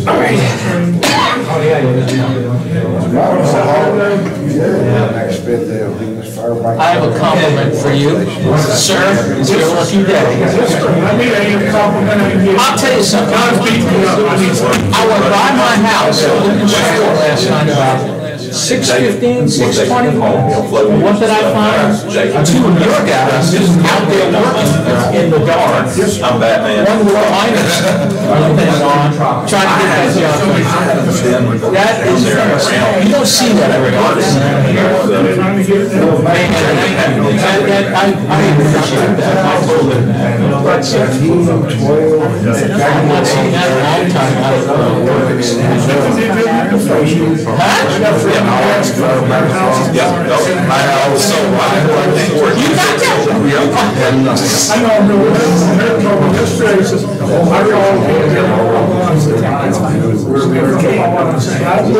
I have a compliment for you, sir. It's your lucky day. I'll tell you something. I went by my house looking store last night about 6:15, 6:20. What did I find? Two of your guys just out there working in the dark. I'm Batman. One with liners on, trying to get that job. That is, you don't see that every day. I appreciate that. I'm not seeing that in a long time.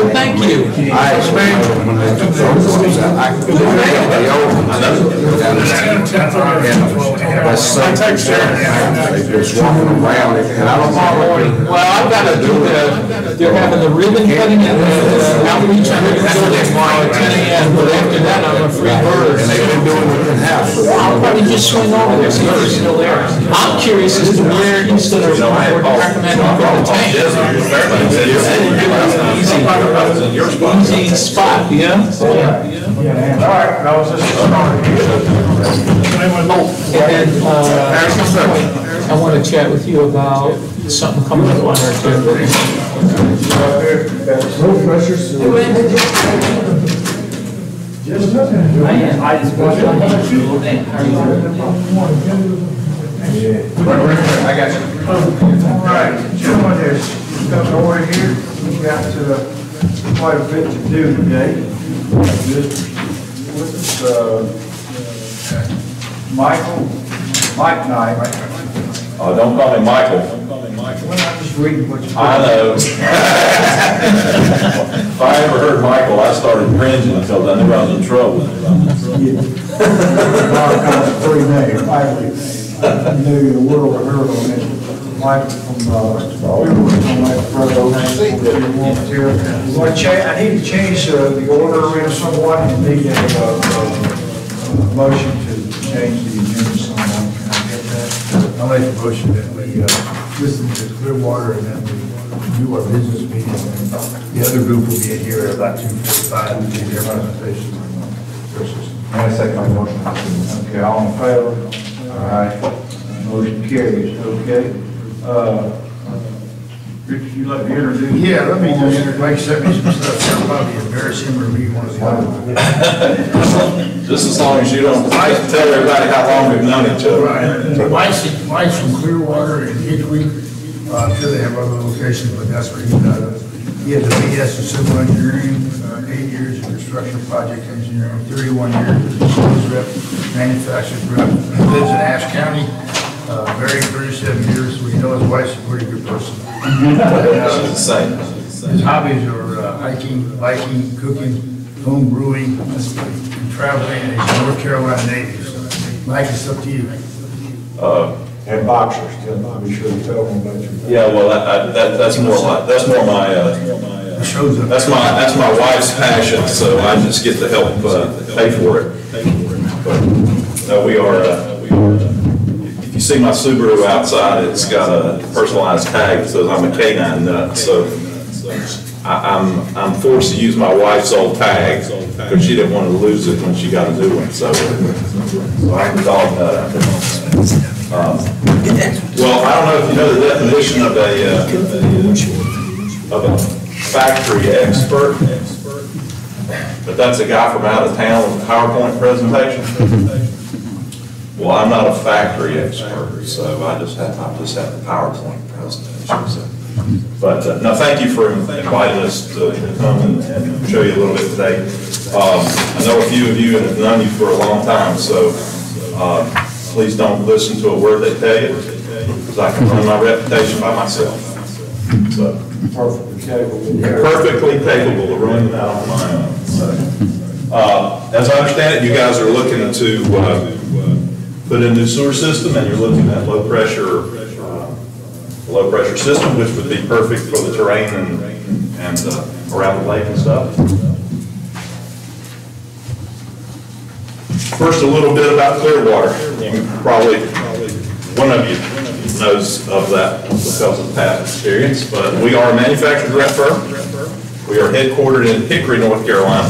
Thank you. I explained when they took those, well, I've got to do they're having the ribbon cutting and outreach on the building tomorrow at 10 a.m. But after that, I'm a free bird. And they've been doing it in house. I'll probably just swing over there, see if they're still there. I'm curious as to where instead of recommending the tank. Easy spot, yeah? All right, that was just a start. And I want to chat with you about something coming up on our agenda. No pressure. I just watched my hands a little bit. How are you doing? I got you. All right, gentlemen, there's stuff over here. We've got quite a bit to do today. With Mike Knight. Oh, don't call me Michael. Well, I'm just reading what you. I know. If I ever heard Michael, I started cringing until I knew I was in trouble. Three names. Finally, knew the world had heard on it. Mike from I need to change the order in somewhat. You need a motion to change the agenda somewhat. Can I get that? I'll make a motion that we listen to Clearwater and then we do our business meeting. And the other group will be in here at about 2:45 to do their presentation. I second my motion. Okay, all in favor? All right. Motion carries. Okay. Richard, you like to introduce? Yeah, let me just Mike sent me some stuff. That'll probably embarrass him or me one of the other. Just as long as you don't tell everybody how long we've known each other. Right. Mike's from Clearwater and Hickory. I'm sure they have other locations, but that's where he does. He has a BS in civil engineering, 8 years in construction project engineering, 31 years as a sales rep, manufacturer's rep. Lives in Ashe County. Married 37 years, so we know his wife's a pretty good person. She's the same. His hobbies are hiking, biking, cooking, home brewing, and traveling, and he's a North Carolina native. So, Mike, it's up to you. And boxers, too. Be sure to tell them about your. Yeah, well, that's more my that's my wife's passion. So I just get to help pay for it. But no, we are. If you see my Subaru outside, it's got a personalized tag that says I'm a canine nut. So I'm forced to use my wife's old tag because she didn't want to lose it when she got a new one. So I'm a dog nut. Well, I don't know if you know the definition of a factory expert, but that's a guy from out of town with a PowerPoint presentation. Well, I'm not a factory expert, so I just have the PowerPoint presentation. So. But no, thank you for inviting us to come and show you a little bit today. I know a few of you and have known you for a long time, so please don't listen to a word they tell you, because I can run my reputation by myself. So perfectly capable of running that on my own. So, as I understand it, you guys are looking to put in a new sewer system, and you're looking at low pressure a low-pressure system, which would be perfect for the terrain and around the lake and stuff. First, a little bit about Clearwater. You probably, one of you knows of that because of past experience, but we are a manufacturing direct firm. We are headquartered in Hickory, North Carolina.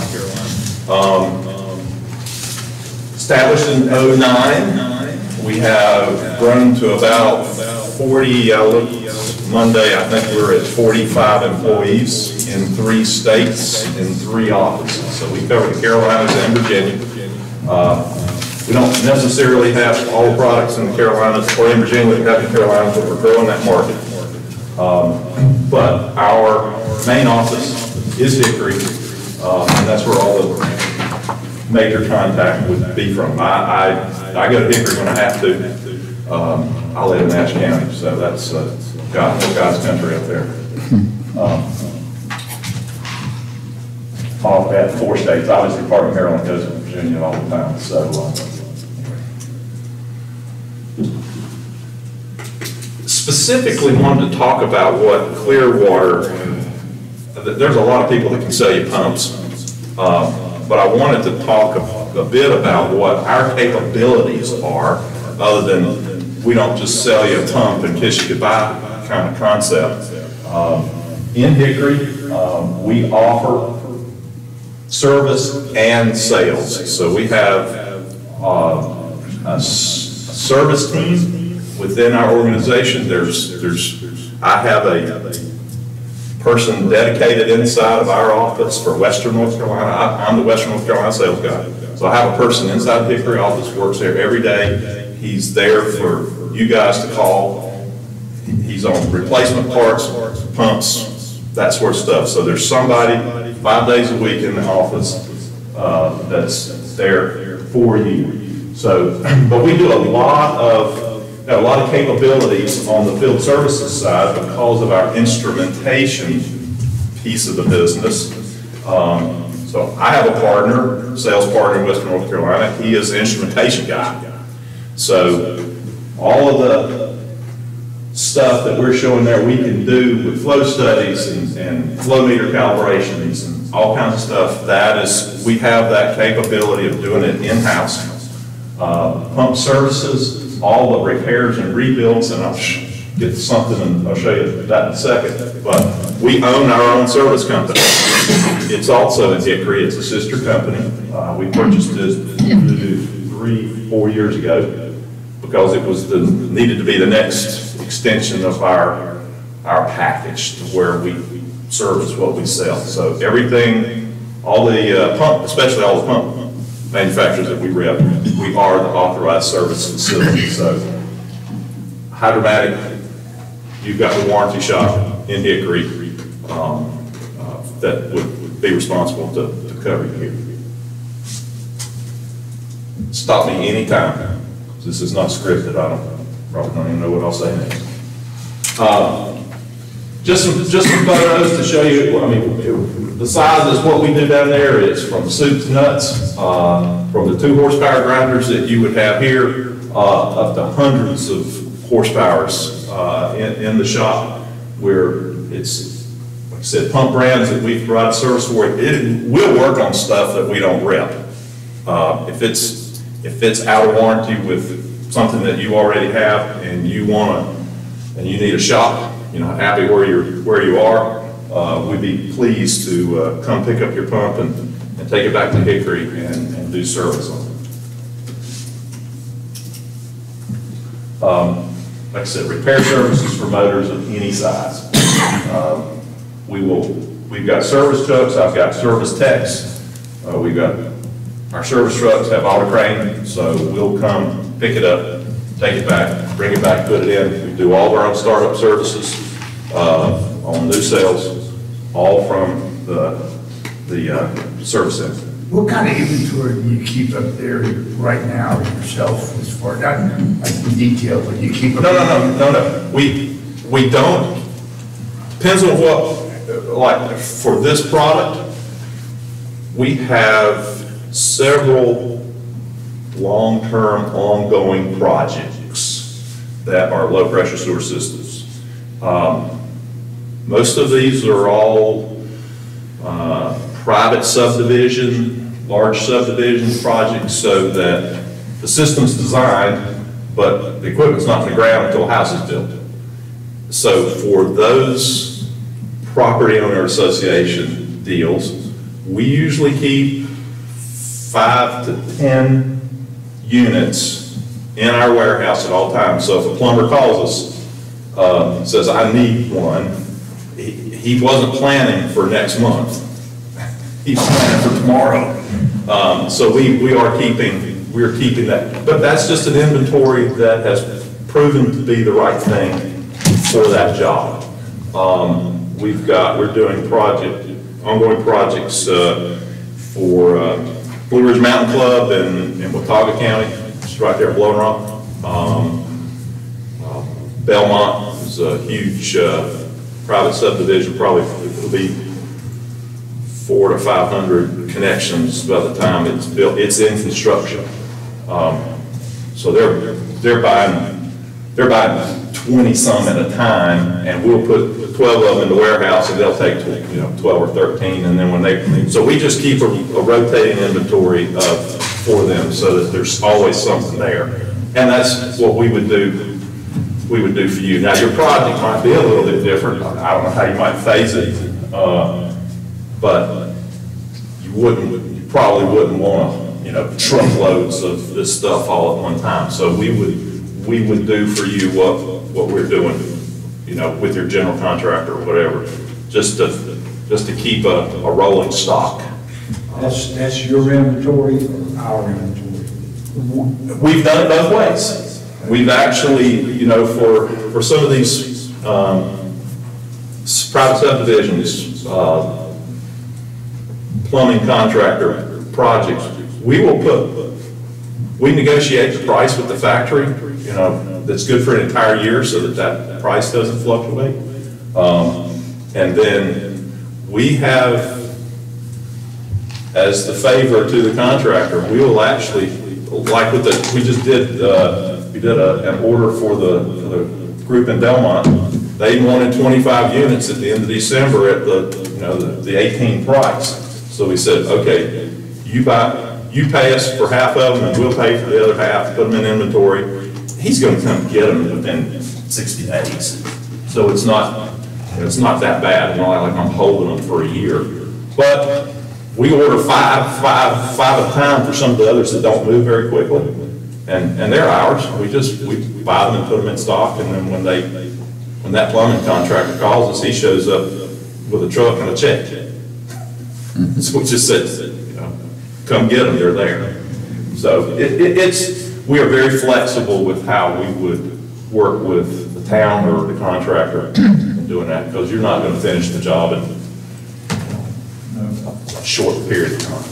Established in '09. We have grown to about 40, Monday, I think we're at 45 employees in 3 states, in 3 offices. So we cover the Carolinas and Virginia. We don't necessarily have all the products in the Carolinas or in Virginia that we have in the Carolinas, but we're growing that market. But our main office is Hickory, and that's where all the major contact would be from. I go to Hickory when I have to. I live in Nash County, so that's God's country up there. Off at 4 states, obviously part of Maryland goes to Virginia all the time, so. Specifically wanted to talk about what Clearwater, there's a lot of people that can sell you pumps, but I wanted to talk a bit about what our capabilities are, other than we don't just sell you a pump and kiss you goodbye kind of concept. In Hickory, we offer service and sales. So we have a service team within our organization. I have a person dedicated inside of our office for Western North Carolina. I'm the Western North Carolina sales guy. So I have a person inside the Hickory office, works there every day. He's there for you guys to call. He's on replacement parts, pumps, that sort of stuff. So there's somebody 5 days a week in the office that's there for you. So, but we do a lot of capabilities on the field services side because of our instrumentation piece of the business. So I have a partner, sales partner in Western North Carolina. He is the instrumentation guy. So all of the stuff that we're showing there we can do with flow studies and flow meter calibrations and all kinds of stuff, we have that capability of doing it in-house. Pump services, all the repairs and rebuilds, and I'll get something and I'll show you that in a second, but we own our own service company. It's also in Hickory, it's a sister company. We purchased it 3-4 years ago because it was needed to be the next extension of our package to where we service what we sell. So everything, all the pump, especially all the pump manufacturers that we rep, we are the authorized service facility. So Hydromatic, you've got the warranty shop in Hickory that would be responsible to cover you here. Stop me anytime. This is not scripted. Probably don't even know what I'll say next. Just some photos to show you. I mean, the size is what we do down there. It's from soup to nuts, from the 2 horsepower grinders that you would have here, up to hundreds of horsepowers in the shop, where it's, like I said, pump brands that we provide service for. It will work on stuff that we don't rep. If it's out of warranty with something that you already have and you need a shop, you're not happy where you are, we'd be pleased to come pick up your pump and take it back to Hickory and do service on it. Like I said, repair services for motors of any size. We've got service trucks, I've got service techs, we've got our service trucks have auto crane, so we'll come pick it up, take it back, bring it back, put it in. We do all of our own startup services on new sales, all from the service center. What kind of inventory do you keep up there right now yourself, as far, not like in detail, but you keep up? No. We don't. Depends on what, like for this product, we have several long-term ongoing projects that are low-pressure sewer systems. Most of these are all private subdivision, large subdivision projects, so that the system's designed, but the equipment's not in the ground until a house is built. So for those property owner association deals, we usually keep 5 to 10 units in our warehouse at all times. So if a plumber calls us, says, I need one, he wasn't planning for next month. He's planning for tomorrow. So we're keeping that, but that's just an inventory that has proven to be the right thing for that job. We're doing ongoing projects for Blue Ridge Mountain Club in Watauga County, it's right there in Blowing Rock. Belmont is a huge private subdivision, probably it'll be 400 to 500 connections by the time it's built. It's in construction. So they're buying 20 some at a time, and we'll put 12 of them in the warehouse, and they'll take 12 or 13, and then so we just keep a rotating inventory for them, so that there's always something there, and that's what we would do for you. Now your project might be a little bit different. I don't know how you might phase it, but you probably wouldn't want truckloads of this stuff all at one time. So we would do for you what we're doing, with your general contractor or whatever, just to keep a rolling stock. That's your inventory or our inventory? We've done it both ways. We've actually, for some of these private subdivisions, plumbing contractor projects, we negotiate the price with the factory, that's good for an entire year, so that price doesn't fluctuate. And then we have, as the favor to the contractor, we will actually, like we just did, we did an order for the group in Belmont. They wanted 25 units at the end of December at the 18 price. So we said, okay, you pay us for half of them, and we'll pay for the other half, put them in inventory. He's going to come get them within 60 days. So it's not that bad. It's not like I'm holding them for a year. But we order five at a time for some of the others that don't move very quickly, and they're ours. We buy them and put them in stock, and then when that plumbing contractor calls us, he shows up with a truck and a check. So we just said, come get them, they're there. So we are very flexible with how we would work with the town or the contractor in doing that, because you're not going to finish the job in a short period of time.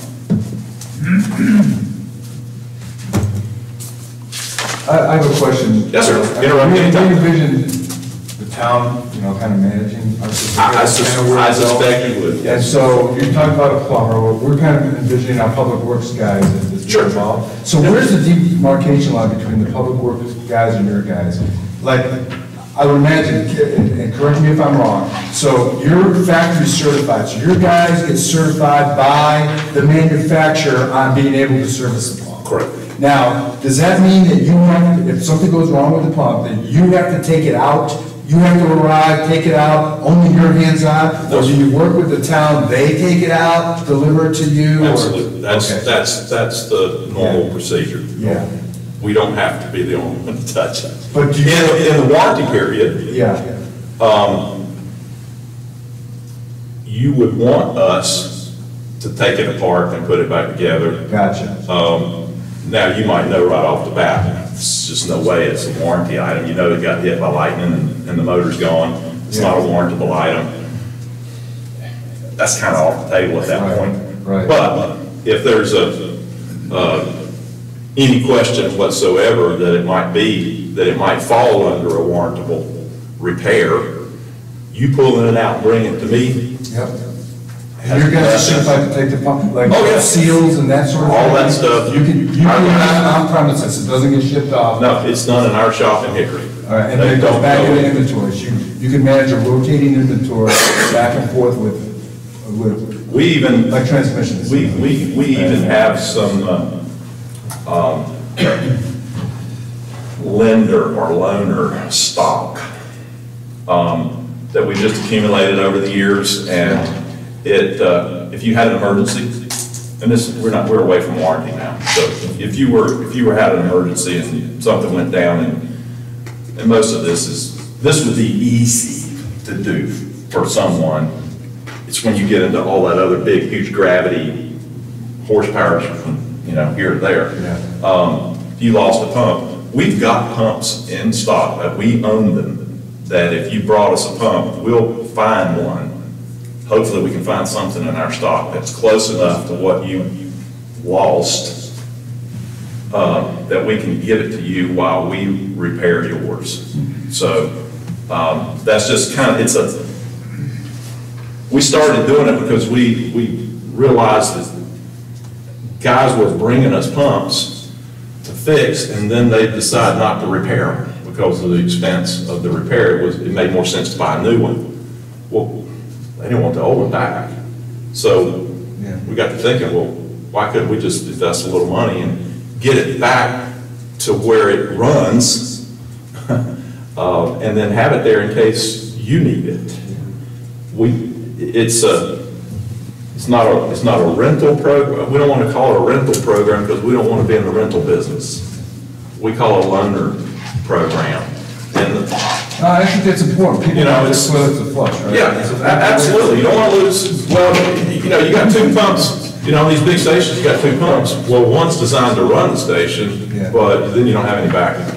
I have a question. Yes, sir. Do you envision the town, kind of managing? I suspect you would. And so you're talking about a plumber. We're kind of envisioning our public works guys as this involved. So where's the demarcation line between the public works guys and your guys? Like, I would imagine, and correct me if I'm wrong, so your factory's certified, so your guys get certified by the manufacturer on being able to service the pump. Correct. Now, does that mean that you have, if something goes wrong with the pump, that you have to take it out? You have to arrive, take it out, only your hands on? Or do you work with the town, they take it out, deliver it to you? Absolutely. That's the normal procedure. Yeah. We don't have to be the only one to touch it. But do you, in the warranty period, you would want us to take it apart and put it back together. Gotcha. Now, you might know right off the bat, it's just no way it's a warranty item. It got hit by lightning and the motor's gone. It's not a warrantable item. That's kind of off the table at that point. Right. But if there's any question whatsoever that it might fall under a warrantable repair, you pulling it out and bringing it to me. Yep. And your guys are certified to take the pump, like seals and that sort of thing? All that stuff. You can on premises, it doesn't get shipped off? No, it's done in our shop in Hickory. All right, and then it goes back into inventory. You can manage a rotating inventory back and forth with we even, like transmissions. we even have some lender or loaner stock that we just accumulated over the years, and it, if you had an emergency, and this, we're away from warranty now, so if you had an emergency and something went down, and most of this would be easy to do for someone. It's when you get into all that other big, huge gravity horsepower from, here or there. Yeah. If you lost a pump, we've got pumps in stock, that we own them, that if you brought us a pump, we'll find one. Hopefully we can find something in our stock that's close enough to what you lost, that we can give it to you while we repair yours. So that's just kind of, we started doing it because we realized that guys were bringing us pumps to fix, and then they decide not to repair them because of the expense of the repair. It made more sense to buy a new one. Well, they didn't want the old one back. So we got to thinking, well, why couldn't we just invest a little money and get it back to where it runs, and then have it there in case you need it. It's not a rental program. We don't want to call it a rental program because we don't want to be in the rental business. We call it a loaner program. And I think that's important. People it's whether it's a flush, right? Yeah, absolutely. You don't want to lose. Well, you got two pumps. These big stations, you got two pumps. Well, one's designed to run the station, but then you don't have any backup.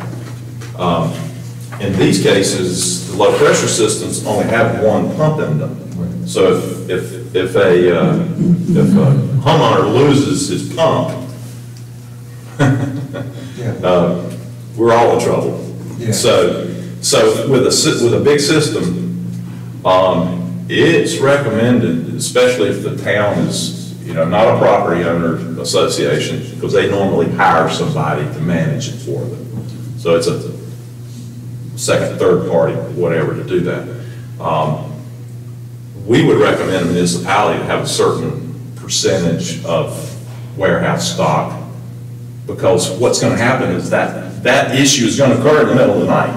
In these cases, the low pressure systems only have one pump in them. So if a homeowner loses his pump, we're all in trouble. Yeah. So with a big system, it's recommended, especially if the town is not a property owner association, because they normally hire somebody to manage it for them. So it's a second, third party, whatever, to do that. We would recommend a municipality to have a certain percentage of warehouse stock, because what's going to happen is that issue is going to occur in the middle of the night.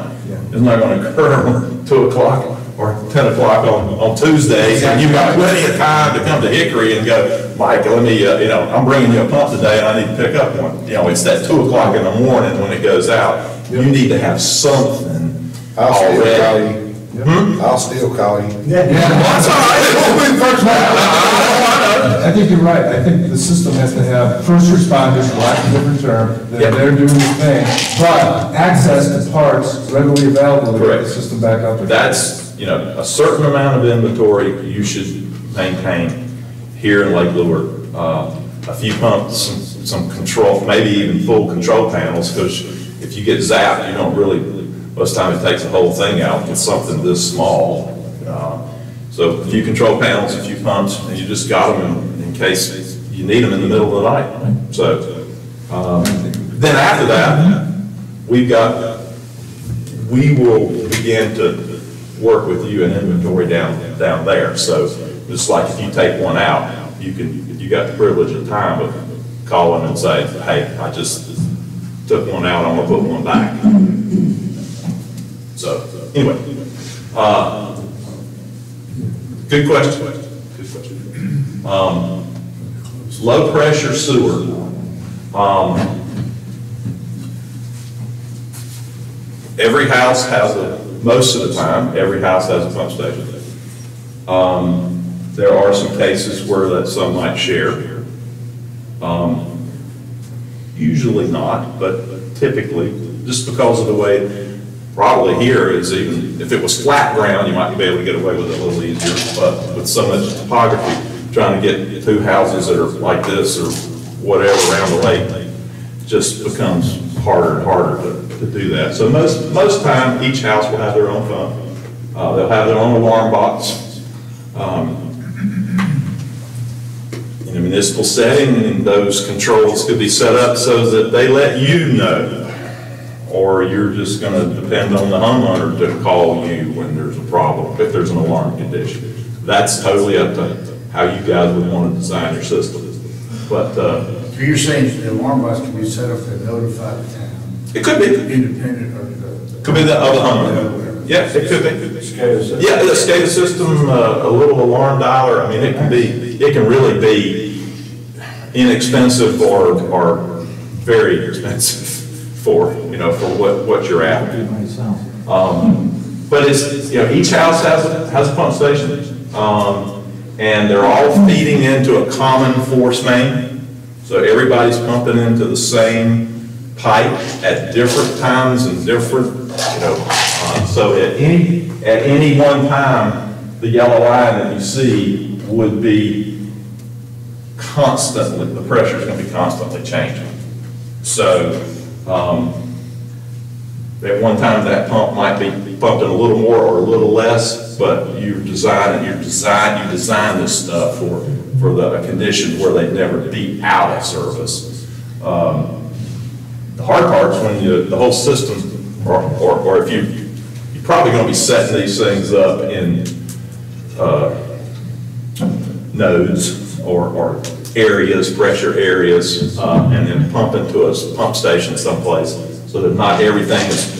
It's not going to occur 2 o'clock or 10 o'clock on Tuesday, and you've got plenty of time to come to Hickory and go, Mike, let me, I'm bringing you a pump today and I need to pick up one. It's that 2 o'clock in the morning when it goes out. You need to have something already. I'll still call you. That's all right. I think you're right. I think the system has to have first responders, for lack of a different term, they're doing the thing, but access to parts readily available to get the system back up again. That's, a certain amount of inventory you should maintain here in Lake Lure. A few pumps, some control, maybe even full control panels, because if you get zapped, you don't really, most of the time it takes the whole thing out with something this small. So a few control panels, a few pumps, and you just got them in case you need them in the middle of the night. So then after that, we will begin to work with you in inventory down there. So just like if you take one out, you got the privilege of time of calling and say, hey, I just took one out, I'm gonna put one back. So anyway, good question. Low pressure sewer. Every house has most of the time, every house has a pump station. There are some cases where some might share. Usually not, but typically, just because of the way, probably here is, even if it was flat ground, you might be able to get away with it a little easier, but with so much topography, trying to get two houses that are like this or whatever around the lake, just becomes harder and harder to do that. So most time, each house will have their own pump. They'll have their own alarm box. In a municipal setting, those controls could be set up so that they let you know or you're just gonna depend on the homeowner to call you when there's a problem, if there's an alarm condition. That's totally up to how you guys would want to design your system. But, So you're saying the alarm box can be set up to notify the town, it could be, independent of the. could be the other homeowner. Yeah, it could be. Yeah, the SCADA system, a little alarm dialer, I mean, it can really be inexpensive or very expensive for, for what you're after. But it's, each house has a pump station, and they're all feeding into a common force main. So everybody's pumping into the same pipe at different times and different, so at any one time, the yellow line that you see would be constantly, the pressure is going to be constantly changing. So at one time that pump might be pumping a little more or a little less, but you design this stuff for the conditions where they'd never be out of service. The hard part's when the whole system, or if you're probably going to be setting these things up in nodes or areas, pressure areas, and then pump into a pump station someplace, so that not everything is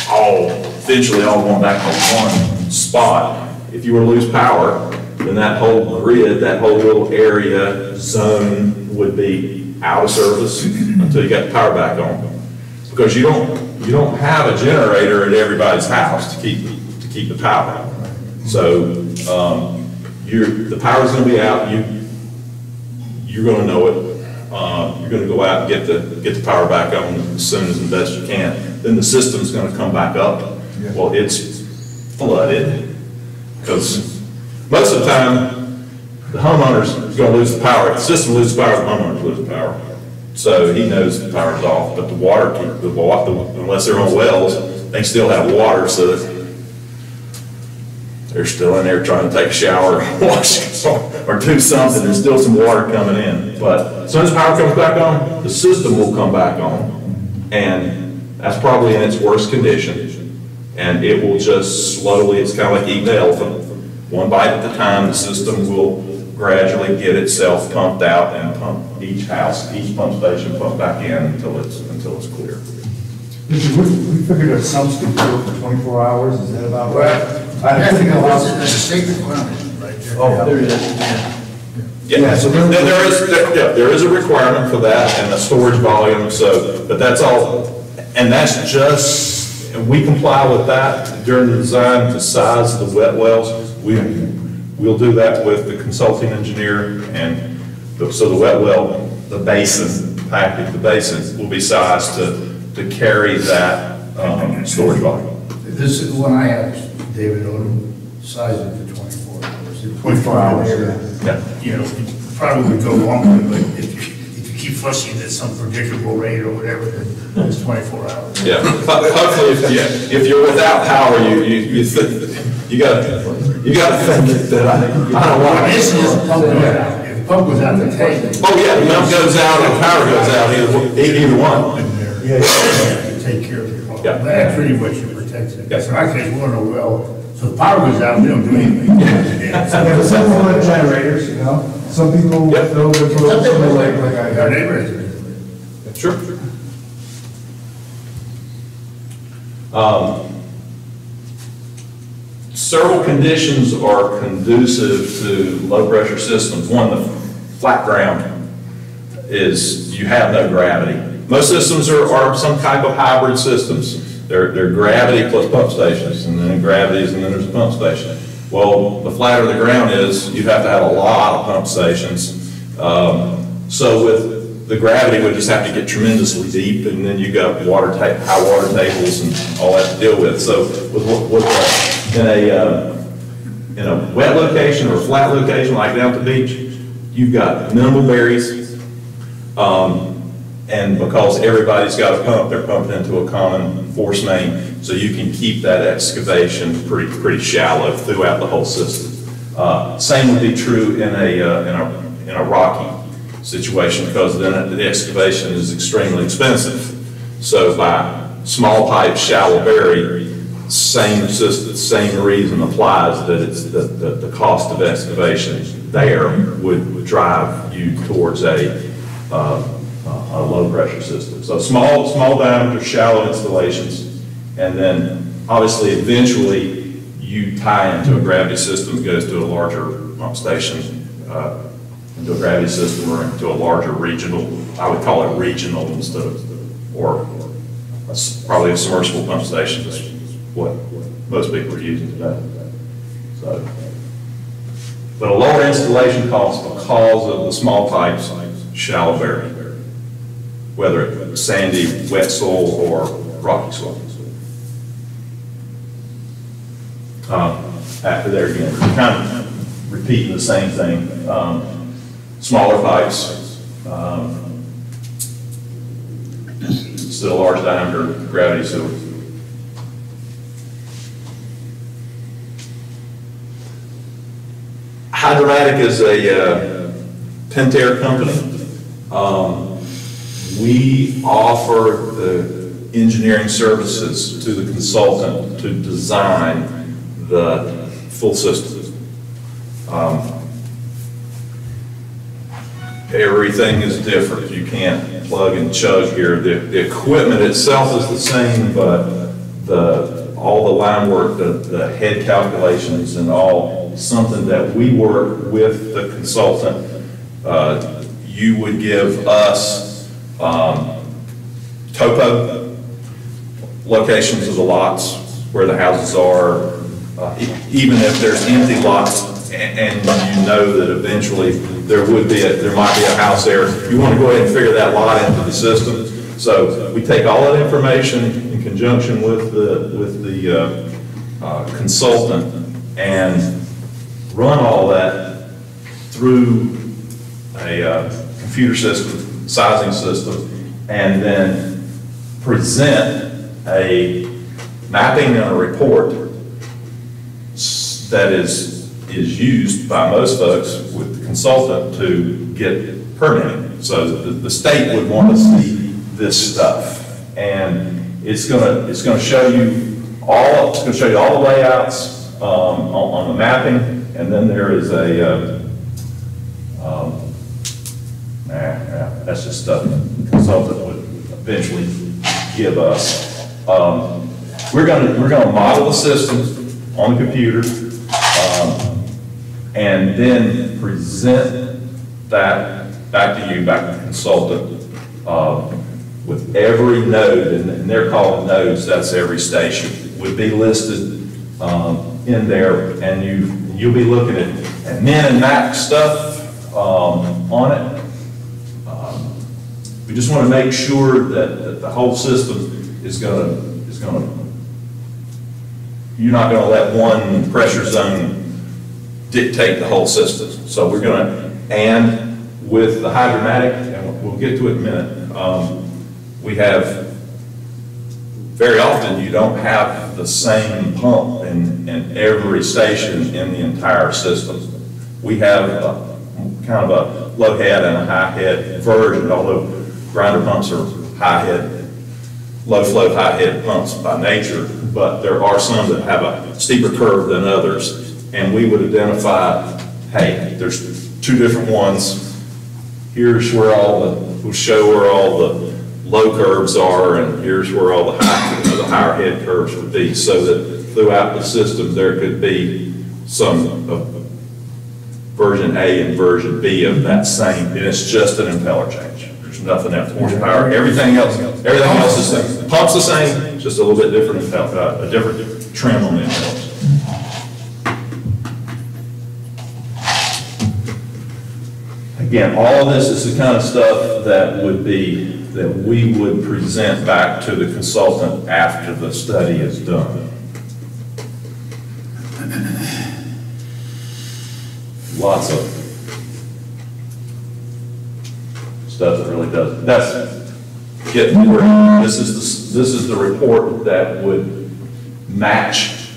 eventually all going back to one spot. If you were to lose power, then that whole grid, that whole little area, zone would be out of service until you got the power back on. Because you don't have a generator at everybody's house to keep the power. So the power's going to be out. You're going to know it. You're going to go out and get the power back on as soon as best you can. Then the system's going to come back up. Yeah. Well, it's flooded because most of the time the homeowner's going to lose the power. If the system loses power, the homeowner loses power. So he knows the power's off, but the water, unless they're on wells, they still have water, so that they're still in there trying to take a shower, wash, or do something. There's still some water coming in. But as soon as power comes back on, the system will come back on. And that's probably in its worst condition. And it will just slowly, it's kind of like eating the elephant. One bite at a time, the system will gradually get itself pumped out and pump each house, each pump station pump back in until it's clear. We figured a sumps could do it for 24 hours, is that about right? I think there's a state requirement right there. Oh, there it is. Yeah, so there is a requirement for that and a storage volume, but that's all, and that's just, and we comply with that during the design to size of the wet wells. We'll do that with the consulting engineer, and so the wet well, the basin will be sized to carry that storage volume. This is the one I have, David, on size of the 24 hours. 24 hours, yeah. You probably would go longer, but if you keep fussing at some predictable rate or whatever, then it's 24 hours. Yeah, hopefully if you're without power, you got to think that I don't want to. This is pump goes out. If pump goes out, the tank. Oh yeah, the pump goes out and power goes out, either one. Yeah, you take care of the pump. Yeah. That's pretty much your protection. Yes. In our case, we're in a well, so the power goes out, we don't do anything. Yeah, but some people have generators, some people throw their clothes in the lake like I Our got. neighbors. Sure. Several conditions are conducive to low pressure systems. One, the flat ground is you have no gravity. Most systems are some type of hybrid systems. They're gravity plus pump stations, and then gravities, and then there's a pump station. Well, the flatter the ground is, you have to have a lot of pump stations. So with the gravity would just have to get tremendously deep, and then you got high water tables and all that to deal with. So in a wet location or a flat location like down at the beach, you've got minimal berries, and because everybody's got a pump, they're pumping into a common force main, so you can keep that excavation pretty shallow throughout the whole system. Same would be true in a rocky situation, because then the excavation is extremely expensive. So by small pipe, shallow bury, same reason applies, that it's the cost of excavation there would drive you towards a low pressure system. So small diameter, shallow installations, and then obviously eventually you tie into a gravity system that goes to a larger pump station, into a gravity system or into a larger regional, I would call it regional instead of, or probably a submersible pump station is what most people are using today. So, but a lower installation cost because of the small pipes, shallow bury, whether it's sandy, wet soil, or rocky soil. After there again, we're kind of repeating the same thing. Smaller pipes, still large diameter gravity sewer. Hydromatic is a Pentair company. We offer the engineering services to the consultant to design the full system. Everything is different. You can't plug and chug here. The equipment itself is the same, but all the line work, the head calculations and all, something that we work with the consultant. You would give us topo, locations of the lots, where the houses are, even if there's empty lots, and you know that eventually there might be a house there. You want to go ahead and figure that lot into the system. So we take all that information in conjunction with the consultant and run all that through a computer system, sizing system, and then present a mapping and a report that is used by most folks with the consultant to get permitting. So the state would want to see this stuff, and it's going to show you all. It's going to show you all the layouts on the mapping, and then there is a that's just stuff the consultant would eventually give us. We're going to model the system on the computer. And then present that back to you, back to the consultant, with every node, and they're called nodes, that's every station, would be listed in there, and you'll be looking at min and max stuff on it. We just want to make sure that the whole system is going to, you're not going to let one pressure zone dictate the whole system. So we're going to, and with the hydromatic, and we'll get to it in a minute, we have, very often you don't have the same pump in every station in the entire system. We have kind of a low head and a high head version, although grinder pumps are high head, low flow high head pumps by nature, but there are some that have a steeper curve than others. And we would identify, hey, there's two different ones. Here's where we'll show where all the low curves are, and here's where all the higher head curves would be, so that throughout the system there could be some version A and version B of that same, and it's just an impeller change. There's nothing else, horsepower, everything else is the same. The pump's the same, just a little bit different, a different trim on the impellers. Again, all of this is the kind of stuff that we would present back to the consultant after the study is done. Lots of stuff that really doesn't. This is the report that would match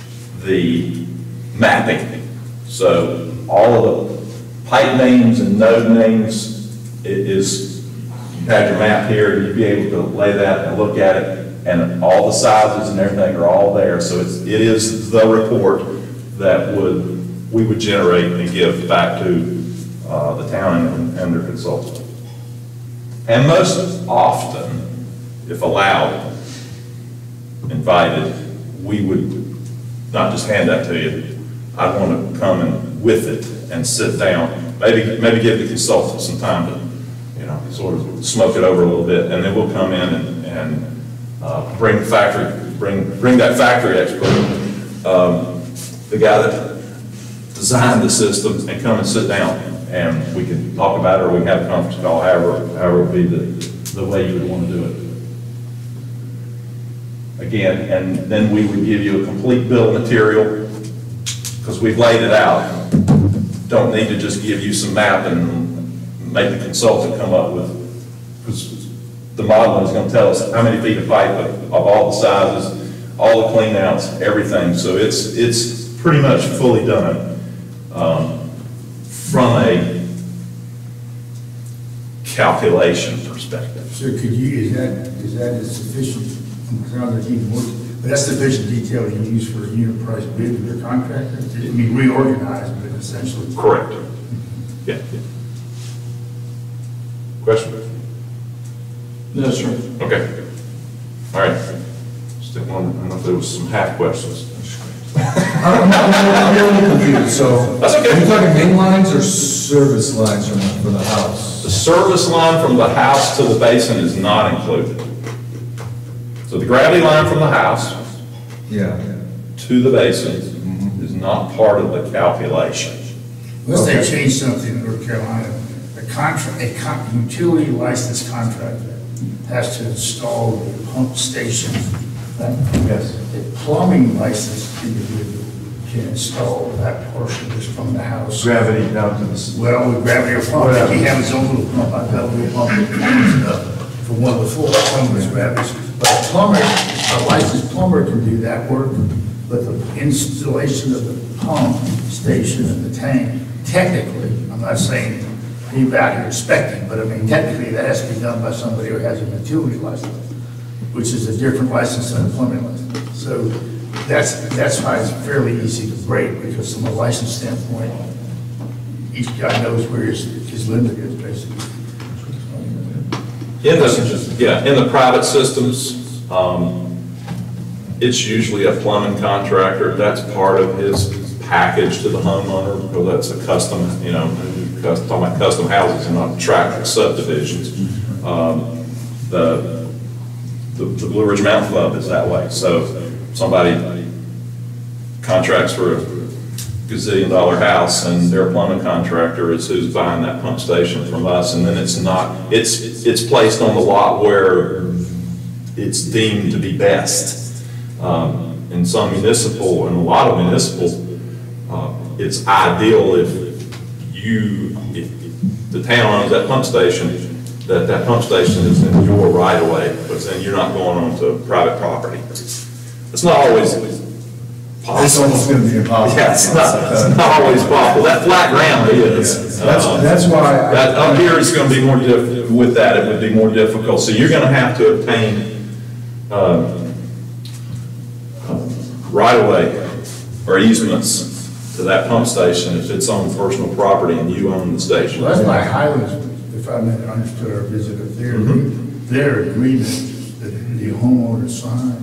the mapping. So all of the pipe names and node names, you have your map here, and you'd be able to lay that and look at it and all the sizes and everything are all there. So it is the report that we would generate and give back to the town and their consultant. And most often, if allowed, invited, we would not just hand that to you. I'd want to come in with it and sit down, maybe give the consultant some time to, sort of smoke it over a little bit, and then we'll come in and bring that factory expert, the guy that designed the system, and come and sit down, and we can talk about it, or we can have a conference call, however it would be the way you would want to do it. Again, and then we would give you a complete bill of material, because we've laid it out. Don't need to just give you some map and make the consultant come up with, because the modeling is going to tell us how many feet of pipe of all the sizes, all the clean outs, everything. So it's pretty much fully done from a calculation perspective. So could you, is that sufficient? But that's sufficient detail you use for a unit price bid with your contractor? I mean, reorganized, but essentially. Correct. Yeah. Question? No, sir. Okay. All right. Stick one. I don't know if there was some half questions. I'm a little confused, so. That's okay. Are you talking main lines or service lines for the house? The service line from the house to the basin is not included. So the gravity line from the house to the basin is not part of the calculation. Unless they change something in North Carolina, a utility licensed contractor has to install the pump station. Yes. A plumbing licensed individual can install that portion just from the house. Gravity down to the. Well, with gravity or pump, he has his own little pump. I've got a little pump that comes up for one of the floors, some of his gravity. But a plumber, a licensed plumber can do that work, but the installation of the pump station and the tank, technically, I'm not saying you out here inspecting, but I mean, technically that has to be done by somebody who has a utility license, which is a different license than a plumbing license. So that's why it's fairly easy to break, because from a license standpoint, each guy knows where his limit is, basically. In the private systems, it's usually a plumbing contractor. That's part of his package to the homeowner, because that's a custom, talking about custom houses and not tract subdivisions. The Blue Ridge Mountain Club is that way. So somebody contracts for a gazillion-dollar house, and their plumbing contractor is who's buying that pump station from us, and then it's placed on the lot where it's deemed to be best. In some municipal, and a lot of municipal, it's ideal if the town owns that pump station, that pump station is in your right of way, but then you're not going onto private property. It's not always possible. It's almost going to be impossible. Yeah, it's not always possible. That flat ground is. That's why. Up here is going to be more difficult. With that, it would be more difficult. So you're going to have to obtain right-of-way or easements to that pump station if it's on personal property and you own the station. Well, that's why Highlands, if I understood our visit up there, their agreement that the homeowner signed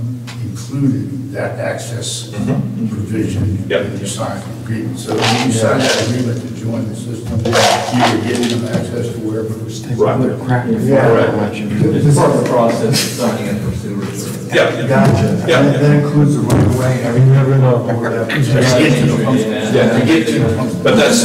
included that access provision. Yep. You signed the agreement. So when you signed that agreement to join the system, you were giving them access to wherever it was. Right. It's part of the process of signing in for sewer. Yeah. Gotcha. Yeah. And that includes the right of way, you never know where that. To get to the pump station. Yeah, to get to, but that's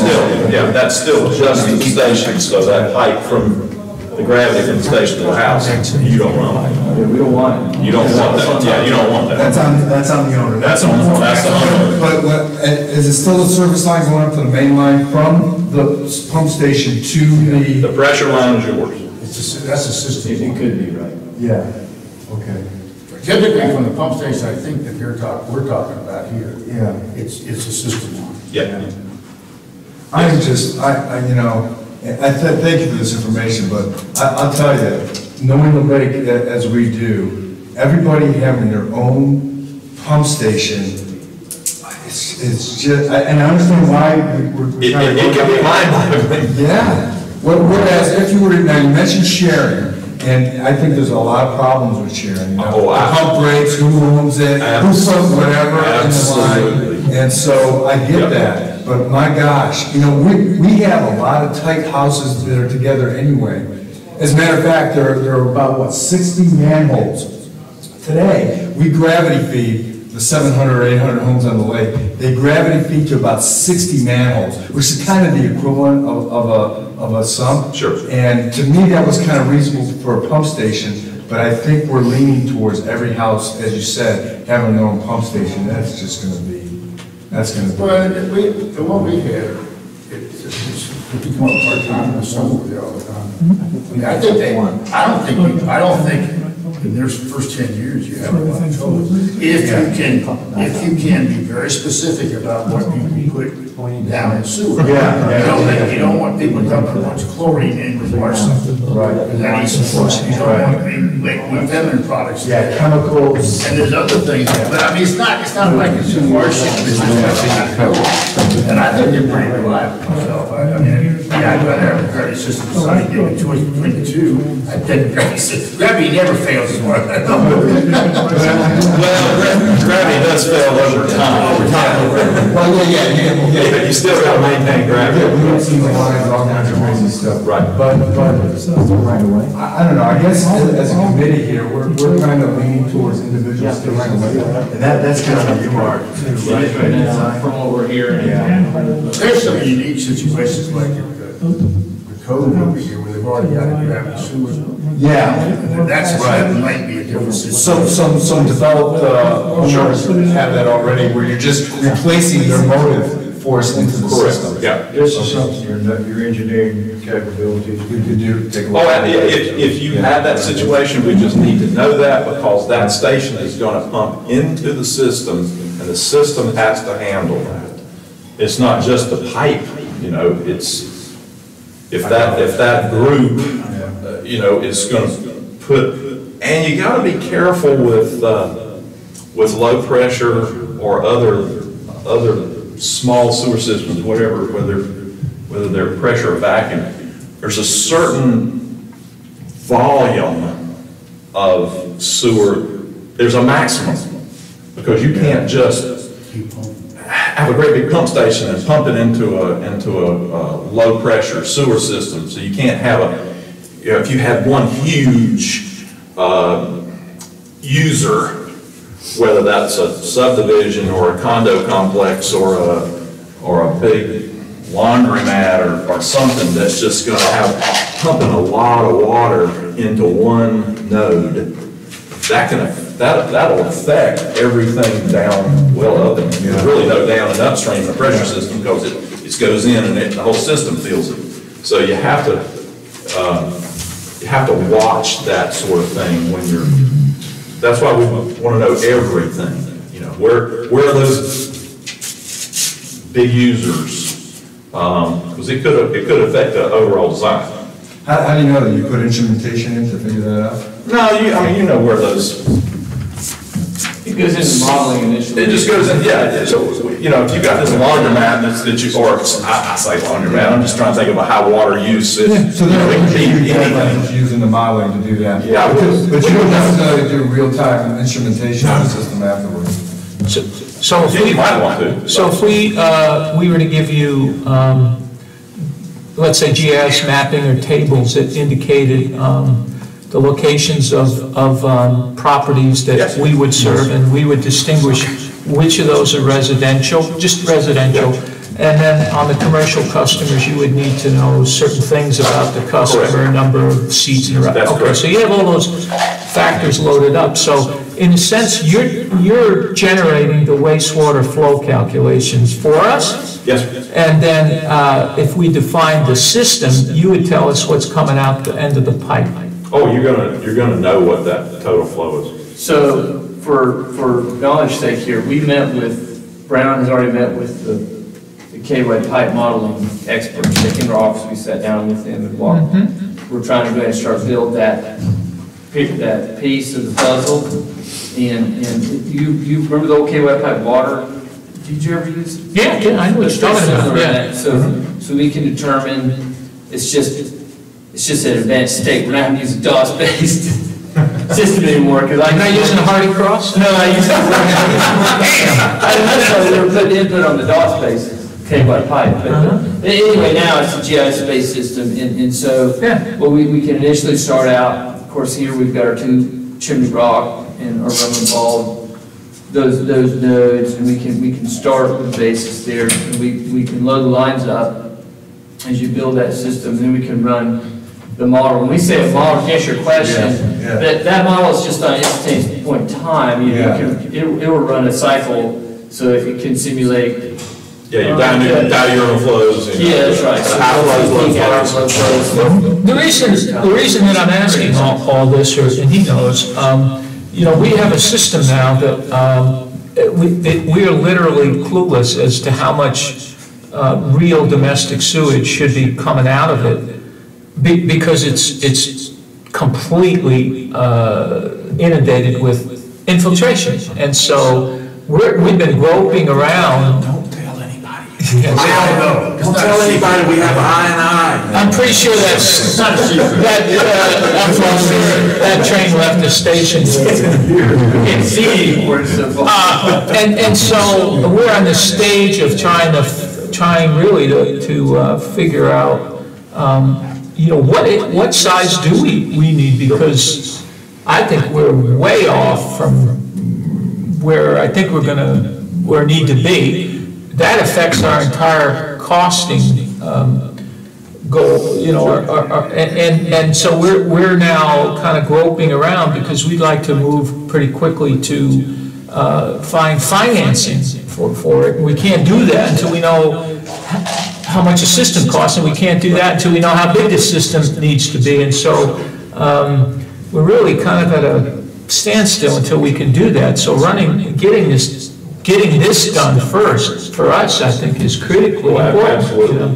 still just the station, so that height from the gravity from the station to the house, you don't want. Yeah, we don't want it. You don't want that, yeah, you don't want that. That's on the owner. That's the owner. But is it still a service line going up to the main line from the pump station to The pressure line is yours. That's a system. It could be, right? Yeah, okay. Typically, from the pump station, I think that we're talking about here. Yeah. It's a system. Yeah. Thank you for this information, but I'll tell you, knowing the lake as we do, everybody having their own pump station, it's just, and I understand why we're trying to. It can be mind-boggling. Yeah. Whereas if you were, now you mentioned sharing, and I think there's a lot of problems with sharing. You know? Oh, wow. Pump breaks, who owns it, who puts whatever in the line. And so I get that, but my gosh, you know, we have a lot of tight houses that are together anyway. As a matter of fact, there are about, what, 60 manholes. Today, we gravity feed the 700 or 800 homes on the lake. They gravity feed to about 60 manholes, which is kind of the equivalent of a sump. Sure. And to me, that was kind of reasonable for a pump station, but I think we're leaning towards every house, as you said, having their own pump station. That's just going to be, Well, the one we had, it's become a part-time or something all the time. I mean, I don't think in their first 10 years you have a lot of trouble. If you can be very specific about what you put down in sewer. You don't want people dumping a bunch of chlorine in with water. Right. That eats some force. You don't want with feminine products. Yeah, chemicals. And there's other things, but I mean, it's not like it's a hardship, it's just, and I think they're pretty reliable myself. I mean, yeah, I'd rather have a gravity system, so I give a choice between the two. I think gravity never fails as well. Well, gravity does fail over time. Well, yeah. But you still got to maintain gravity. We don't see the lines, all kinds of crazy stuff. Right. But right away. I don't know, I guess as a committee here, we're kind of leaning towards individual stations. And that's kind of your mark too, right? From what we're hearing. There's some unique situations like the code over here where they've already got a gravity sewer. Yeah. That might be a difference. Some developed owners have that already, where you're just replacing their motive force into the system. Yeah. This is something your engineering capabilities. We could do, take a look. Oh, and if you had that situation, we just need to know that, because that station is going to pump into the system, and the system has to handle that. It's not just the pipe, you know, it's, if that group, you know, is going to put, and you got to be careful with low pressure or other small sewer systems, whether they're pressure or vacuum. There's a certain volume of sewer. There's a maximum, because you can't just have a great big pump station and pump it into a low pressure sewer system. So you can't have you know, if you had one huge user, whether that's a subdivision or a condo complex or a big laundromat or something that's just going to have pumping a lot of water into one node, that'll affect everything down well up, and really no down and upstream in the pressure system, because it goes in and the whole system feels it. So you have to watch that sort of thing when you're. That's why we want to know everything. You know, where are those big users? Because it could affect the overall design. How do you know that? You put instrumentation in to figure that out? No, I mean, you know where those. It goes into modeling initially. It just goes in, yeah. So, you know, if you've got this laundromat that you, or I say laundromat, I'm just trying to think of a high water use. So they're using the modeling to do that. Yeah, but you don't necessarily do real-time instrumentation of the system afterwards. So if you might want to. So if we were to give you, let's say GIS mapping or tables that indicated the locations of properties that we would serve, and we would distinguish which of those are residential, just residential, and then on the commercial customers, you would need to know certain things about the customer, number of seats in the restaurant. Okay, correct. So you have all those factors loaded up. So in a sense, you're generating the wastewater flow calculations for us. Yes. And then if we define the system, you would tell us what's coming out the end of the pipe. Oh, you're gonna know what that total flow is. So for knowledge sake here, Brown has already met with the K-Web pipe modeling experts. They came to our office, we sat down with them and walked. We're trying to go ahead and start build that that piece of the puzzle. And you remember the old KY pipe water? Did you ever use it? Yeah, I know what you're talking about, yeah. So we can determine, it's just an advanced state. We're not going to use a DOS-based system anymore, because You're not using a Hardy Cross? No, I used to. I we were putting input on the DOS-based KY pipe. But anyway, now it's a GIS-based system, and so well, we can initially start out. Of course, here we've got our 2 chimney rock and our rubber ball, those nodes, and we can start with the basis there. And we can load the lines up as you build that system, and then we can run the model. When we say a model, to answer your question, that model is just on an instantaneous point in time. It will run a cycle, so if it can simulate. Yeah, your diurnal flows. Yeah, that's right. The reason that I'm asking all this, and he knows, we have a system now that we are literally clueless as to how much real domestic sewage should be coming out of it, because it's completely inundated with infiltration. And so we've been groping around. Don't tell anybody we have I&I. I'm pretty sure that's not that train left the station. Can't see anymore. And so we're on the stage of trying really to figure out, what size do we need, because I think we're way off from where I think where need to be. That affects our entire costing goal, and so we're now kind of groping around, because we'd like to move pretty quickly to find financing for it. We can't do that until we know how much a system costs, and we can't do that until we know how big the system needs to be. And so we're really kind of at a standstill until we can do that. So getting this done first, for us, I think, is critically important. Absolutely.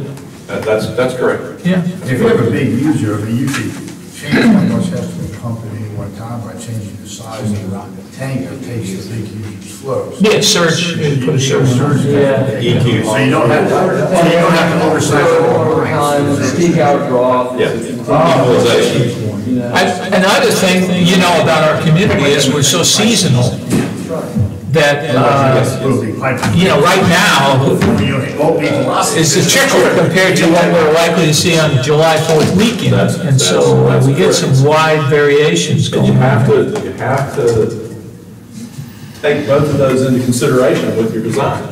That's correct. Yeah. If you have a big user, I mean, you could change how much has to be pumped at any one time by changing the size of the tank that takes the big user's flows. Yeah, surge, put a surge. Yeah. EQ. So you don't have to oversize all the lines. Peak hour draw. Yeah. Equalization. Another thing, about our community is we're so seasonal that, right now, it's a trickle compared to what we're likely to see on July 4th weekend. And so we get some wide variations going on. You have to take both of those into consideration with your design.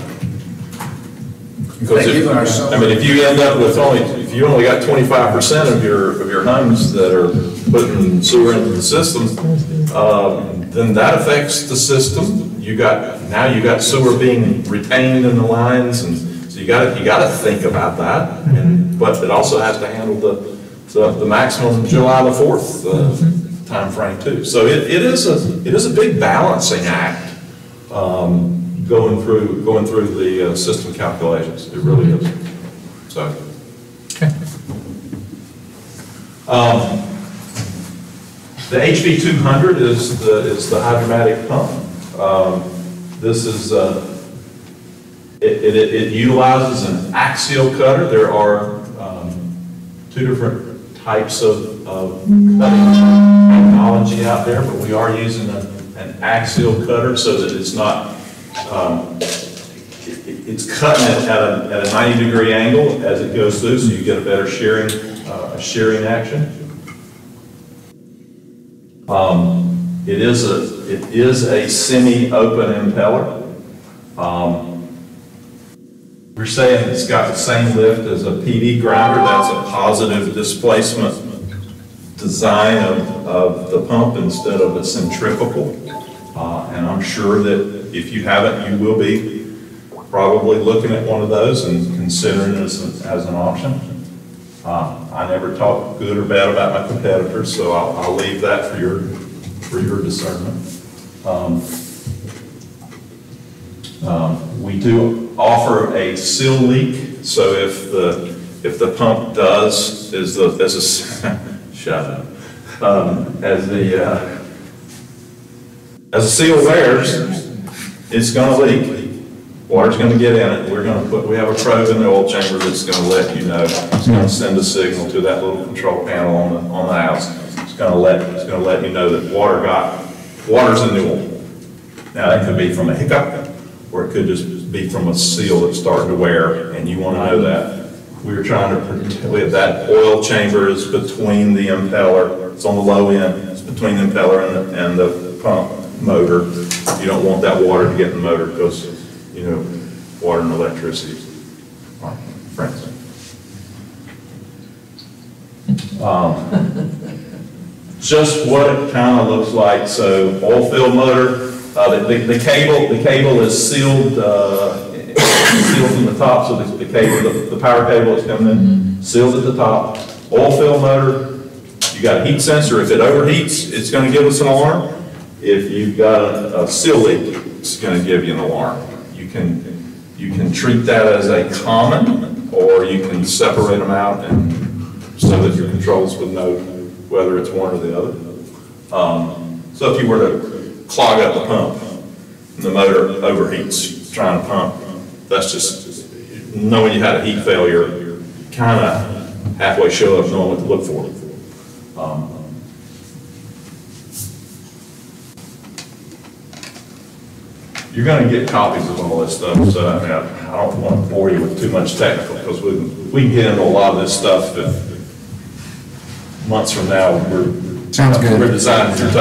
Because if you end up with if you only got 25% of your homes that are putting sewer into the system, then that affects the system. Now you got sewer being retained in the lines, and so you got to think about that. But it also has to handle the maximum July the 4th time frame too. So it is a big balancing act going through the system calculations. It really is. So. Okay. The HV200 is the hydromatic pump. This is it utilizes an axial cutter. There are 2 different types of cutting technology out there, but we are using an axial cutter so that it's not it's cutting it at a 90-degree angle as it goes through, so you get a better shearing action. It is a semi-open impeller. We're saying it's got the same lift as a PD grinder. That's a positive displacement design of the pump instead of a centrifugal. And I'm sure that if you haven't, you will be probably looking at one of those and considering it as an option. I never talk good or bad about my competitors, so I'll leave that for your discernment. We do offer a seal leak, so if the pump shut up. as the seal wears, it's gonna leak. Water's gonna get in it. We have a probe in the oil chamber that's gonna let you know. It's gonna send a signal to that little control panel on the house. It's gonna let you know that water's in the oil. Now, that could be from a hiccup, or it could just be from a seal that's starting to wear, and you wanna know that. We're trying to protect, that oil chamber is between the impeller, it's on the low end, it's between the impeller and the pump motor. You don't want that water to get in the motor because, you know, water and electricity are friends. Just what it kind of looks like. So oil-filled motor, the cable is sealed, sealed from the top, so the power cable is coming in, sealed at the top. Oil-filled motor, you got a heat sensor. If it overheats, it's going to give us an alarm. If you've got a seal leak, it's going to give you an alarm. You can treat that as a common, or you can separate them out and so that your controls would know whether it's one or the other. So if you were to clog up the pump and the motor overheats trying to pump, that's just knowing you had a heat failure, kind of halfway show up knowing what to look for. You're going to get copies of all this stuff, so I don't want to bore you with too much technical, because we can get into a lot of this stuff if months from now we're designing your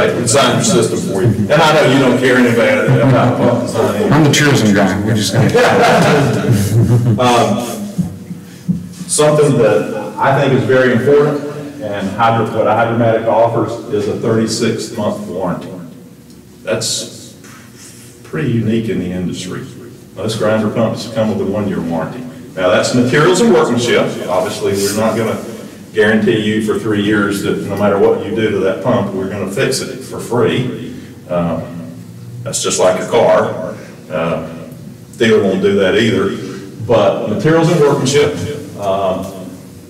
system for you. And I know you don't care anything about pump design. I'm the tourism guy. We're just going something that I think is very important, and what a Hydromatic offers is a 36-month warranty. That's pretty unique in the industry. Most grinder pumps come with a 1-year warranty. Now that's materials and workmanship. Obviously, we're not going to guarantee you for 3 years that no matter what you do to that pump, we're going to fix it for free. That's just like a car. Dealer won't do that either. But materials and workmanship,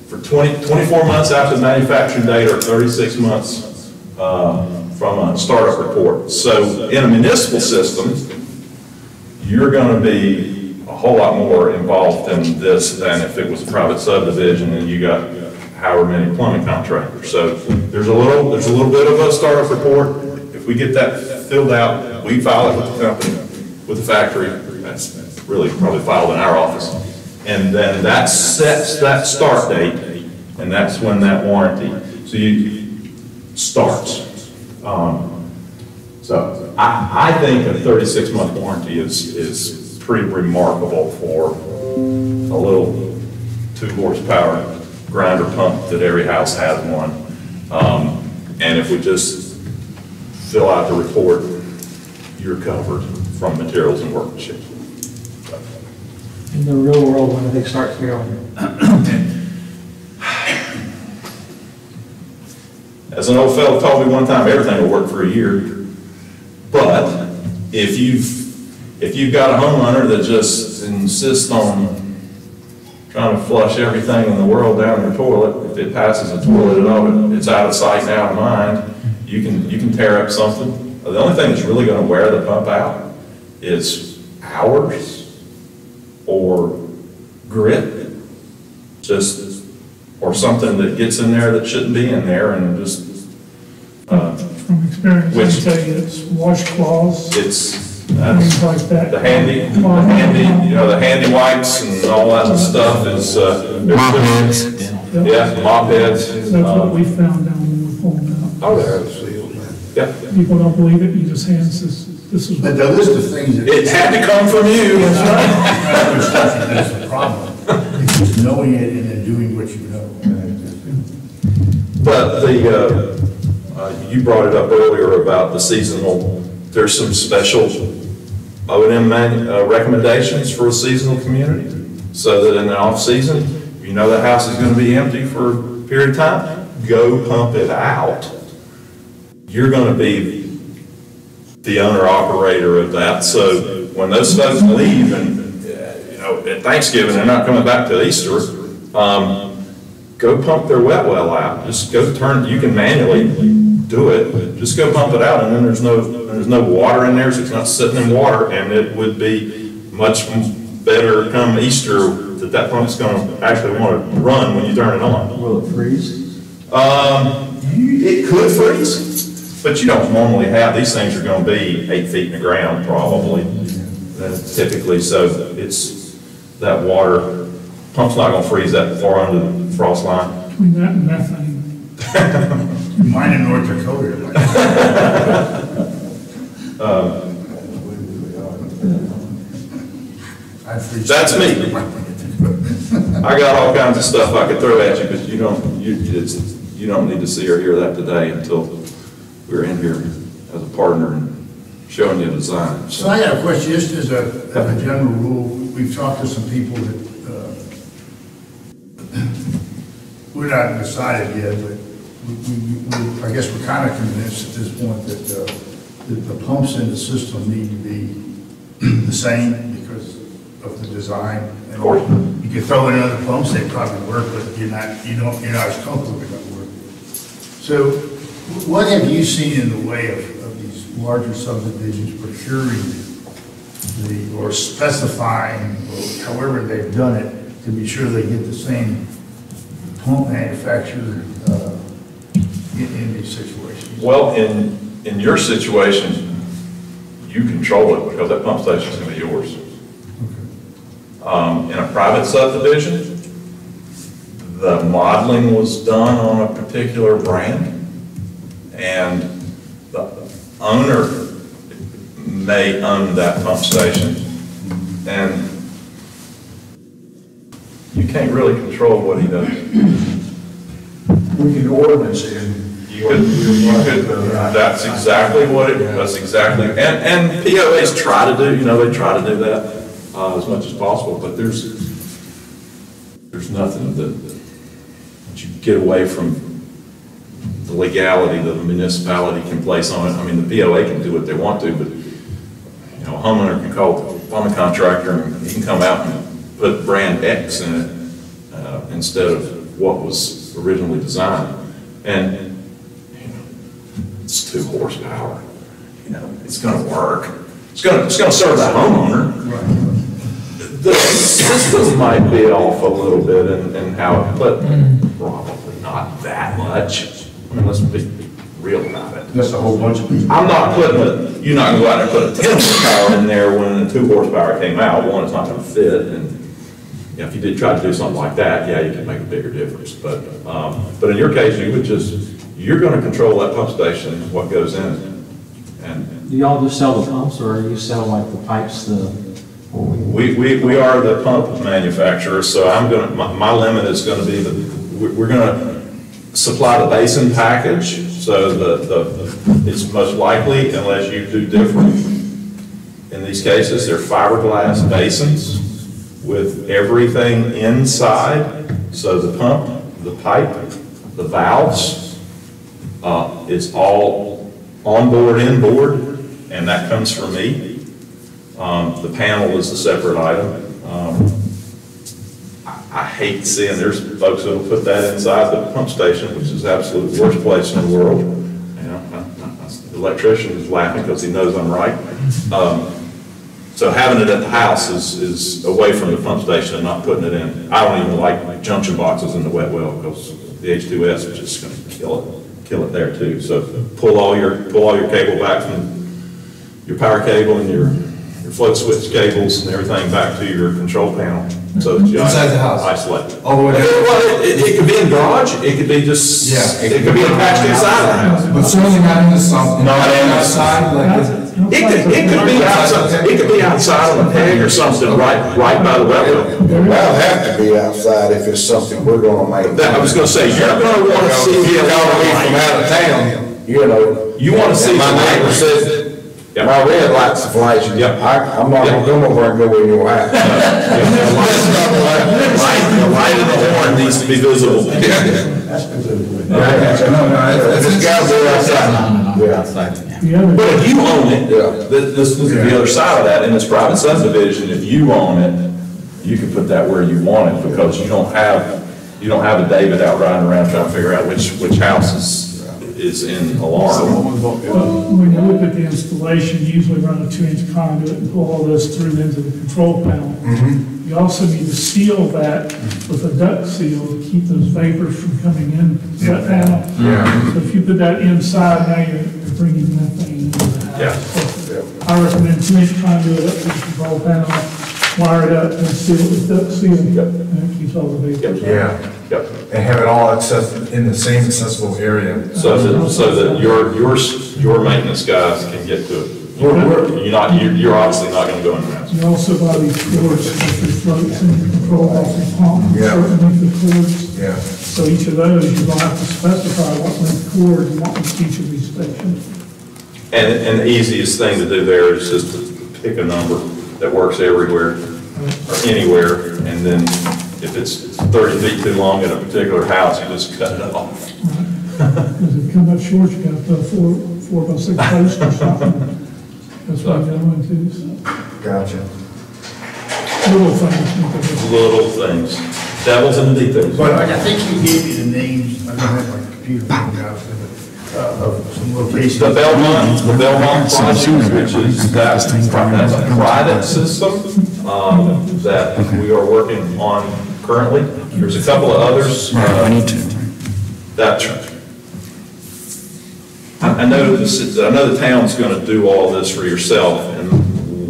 for 24 months after the manufacturing date or 36 months from a startup report. So in a municipal system, you're going to be a whole lot more involved in this than if it was a private subdivision and you got however many plumbing contractors. So there's a little bit of a startup report. If we get that filled out, we file it with the company, with the factory. That's really probably filed in our office. And then that sets that start date, and that's when that warranty starts. So I think a 36-month warranty is pretty remarkable for a little 2-horsepower grinder pump that every house has one. And if we just fill out the report, you're covered from materials and workmanship. In the real world, when do they start failing? As an old fellow told me one time, everything will work for a year. But if you've got a homeowner that just insists on trying to flush everything in the world down your toilet, if it passes a toilet at all, it's out of sight and out of mind. You can tear up something. The only thing that's really going to wear the pump out is hours or grit, or something that gets in there that shouldn't be in there, and just from experience, I tell you, it's washcloths, things like that. The handy wipes and all that stuff is mop heads. Yeah, mop heads. That's what we found down when we were pulling out. Oh, there. Yeah. People don't believe it. You just hand this is. But the list of things that. It had to come from you. That's the problem. It's just knowing it and then doing what you know. But you brought it up earlier about the seasonal. There's some special O&M recommendations for a seasonal community, so that in the off season, you know the house is going to be empty for a period of time. Go pump it out. You're going to be the owner operator of that. So when those folks leave, and at Thanksgiving they're not coming back to Easter, go pump their wet well out. Just go turn, you can manually do it. Just go pump it out, and then there's no water in there, so it's not sitting in water, and it would be much better come Easter that pump's gonna actually wanna run when you turn it on. Will it freeze? It could freeze, but you don't normally have, these things are gonna be 8 feet in the ground probably, typically, so it's, that water, pump's not gonna freeze that far under the frost line. Between that and methane. Mine in North Dakota. That's me. I got all kinds of stuff I could throw at you, but you don't need to see or hear that today until we're in here as a partner and showing you the design. So I got a question, just as a general rule, we've talked to some people that, we're not decided yet, but I guess we're kind of convinced at this point that the pumps in the system need to be the same because of the design. Of course. You could throw in other pumps, they probably work, but you're not as comfortable with them work. So what have you seen in the way of these larger subdivisions procuring or specifying, or however they've done it, to be sure they get the same pump manufacturer in these situations? Well, in your situation, you control it because that pump station is going to be yours. In a private subdivision, the modeling was done on a particular brand, and the owner may own that pump station, and you can't really control what he does. We can ordinance in. You could, that's exactly what that's exactly, and POAs try to do, they try to do that as much as possible, but there's nothing that you get away from the legality that the municipality can place on it. I mean, the POA can do what they want to, but, a homeowner can call the plumbing contractor and he can come out and put brand X in it instead of what was originally designed. And it's 2 horsepower. It's going to work. It's going to serve that homeowner. The system might be off a little bit in how, but probably not that much. I mean, let's be real about it. That's a whole bunch of people. I'm not putting you're not going to go out there and put a 10 horsepower in there when the 2 horsepower came out. One, it's not going to fit, and if you did try to do something like that, yeah, you could make a bigger difference. But in your case, you're going to control that pump station, what goes in it. And Do y'all just sell the pumps, or you sell like the pipes, we are the pump manufacturer, so my limit is going to be we're going to supply the basin package. So it's most likely, unless you do different, in these cases, they're fiberglass basins with everything inside. So the pump, the pipe, the valves, it's all onboard, inboard, and that comes from me. The panel is a separate item. I hate seeing there's folks that'll put that inside the pump station, which is the absolute worst place in the world. The electrician is laughing because he knows I'm right. So having it at the house is away from the pump station and not putting it in. I don't even like junction boxes in the wet well because the H2S is just going to kill it there too. So pull all your cable back from your power cable and your float switch cables and everything back to your control panel. So that you inside the house, isolate. All the way down. Well, it could be in garage. It could be just. Yeah. It could be attached inside the house. But certainly not in the sump. Not in the outside, It could be outside. It could be outside on a peg or something, right by the wet well. That'll have to be outside if it's something we're gonna make. I was going to say, you're going to want to see If you're calling me from out of town, You want to see. my neighbor says, my red light's flashing. Yep. I'm not gonna come over and go in your house. The light of the horn needs to be visible. This guy's outside. We're outside. But if you own it, this is the other side of that, in this private subdivision, if you own it, you can put that where you want it because you don't have you don't have a David out riding around trying to figure out which house is in alarm. When you look at the installation, you usually run a 2-inch conduit and pull all this through into the control panel. You also need to seal that with a duct seal to keep those vapors from coming in that panel. So if you put that inside, now you're bringing methane into the house. So I recommend 2-inch conduit up to the control panel, wire it up and seal it with duct seal, and it keeps all the vapors out. And have it all in the same accessible area. So that your maintenance guys can get to it. You're obviously not gonna go in the house. You also buy these cords with your floats and your control off your pump, certain length of cords. So each of those, you're gonna have to specify what length cord and what length each of these stations. And the easiest thing to do there is just to pick a number that works everywhere or anywhere, and then if it's 30 feet too long in a particular house, you just cut it off. Because if you come up short, you got to put a 4x6 post or something. That's what I'm going to, so. Gotcha. Little things. Little things. Devil's in the details. But I think you gave me the names, I don't have my computer, of some locations. The Belmont project, which is that's a private system that we are working on currently. There's a couple of others that I know the town's going to do all this for yourself, and a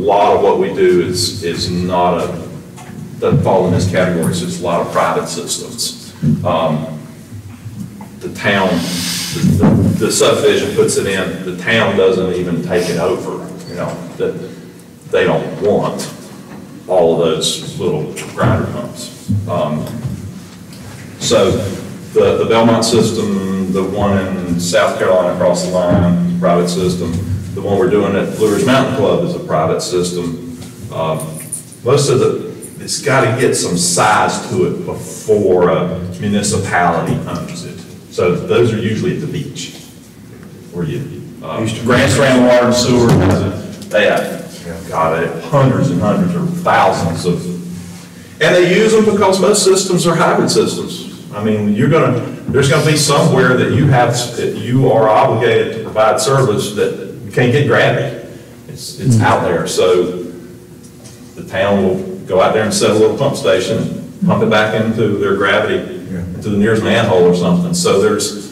lot of what we do is doesn't fall in this category. It's just a lot of private systems. The town, the subdivision puts it in. The town doesn't even take it over. That they don't want all of those little grinder pumps. So the Belmont system, the one in South Carolina across the line, private system. The one we're doing at Blue Ridge Mountain Club is a private system. Most of it's got to get some size to it before a municipality owns it. So those are usually at the beach, where Grand Strand Water and Sewer has it. They have, hundreds and hundreds or thousands of, and they use them because most systems are hybrid systems. I mean, there's gonna be somewhere that you are obligated to provide service that you can't get gravity. It's out there, so the town will go out there and set a little pump station and pump it back into their gravity, into the nearest manhole or something. So there's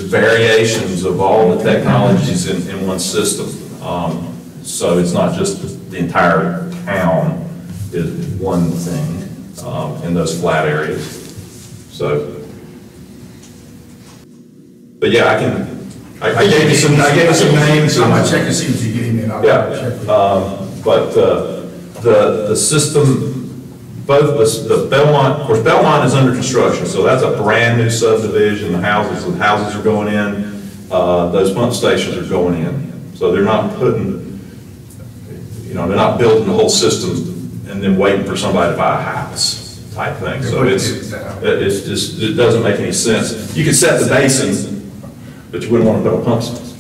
variations of all the technologies in one system. So it's not just the entire town is one thing in those flat areas. So, but yeah, I gave you some names. I'm gonna check and see what you gave me. But the system, both the Belmont, of course, Belmont is under construction, so that's a brand new subdivision. The houses are going in. Those pump stations are going in. So they're not they're not building the whole system and then waiting for somebody to buy a house type thing. So it doesn't make any sense. You could set the basin, but you wouldn't want to put a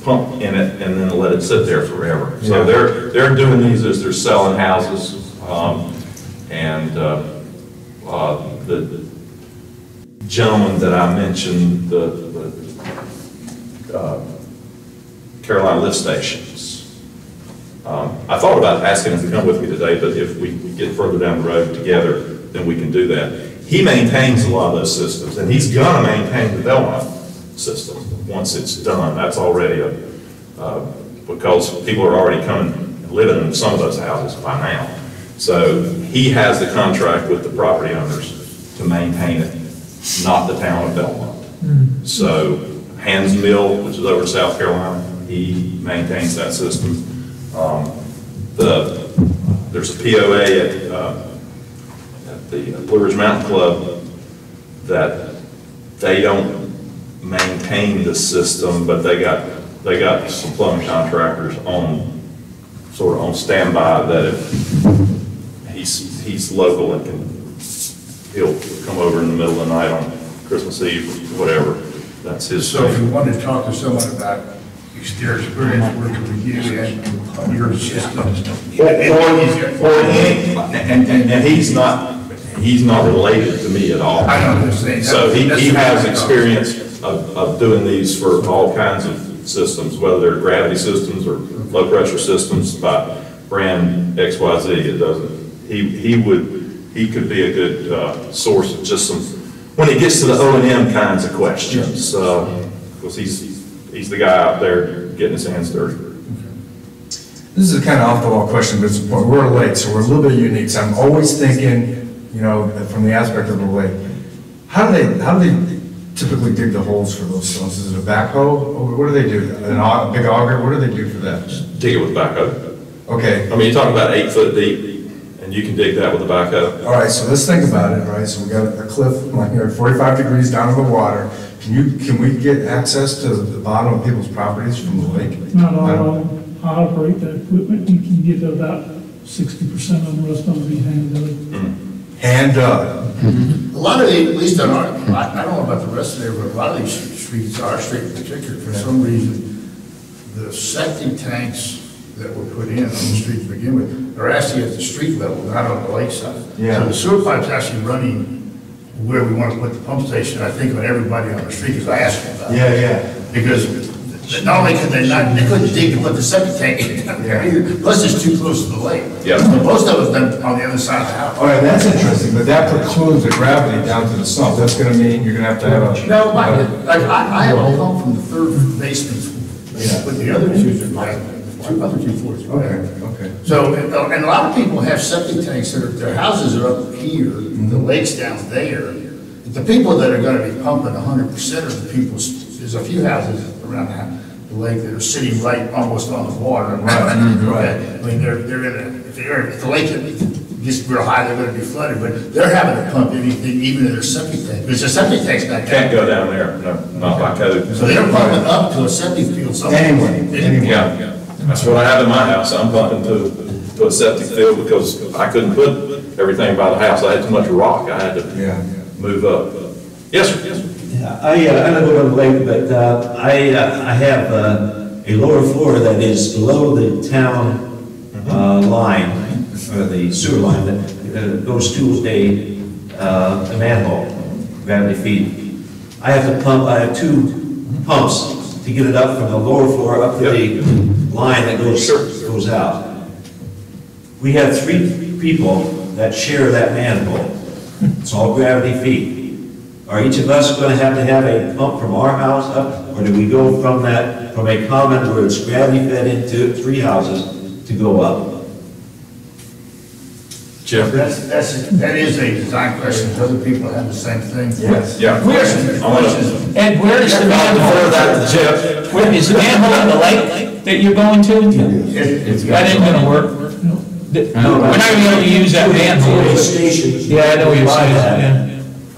pump in it and then let it sit there forever. So they're doing these as they're selling houses, the gentleman that I mentioned, the Carolina lift stations. I thought about asking him to come with me today, but if we get further down the road together, then we can do that. He maintains a lot of those systems, and he's gonna maintain the Belmont system once it's done. That's already because people are already coming and living in some of those houses by now. So he has the contract with the property owners to maintain it, not the town of Belmont. So Hans Mill, which is over in South Carolina, he maintains that system. There's a POA at the Blue Ridge Mountain Club that they don't maintain the system, but they got some plumbing contractors on standby that if he's local and he'll come over in the middle of the night on Christmas Eve or whatever. That's his. So if you wanted to talk to someone about their experience working with you and your system, and he's not, he's not related to me at all. I know what you're saying. So he That's- has experience of doing these for all kinds of systems, whether they're gravity systems or low pressure systems by brand XYZ. It doesn't, he could be a good source of just some, when it gets to the O&M kinds of questions, because he's the guy out there getting his hands dirty. This is a kind of off-the-wall question, but it's important. We're a lake, so we're a little bit unique. So I'm always thinking, you know, from the aspect of the lake, how do they typically dig the holes for those stones? Is it a backhoe? Or what do they do? A big auger? What do they do for that? Dig it with a backhoe. Okay. I mean, you're talking about 8 foot deep, and you can dig that with a backhoe. All right, so let's think about it, all right? So we got a cliff, like, 45 degrees down in the water. Can we get access to the bottom of people's properties from the lake? Not all operate that equipment, you can get about 60% of the rest of them be hand dug. Hand dug. A lot of the, at least on our, I don't know about the rest of there, but a lot of these streets, our street in particular, for some reason, the septic tanks that were put in on the street to begin with are actually at the street level, not on the lakeside. Yeah. So the sewer pipe's actually running where we want to put the pump station, I think, on everybody on the street, because I asked them about it. Yeah. Because not only could they not, they couldn't dig to put the septic tank in, plus it's too close to the lake. Yeah. So most of it's done on the other side of the house. All right, that's interesting, but that precludes the gravity down to the sump. That's gonna mean you're gonna have to have a... No, I have a pump from the third basement, but the other two are other two floors. Okay. So, and a lot of people have septic tanks that are, their houses are up here, the lake's down there. The people that are gonna be pumping 100% of the people, there's a few houses around the lake that are sitting right almost on the water. Right. Okay. I mean, they're gonna, if the lake gets real high, they're gonna be flooded, but they're having to pump anything, even in their septic tank, because the septic tank's not. Can't go down there, no, not by code. So they're pumping up to a septic field somewhere. Anyway. Yeah, that's what I have in my house. I'm pumping to a septic field because I couldn't put everything by the house. I had too much rock. I had to move up. Yes, sir. I live on the lake, but I have a lower floor that is below the town line, or the sewer line that goes to a manhole, gravity feed. I have 2 pumps to get it up from the lower floor up to the line that goes out. We have 3 people that share that manhole. It's all gravity feed. Are each of us going to have a pump from our house up, or do we go from a common where it's gravity fed into 3 houses to go up? Jeff? That is a design question. Other people have the same thing. Yes. Yeah. Ed, where is the manhole? Jeff. Where is the manhole in the lake that you're going to? That ain't gonna work. We're not gonna be able to use that manhole. Yeah, I know what you're saying,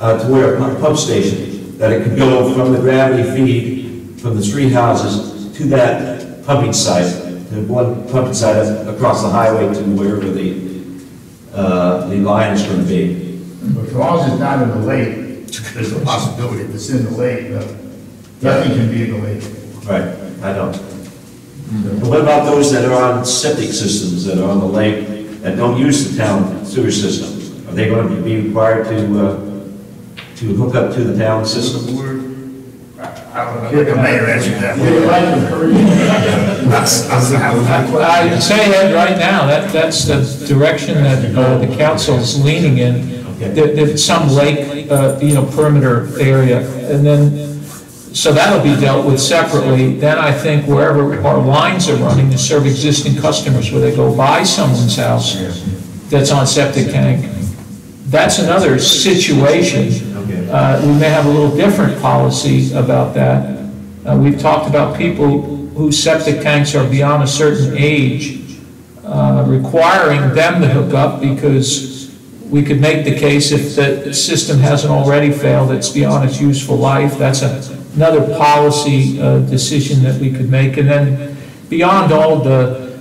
to where a pump station, that it could go from the gravity feed from the 3 houses to that pumping site, the one pumping site across the highway to wherever the line is going to be. But as long as it's not in the lake, there's a possibility. If it's in the lake, nothing can be in the lake. Right, I know. But what about those that are on septic systems that are on the lake that don't use the town sewer system? Are they going to be required to hook up to the town system? I don't know. The mayor answered that. I say Ed right now, that's the direction that the council's leaning in. There's some lake, perimeter area, and then, so that'll be dealt with separately. Then I think wherever our lines are running to serve existing customers, where they go by someone's house that's on septic tank, that's another situation. We may have a little different policy about that. We've talked about people whose septic tanks are beyond a certain age, requiring them to hook up, because we could make the case if the system hasn't already failed, it's beyond its useful life. That's another policy decision that we could make. And then beyond all the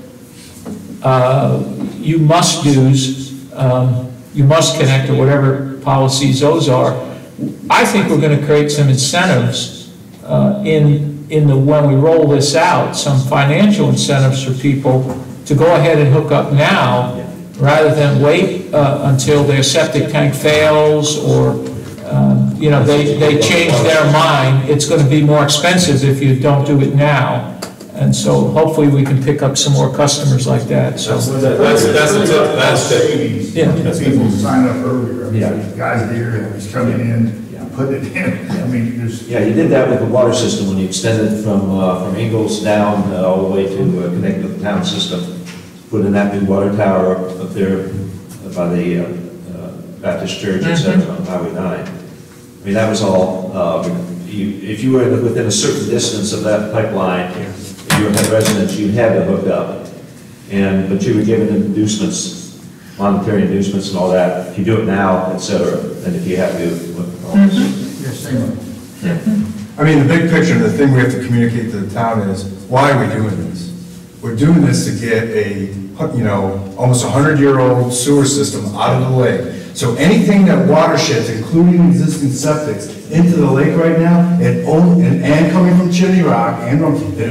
you must do's, you must connect, or whatever policies those are, I think we're going to create some incentives when we roll this out, some financial incentives for people to go ahead and hook up now, rather than wait until their septic tank fails or, you know, they change their mind, it's going to be more expensive if you don't do it now. And so hopefully we can pick up some more customers like that, so. That's Yeah. People sign up earlier, I mean, the guy's there, and he's coming in, putting it in, I mean, there's. Yeah, you did that with the water system when you extended from Ingalls down all the way to connect with the town system. Put in that new water tower up there by the Baptist Church, et cetera, on Highway 9. I mean, that was all, if you were within a certain distance of that pipeline, if you had residents, you had to hook up. But you were given inducements, monetary inducements and all that. If you do it now, et cetera, and if you have to. I mean, the big picture, the thing we have to communicate to the town is, why are we doing this? We're doing this to get a, you know, almost 100-year-old sewer system out of the lake. So anything that watersheds, including existing septics, into the lake right now, it only, and coming from Chimney Rock, it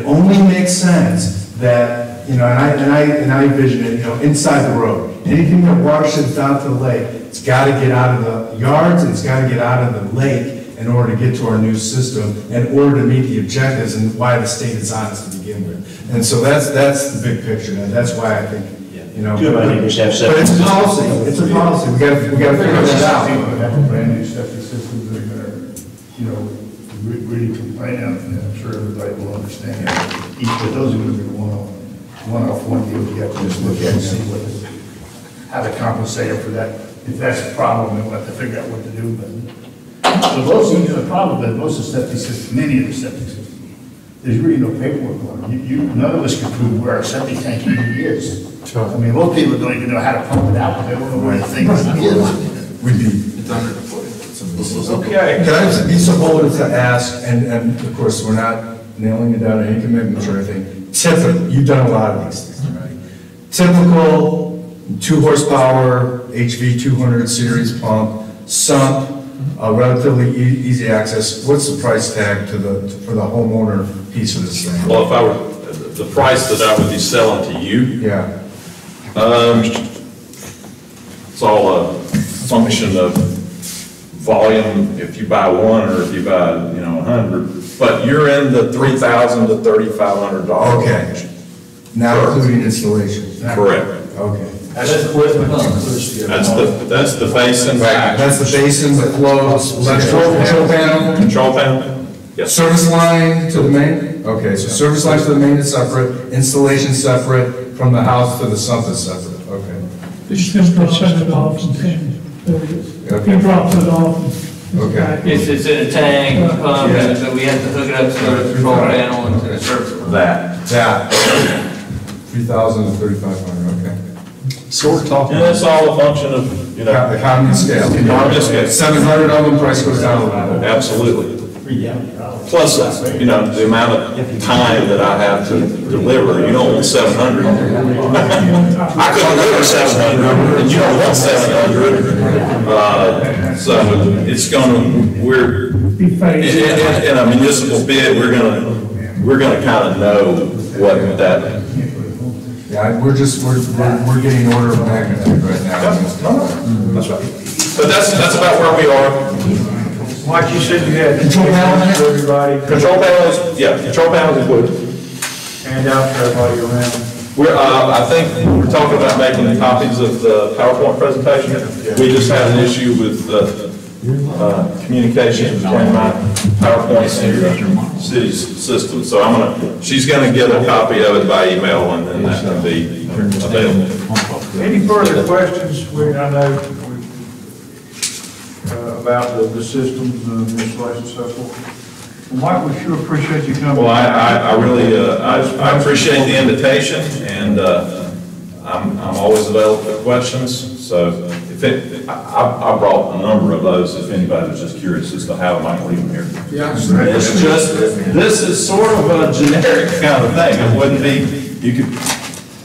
only makes sense that, you know, and I envision it, you know, inside the road. Anything that watersheds down to the lake, it's got to get out of the yards, and it's got to get out of the lake in order to get to our new system, in order to meet the objectives and why the state is on us to begin with. And so that's the big picture, and that's why I think, you know. But it's a policy, we got to figure that out. People that have brand new septic systems that are gonna, you know, really complain, and I'm sure everybody will understand that. Each of those are gonna be one-off deals, you have to just look at and see how to compensate them for that. If that's a problem, then we'll have to figure out what to do, but most of the problem that most of the septic systems, many of the septic systems, there's really no paperwork on it. None of us can prove where our septic tank even is. I mean, most people don't even know how to pump it out, they don't know where the thing is. We'd be. okay. Can I just be so bold as to ask, and of course, we're not nailing it down to any commitments or anything, typical, you've done a lot of these things, right? Typical 2 horsepower HV 200 series pump, sump, relatively easy access. What's the price tag for the homeowner piece of this thing? Well, if I were, the price that I would be selling to you, Yeah. it's all a function of volume, if you buy one or if you buy, you know, 100, but you're in the $3,000 to $3,500 Okay. range. Not including installation. Correct. Okay. That's the basin. That's the basin, the flows, control panel. Control panel? Yes. Service line to the main? Okay, so service line to the main is separate, installation separate, from the house to the sump is separate, okay. It's just gonna shut it off and change. There it is. Okay. He drops it off. Okay. It's in a tank, so we have to hook it up to the control panel and to the service. That. 3,000 to 3,500, okay. So we're talking. And it's all a function of, you know. Economy of scale. Economy of scale. 700 of them, price goes down a little bit. Absolutely. Plus, you know, the amount of time that I have to deliver, you don't want 700. I could deliver 700, and you don't want 700. So it's gonna, in a municipal bid, we're gonna kind of know what that. Yeah, we're getting order of magnitude right now. That's right. But that's about where we are. Mike, you said you had Control panel for everybody, Control panels, yeah, control panels included. hand out for everybody around. I think we're talking about making copies of the PowerPoint presentation. We just had an issue with communication between my PowerPoint and the city's system. So she's gonna get a copy of it by email, and then that can be available. Any further questions? I know about the systems, the installation and so forth. Well, Mike, we sure appreciate you coming. Well, I really, I appreciate the invitation, and I'm always available for questions. So I brought a number of those, if anybody was just curious as to how I might leave them here. Yeah. It's just, this is sort of a generic kind of thing. It wouldn't be, you could,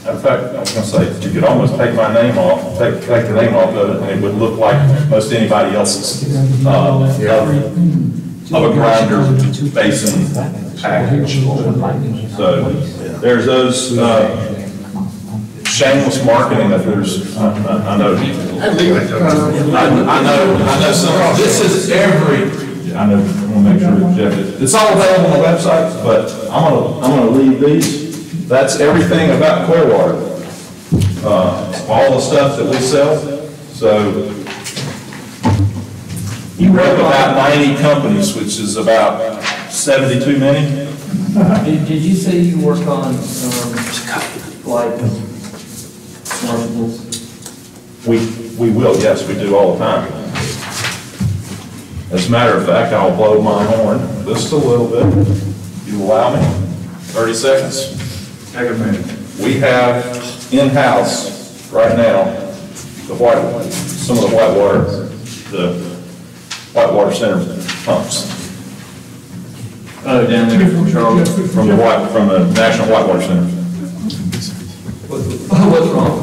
in fact, I was gonna say, you could almost take my name off, take the name off of it, and it would look like most anybody else's, of a grinder basin package. So there's those, shameless marketing if there's, I know. I know some, this is I know, I want to make sure, Jeff, it's all available on the website, but I'm gonna leave these. That's everything about Clearwater. All the stuff that we sell, so you have about 90 companies, which is about 72 million. Did you say you work on, like, smartables? We will, yes, we do all the time. As a matter of fact, I'll blow my horn just a little bit. You allow me? 30 seconds? Take a minute. We have in-house right now, some of the Whitewater Center pumps. Oh, down there from Charlotte? From the National Whitewater Center. What's wrong?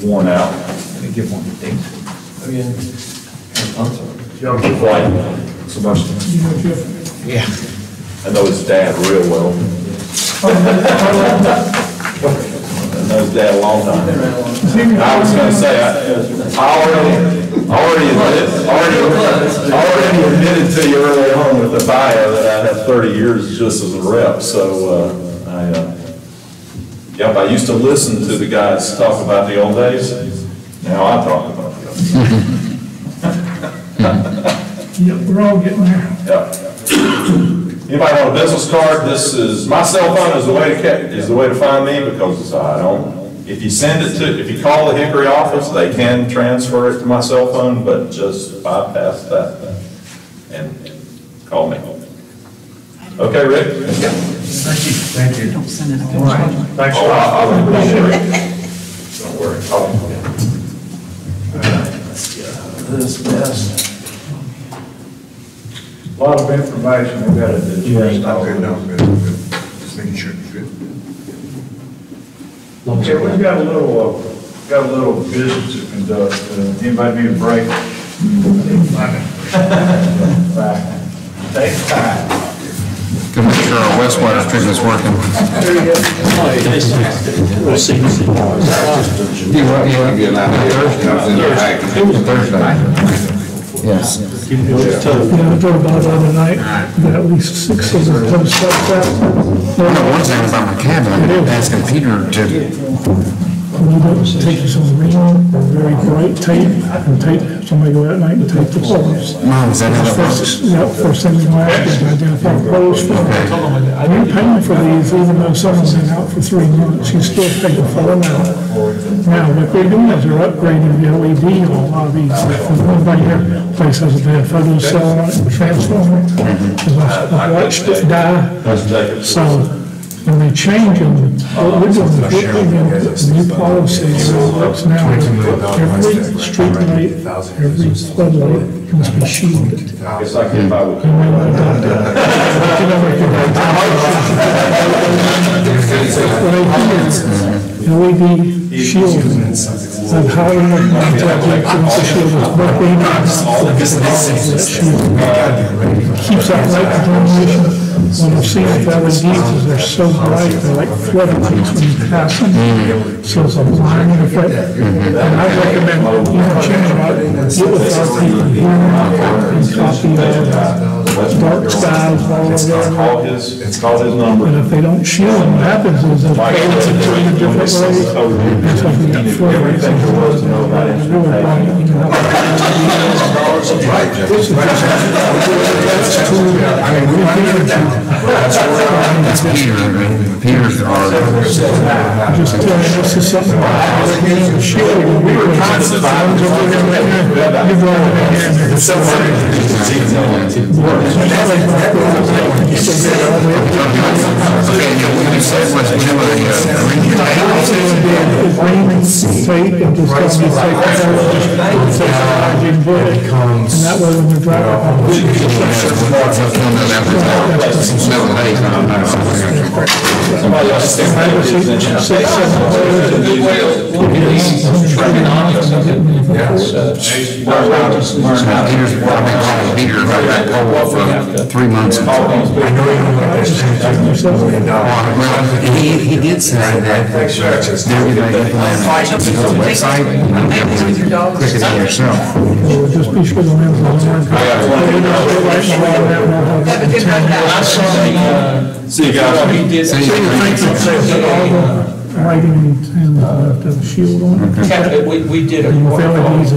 Worn out. Let me give one to Dave. Oh, yeah. I'm sorry. Sebastian. Yeah. I know his dad real well. I know his dad a long time. I was gonna say, I already admitted to you early on with the bio that I have 30 years just as a rep, so, yep, I used to listen to the guys talk about the old days. Now I talk about the old days. Yep, we're all getting there. Yep. Anybody want a business card? This is, my cell phone is the way to find me, because if you call the Hickory office, they can transfer it to my cell phone, but just bypass that and call me. Okay, Rick? Thank you. Thank you. Don't send it All right. Thanks, Don't worry. This best. A lot of information we got to digest. Okay, no, good. Just making sure it's good. Okay, we've got a little business to conduct. Anybody need a break? Take time. To make sure our wastewater treatment's working. Thursday. Yes. Yeah, I thought about the other night, got at least 6 of them posts like that. I know one thing about my cabin, I'm asking Peter to, We don't take some green or very bright tape, and tape, somebody go out at night and tape the poles. Mom, is that how it works? First thing we want to do is identify poles. You're paying for these, even though someone's been out for 3 months, you still pay for them out. Now, what they're doing is they're upgrading the LED on a lot of these. If one by your place has a bad photo cell on it, transformer, because I watched it die. So, when they change them, what we're doing is we're putting in new policies, it's now every street light, every floodlight must be shielded. It's like if I would. LED shield, and how you want to shield it, but keeps out light illumination. What I've seen with LEDs is they're so bright, they're like floodlights when you pass them, so it's a blinding effect. And I recommend, change out, get with our people here, and copy dark skies, all of that. It's called his number. And if they don't shield them, what happens is they'll pay it in 3 different ways. It's like we got floodlights and doors and all that. It's really bright. You can have That's Peter, Peter's our. just this is something. We were constantly. You've already been here. And that way when you're driving. Somebody else think that is a good way of looking at these economics of it. Peter got that pole for 3 months. He did say that they're going to implement a website and quicker than yourself. Just be sure the man's on See you guys. writing and have a shield on it. We did a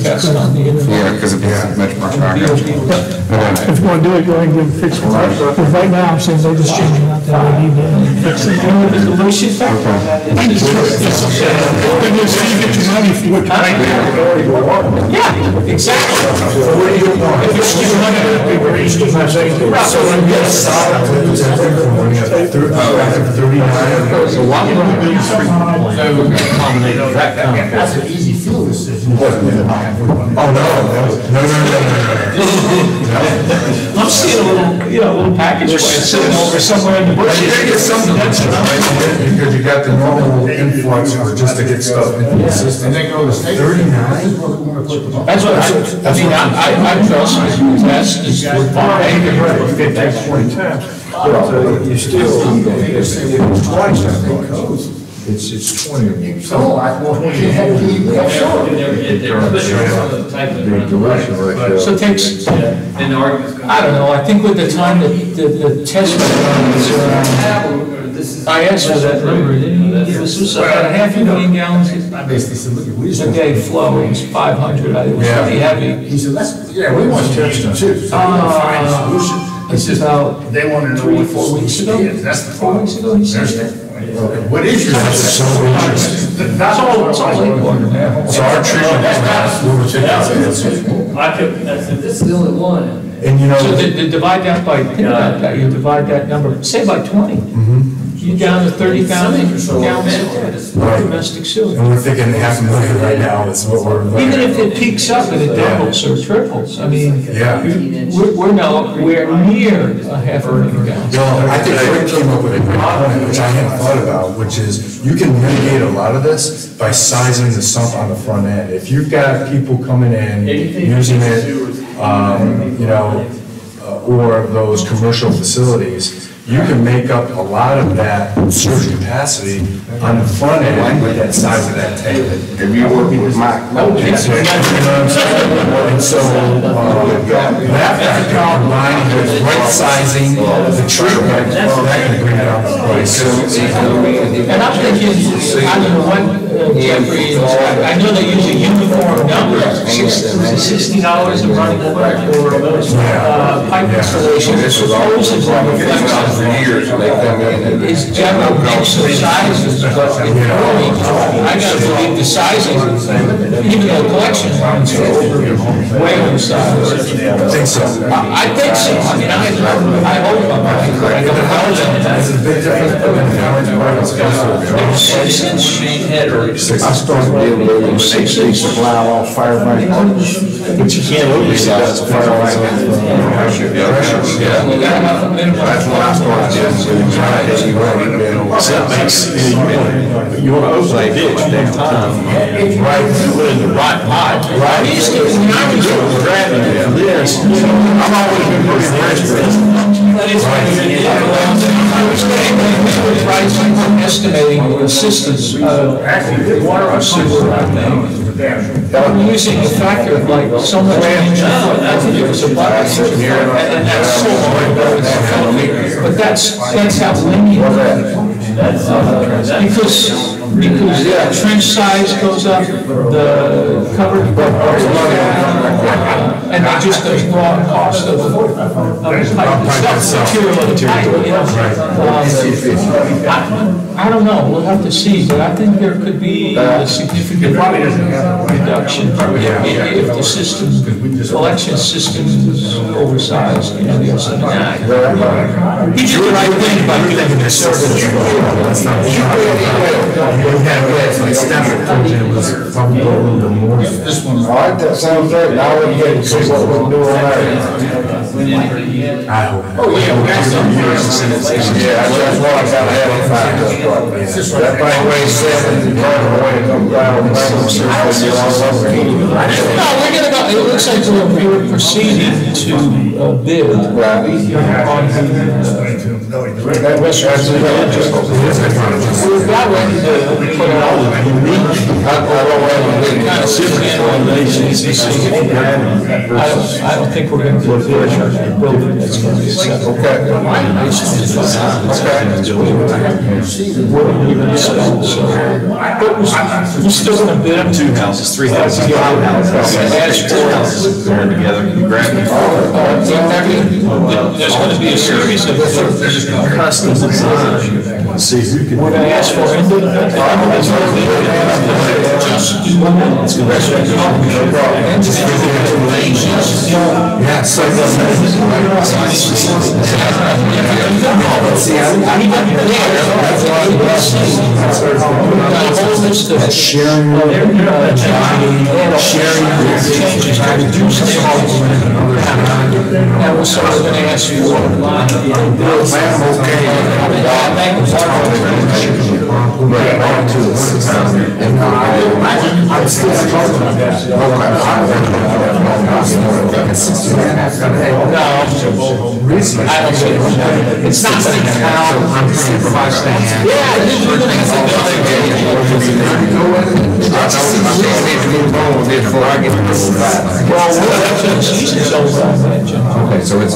test on the internet. Yeah, because it's much more powerful. If you want to do it, go ahead and get it fixed. Because right now, I'm saying they're just changing out that LED to fix it. Yeah, exactly. If you're still running That's an easy field decision. I'm seeing a little package sitting over somewhere in the bushes. Because you got the normal influx for just to get stuff into the system. And then go to the state. 39? That's what I trust the test is fine. That's 20 times. So you still, twice that. It's 20 of them. So I want to have So it takes, I don't know, I think with the time that the test was I asked for that number, it was about 500,000 gallons I basically said, look, we just. a day flow, it was 500, it was pretty heavy. He said, we want to test them too. So we want to find a solution. It's about They want to know 3 or what 4 weeks ago. That's the 4 weeks ago, he said that. What is your? That's all Lake water now. So our treatment is we were taking This is the only one. and you know. So divide that by, think about that, you divide that number, say by 20. You're down to 30,000 gallons a day, Right. domestic sewer. And we're thinking 500,000 right now, is what we're. Even if it peaks up and it doubles or triples, I mean, Yeah. we're nowhere near 500,000 gallons. Well, I think Rick came up with a great point, which I hadn't thought about, which is you can mitigate a lot of this by sizing the sump on the front end. If you've got people coming in, using it, or those commercial facilities, you can make up a lot of that surge capacity on the front end with that size of that tank. If you work with Mike. And so, that combined with right sizing the treatment, that can bring down the price. And I'm thinking, I don't know what, Jeffrey, I know they use a uniform number, $60 a running foot for pipe installation. For years, and they come in and. It's general mix of sizes, but I gotta believe the sizing, even the collection lines are way oversized. I think so. I think so, I mean, I hope I'm right. I don't know. There's a big difference between I started dealing with them, they supply all fire banks. But you can't oversize the fire bank. We gotta have a minimum. That's when I started dealing with them. So that makes, you want to open a ditch next time. Right. Put in the right pipe. Right. When I was Grabbing this, I'm always been pretty interested. Estimating the assistance of water or sewer, I think. I'm using the factor of like so much range. I think it was a bias engineer, and that's so hard. But that's how lenient because the trench size goes up, the coverage goes up, and that just does raw cost of the pipe itself, material of the pipe, you know. I don't know, we'll have to see, but I think there could be a significant reduction if the system, collection system is oversized, you know, the other side. He did the right thing by giving this service. This one. All right, that sounds great. Now we can see what we're doing there. went in pretty easy. Oh, yeah, we got some. Yeah, that's what I gotta have it find out. That thing weighs 7, you're away to come down, No, we're gonna go, it looks like we're proceeding to bid on the we're about ready to put out kind of I don't think we're gonna do a bid on that building that's gonna be acceptable. But we're still gonna bid them. 2 houses, 3 houses, 5 houses. They're together, you grab them. There's gonna be a series of custom designs. See who can. We're gonna ask for sharing changes to reduce the cost. And we're sort of gonna ask you it's not like how supervised. Okay, so it's.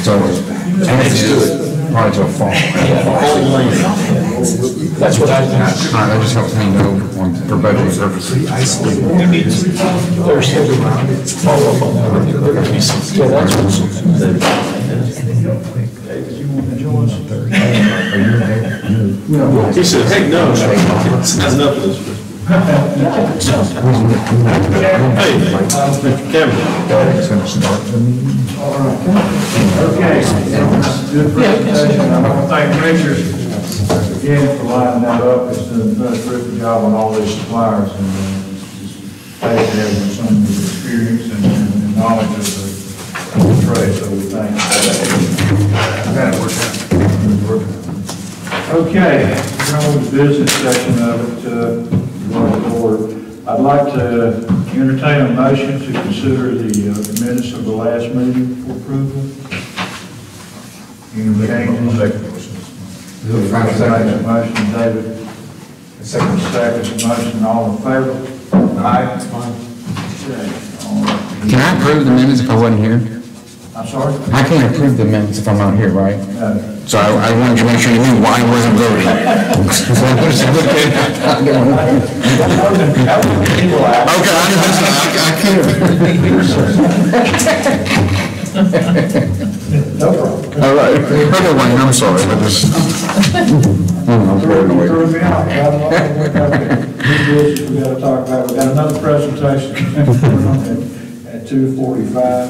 So, and it's good, probably to a fall. That's what I think. That just helps me know for budgeting purposes. We meet Thursday to follow up on that. Yeah, that's He said, hey, no, that's enough of this. Hey, Kevin. Okay. Good presentation. I want to thank Richard again for lining that up. It's done a terrific job on all these suppliers, and Dave has some experience and knowledge of the trade, so we thank you for that. Okay, we're on the business section of it. Going forward, I'd like to entertain a motion to consider the minutes of the last meeting for approval. Any changes? Motion, David. Second motion, all in favor? Aye. Can I approve the minutes if I wasn't here? I'm sorry? I can't approve the minutes if I'm not here, right? No. So I wanted to make sure you knew why I wasn't voting. Okay, No problem. all right. Okay, Wayne, I'm sorry, but this. I'm paranoid. Threw me out. Got a lot of work out there. We gotta talk about, we got another presentation at 2:45.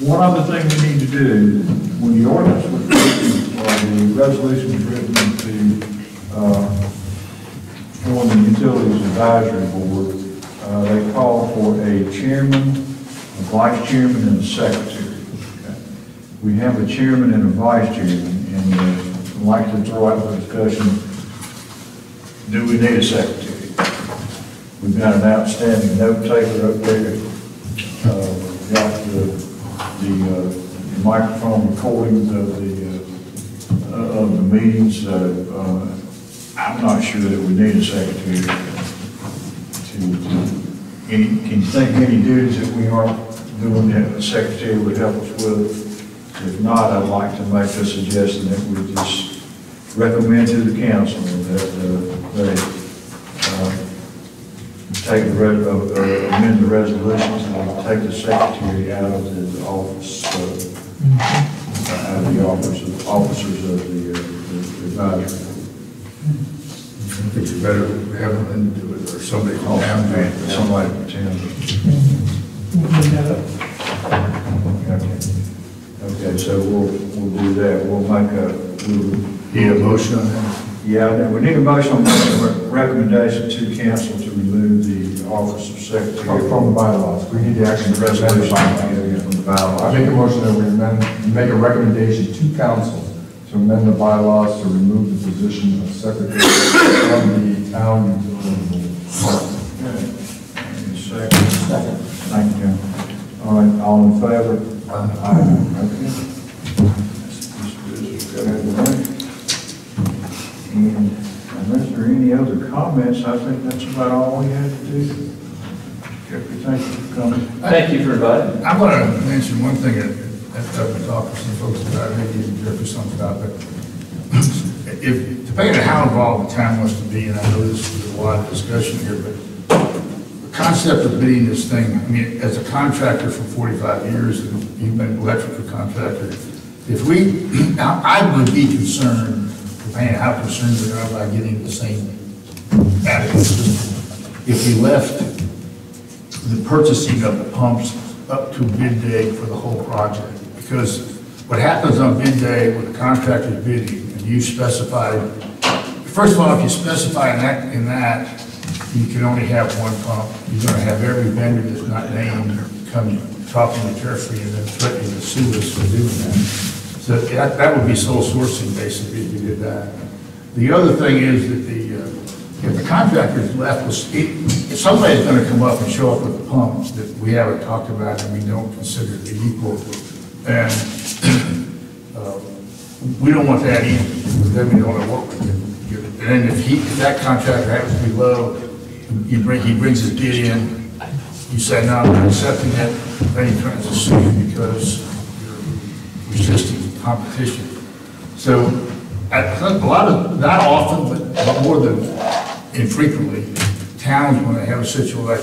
One other thing we need to do, when the ordinance was written, or the resolution was written to form the Utilities Advisory Board, they call for a chairman, a vice chairman, and a secretary. Okay. We have a chairman and a vice chairman, and I'd like to throw out the discussion, do we need a secretary? We've got an outstanding note taker up there. We've got the microphone recordings of the meetings. I'm not sure that we need a secretary can you think of any duties that we aren't doing that the secretary would help us with? If not, I'd like to make a suggestion that we just recommend to the council that they take amend the resolutions and take the secretary out of the office, out of the officers of the advisory. I think you better have them do it, or somebody from town, somebody from town. Okay, so we'll do that. We'll make need a motion on that? Yeah, we need a motion on the recommendation to council to remove the office of secretary. From the bylaws, we need to actually amend the bylaws. From the bylaws. I make a motion that we make a recommendation to council to amend the bylaws to remove the position of secretary from the town utility board. Second. Thank you. All right, all in favor? Aye. And unless there are any other comments, I think that's about all we had to do. Jeffrey, thank you for coming. Thank you for inviting me. I'm going to mention one thing that we talked to some folks about, maybe even Jeffrey something about, but if, depending on how involved the town wants to be, and I know there's a lot of discussion here, but the concept of bidding this thing, I mean, as a contractor for 45 years, and you've been an electrical contractor, if we, now, I would be concerned, depending on how concerned we are about getting the same adequate system, if we left the purchasing of the pumps up to bid day for the whole project. Because what happens on bid day with the contractor's bidding, and you specified, first of all, if you specify in that, you can only have one pump. You're going to have every vendor that's not named come talking to Jeffrey and then threatening to sue us for doing that. So that would be sole sourcing basically if you did that. The other thing is that if the contractor is left with, if somebody's going to come up and show up with a pump that we haven't talked about and we don't consider to be equal, and we don't want that either, because then we don't know what we're going to get. And then if that contractor happens to be low, he brings his bid in, you say, no, I'm not accepting it, then he tries to sue you because you're resisting competition. So a lot of, not often, but more than infrequently, towns, when they have a situation like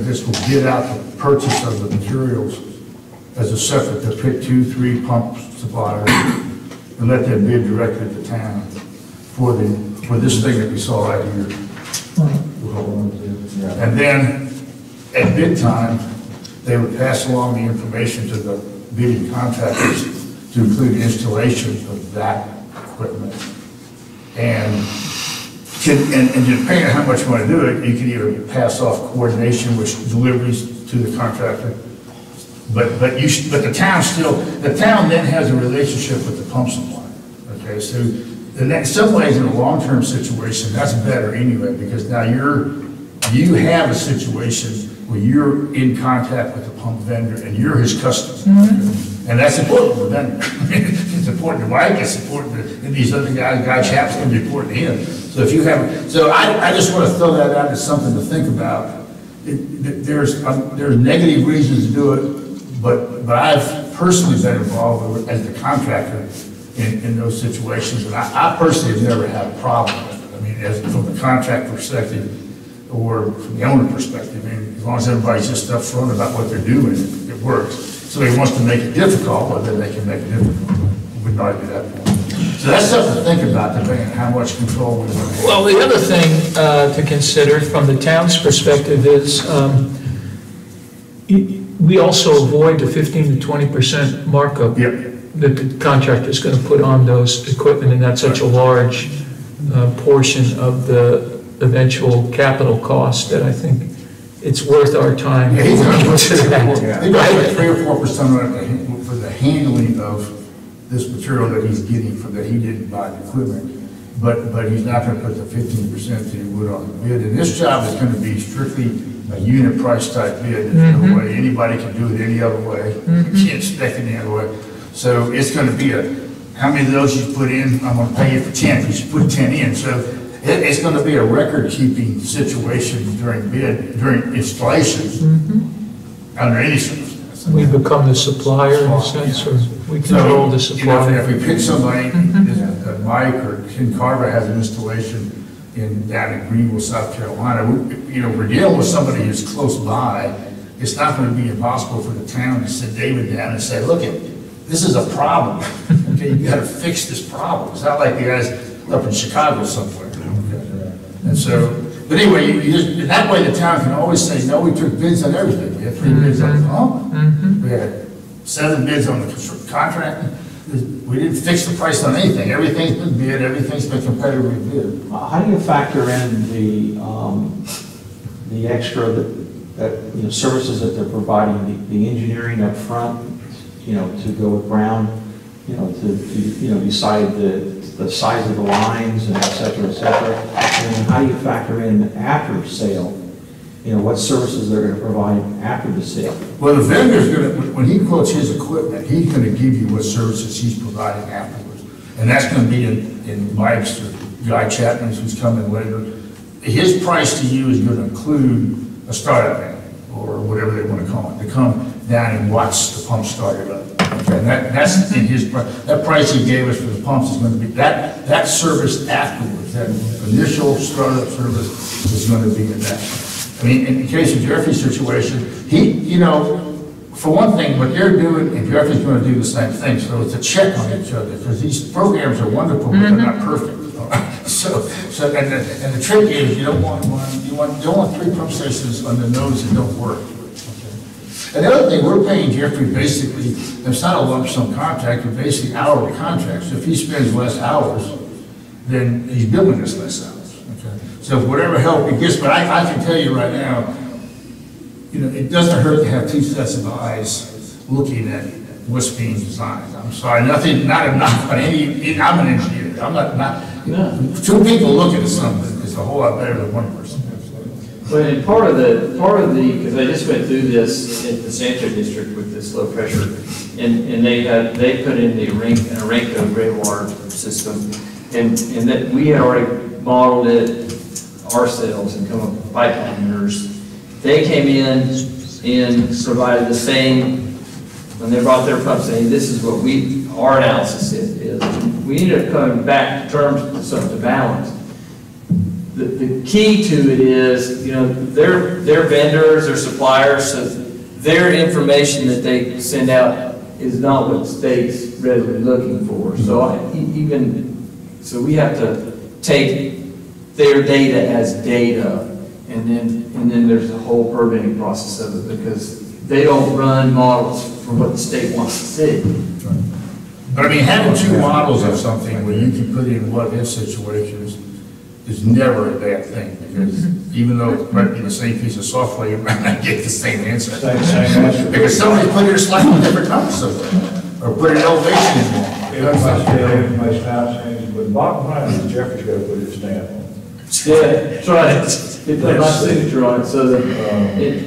this, will bid out the purchase of the materials as a separate, they'll pick 2-3 pump suppliers and let them bid directly to town for this thing that we saw right here. And then at bid time, they would pass along the information to the bidding contractors to include installation of that equipment. And depending on how much you want to do it, you can either pass off coordination with deliveries to the contractor, but the town then has a relationship with the pump supplier. Okay, so in some ways, in a long-term situation, that's better anyway, because now you have a situation where you're in contact with the pump vendor and you're his customer. Mm-hmm. And that's important to the vendor. It's important to Mike, it's important to these other guys, Guy Chap's going to be important to him. So if you have, so I just want to throw that out as something to think about. There's negative reasons to do it, but I've personally been involved as the contractor in those situations, and I personally have never had a problem with it. I mean, from the contract perspective or from the owner perspective, I mean, as long as everybody's just upfront about what they're doing, it works. So he wants to make it difficult, but then they can make it difficult. We would argue that point. So that's something to think about, depending on how much control we want to have. Well, the other thing to consider from the town's perspective is we also avoid the 15 to 20% markup that the contractor is going to put on those equipment, and that's such a large portion of the eventual capital cost that I think it's worth our time. Yeah, he's going to consider that. He's going to 3 or 4% for the handling of this material that he's getting for that he didn't buy the equipment, but he's not going to put the 15% that he would on the bid. And this job is going to be strictly a unit price type bid. There's no way anybody can do it any other way. You can't expect it any other way. So it's going to be how many of those you put in? I'm going to pay you for 10 because you put 10 in. So it's going to be a record-keeping situation during installations under any circumstance. We become the supplier in a sense, or we control the supply. If we pick somebody, Mike or Ken Carver has an installation down in Greenville, South Carolina, we're dealing with somebody who's close by. It's not going to be impossible for the town to sit David down and say, look, this is a problem. Okay, you got to fix this problem. It's not like the guys up in Chicago somewhere. And so, but anyway, in that way the town can always say, no, we took bids on everything. We had 3 bids on the pump. We had 7 bids on the contract. we didn't fix the price on anything. Everything's been bid, everything's been competitively bid. How do you factor in the extra that, you know, services that they're providing, the engineering up front, you know, to go with ground, you know, to you know, decide the size of the lines and et cetera, et cetera? And then how do you factor in after sale, you know, what services they're going to provide after the sale? Well, the vendor's gonna, when he quotes his equipment, he's gonna give you what services he's providing afterwards. And that's gonna be in Mike's, or Guy Chapman's, who's coming later. His price to you is gonna include a startup van, or whatever they wanna call it, to come down and watch the pump started up. Okay, and that's in his price. That price he gave us for the pumps is gonna be, that service afterwards, that initial startup service is gonna be in that. I mean, in the case of Jeffrey's situation, you know, for one thing, what they're doing, and Jeffrey's going to do the same thing, so it's a check on each other, because these programs are wonderful, but they're not perfect. And the trick is, you don't want three pump stations on the nose that don't work. Okay. And the other thing, we're paying Jeffrey basically, it's not a lump sum contract, but basically hourly contract. So if he spends less hours, then he's billing us less hours. So whatever help he gets, but I can tell you right now, you know, it doesn't hurt to have two sets of eyes looking at what's being designed. I'm sorry, nothing, not a knock on any, I'm an engineer. I'm not, two people looking at something is a whole lot better than one person. Well, and part of the, because I just went through this in the Sancho district with this low pressure, and they put in the Arenco gray water system, and that we had already modeled it ourselves and come up with pipeline meters. They came in and provided the same, when they brought their pump, saying this is what our analysis is. We ended up coming back to terms to something to balance. The key to it is, you know, their vendors, their suppliers, so their information that they send out is not what the state's readily looking for. So we have to take their data as data, and then there's a whole permitting process of it, because they don't run models for what the state wants to see. But I mean, having two models of something where you can put in what-if situations is never a bad thing, because even though it might be the same piece of software, you might not get the same answer. Because somebody put in a slightly different number somewhere, or put an elevation in there. But the bottom line is Jeffrey's got to put his stamp on it. Yeah, that's right. Get my signature on it, so that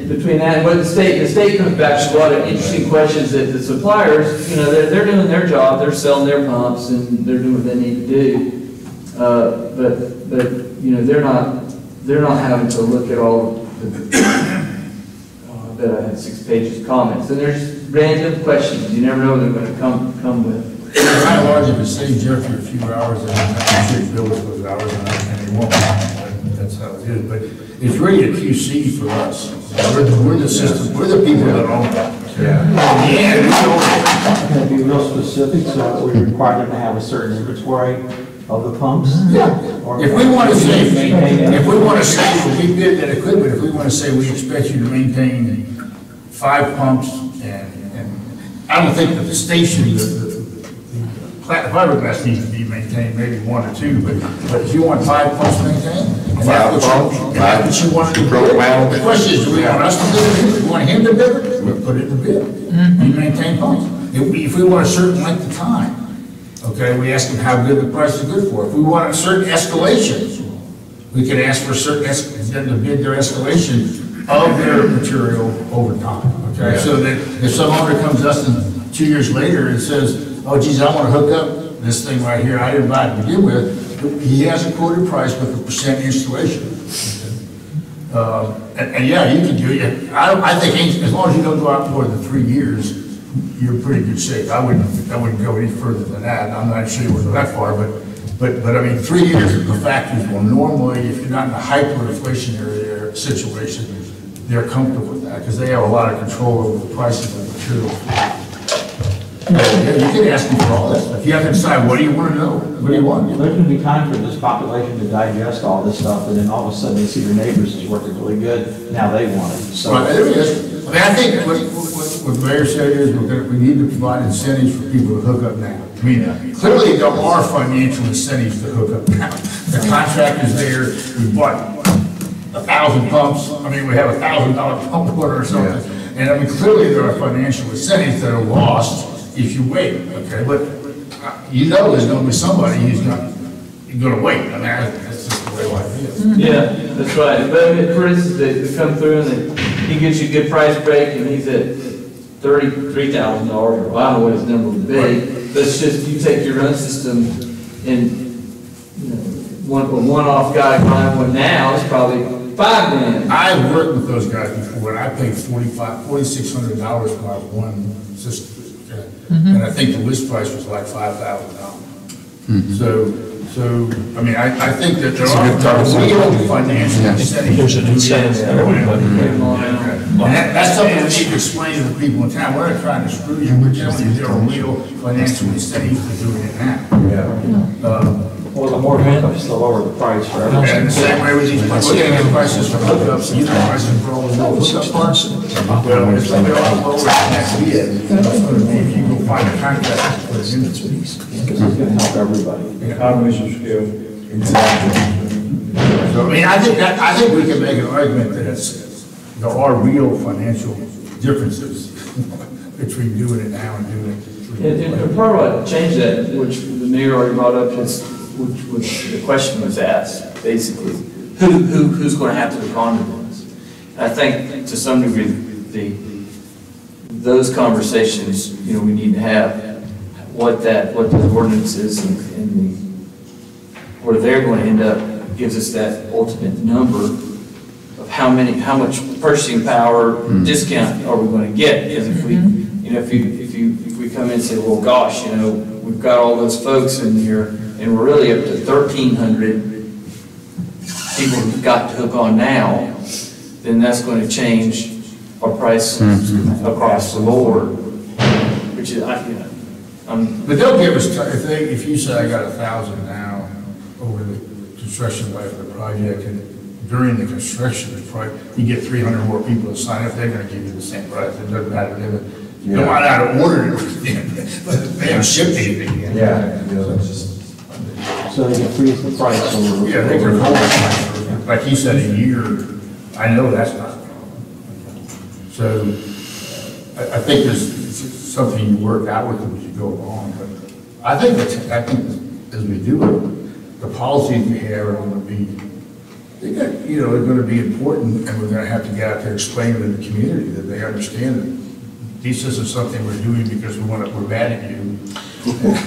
between that and what the state comes back to a lot of interesting questions that the suppliers, you know, they're doing their job, they're selling their pumps, and they're doing what they need to do. But you know, they're not having to look at all the, I bet I had 6 pages of comments, and there's random questions. You never know what they're going to come with. By and large, if it saves Jeffrey a few hours, then I'm sure he bills those hours, and he won't. That's how it is. But it's really a QC for us. We're the system. We're the people that own it. Can I be real specific? So we require them to have a certain inventory of the pumps? Yeah. If we want to say, when we bid that equipment, if we want to say we expect you to maintain 5 pumps, and I don't think that the station, the fiberglass needs to be maintained, maybe 1 or 2, but if you want 5 pumps maintained, and that's what you want to do. The question is, do we want us to bid it? Do we want him to bid it? We'll put it in the bid. We maintain pumps. If we want a certain length of time, okay, we ask them how good the price is good for. If we want a certain escalation, we can ask for them to bid their escalation of their material over time. Okay, so that if some owner comes to us and 2 years later and says, oh geez, I want to hook up this thing right here, I didn't buy it to begin with, he has a quoted price with a % installation. And yeah, you can do it. I think as long as you don't go out more than 3 years, you're in pretty good shape. I wouldn't go any further than that. I'm not sure you would go that far, but I mean, 3 years of the factories will normally, if you're not in a hyperinflationary situation, they're comfortable with that because they have a lot of control over the prices of the material. Yeah, you can ask them for all that stuff. You have to decide, what do you want to know? What do you want? There can be time for this population to digest all this stuff, and then all of a sudden they see their neighbors is working really good. Now they want it. So right, there it is. I mean, I think what the mayor said is we need to provide incentives for people to hook up now. I mean, clearly there are financial incentives to hook up now. The contractor's there, we bought 1,000 pumps, I mean, we have $1,000 pump order or something. And I mean, clearly there are financial incentives that are lost if you wait, okay? But you know there's gonna be somebody who's gonna wait. I mean, that's just the way life is. Yeah, that's right. But I mean, for instance, they come through and he gives you a good price break and he's at $33,000, or I don't know what his number would be. But it's just, you take your run system and, you know, a one-off guy buying one now is probably $5,000. I've worked with those guys before, and I paid $4,600 for my one system. Okay? And I think the list price was like $5,000. So, I mean, I think that there are real financial incentives. There's an incentive there. And that's something we need to explain to the people in town. We're not trying to screw you, we're telling you there are real financial incentives for doing it now. Well, the more hookups, the lower the price for everything. And the same way with these, we're gonna get prices for hookups, you know, prices for all the hookup parts. Well, if they're all lower than that bid, that's gonna be, if you go find a contractor for the units. Because it's gonna help everybody. Economies of scale. So, I mean, I think we can make an argument that there are real financial differences between doing it now and doing it. And part of what changed that, which the mayor already brought up, is which the question was asked, basically, who's going to have to respond to this? I think to some degree, those conversations, you know, we need to have what those ordinances and where they're going to end up gives us that ultimate number of how much purchasing power discount are we going to get? Because if we, you know, if we come in and say, well, gosh, you know, we've got all those folks in here, and we're really up to 1,300 people who've got to hook on now, then that's going to change our price across the board, which is, you know, but they'll give us, if you say I got 1,000 now over the construction life of the project, and during the construction, you get 300 more people to sign up, they're going to give you the same price. It doesn't matter. You might not have ordered it, but they haven't shipped anything yet. Yeah. So they can freeze the price over. Yeah, they can hold it. Like you said, a year, I know that's not. So I think there's something you work out with them as you go along, but I think as we do it, the policies we have are going to be, they're going to be important, and we're going to have to get out there and explain to the community that they understand that this isn't something we're doing because we're mad at you.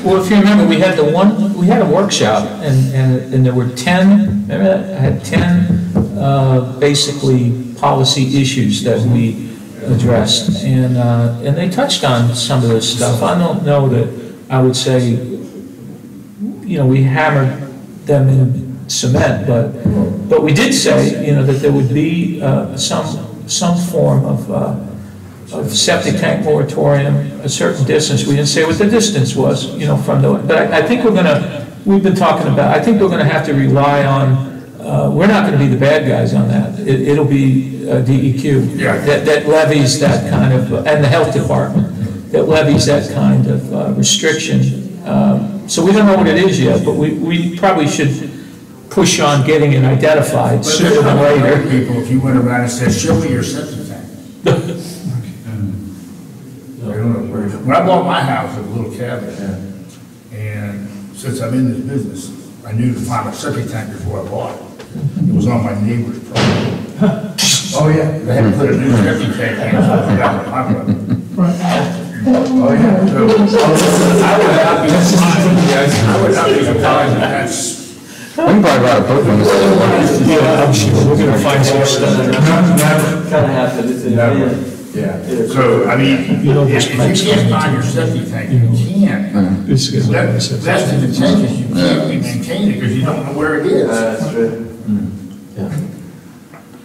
Well, if you remember, we had a workshop, and there were 10, remember that? I had 10 basically policy issues that we addressed, and they touched on some of this stuff. I don't know that I would say, you know, we hammered them in cement, but we did say, you know, that there would be some form of septic tank moratorium, a certain distance. We didn't say what the distance was, you know, from the, but I think we've been talking about, I think we're going to have to rely on, we're not going to be the bad guys on that. It'll be DEQ that levies that kind of, and the health department, that levies that kind of restriction. So we don't know what it is yet, but we probably should push on getting it identified sooner than later. People, if you went around and said, show me your septic tank. When I bought my house, it was a little cabin, and since I'm in this business, I knew to find a septic tank before I bought it. It was on my neighbor's property. Oh yeah, they had to put a new septic tank in, so I got my property. Oh yeah. I would not be surprised if that's. We can probably write a book on this. Yeah, I'm sure we're going to find some stuff. Kind of happened. Yeah, so, I mean, if you can't find your septic tank, you can't. That's the contention, is you can't maintain it because you don't know where it is. That's true.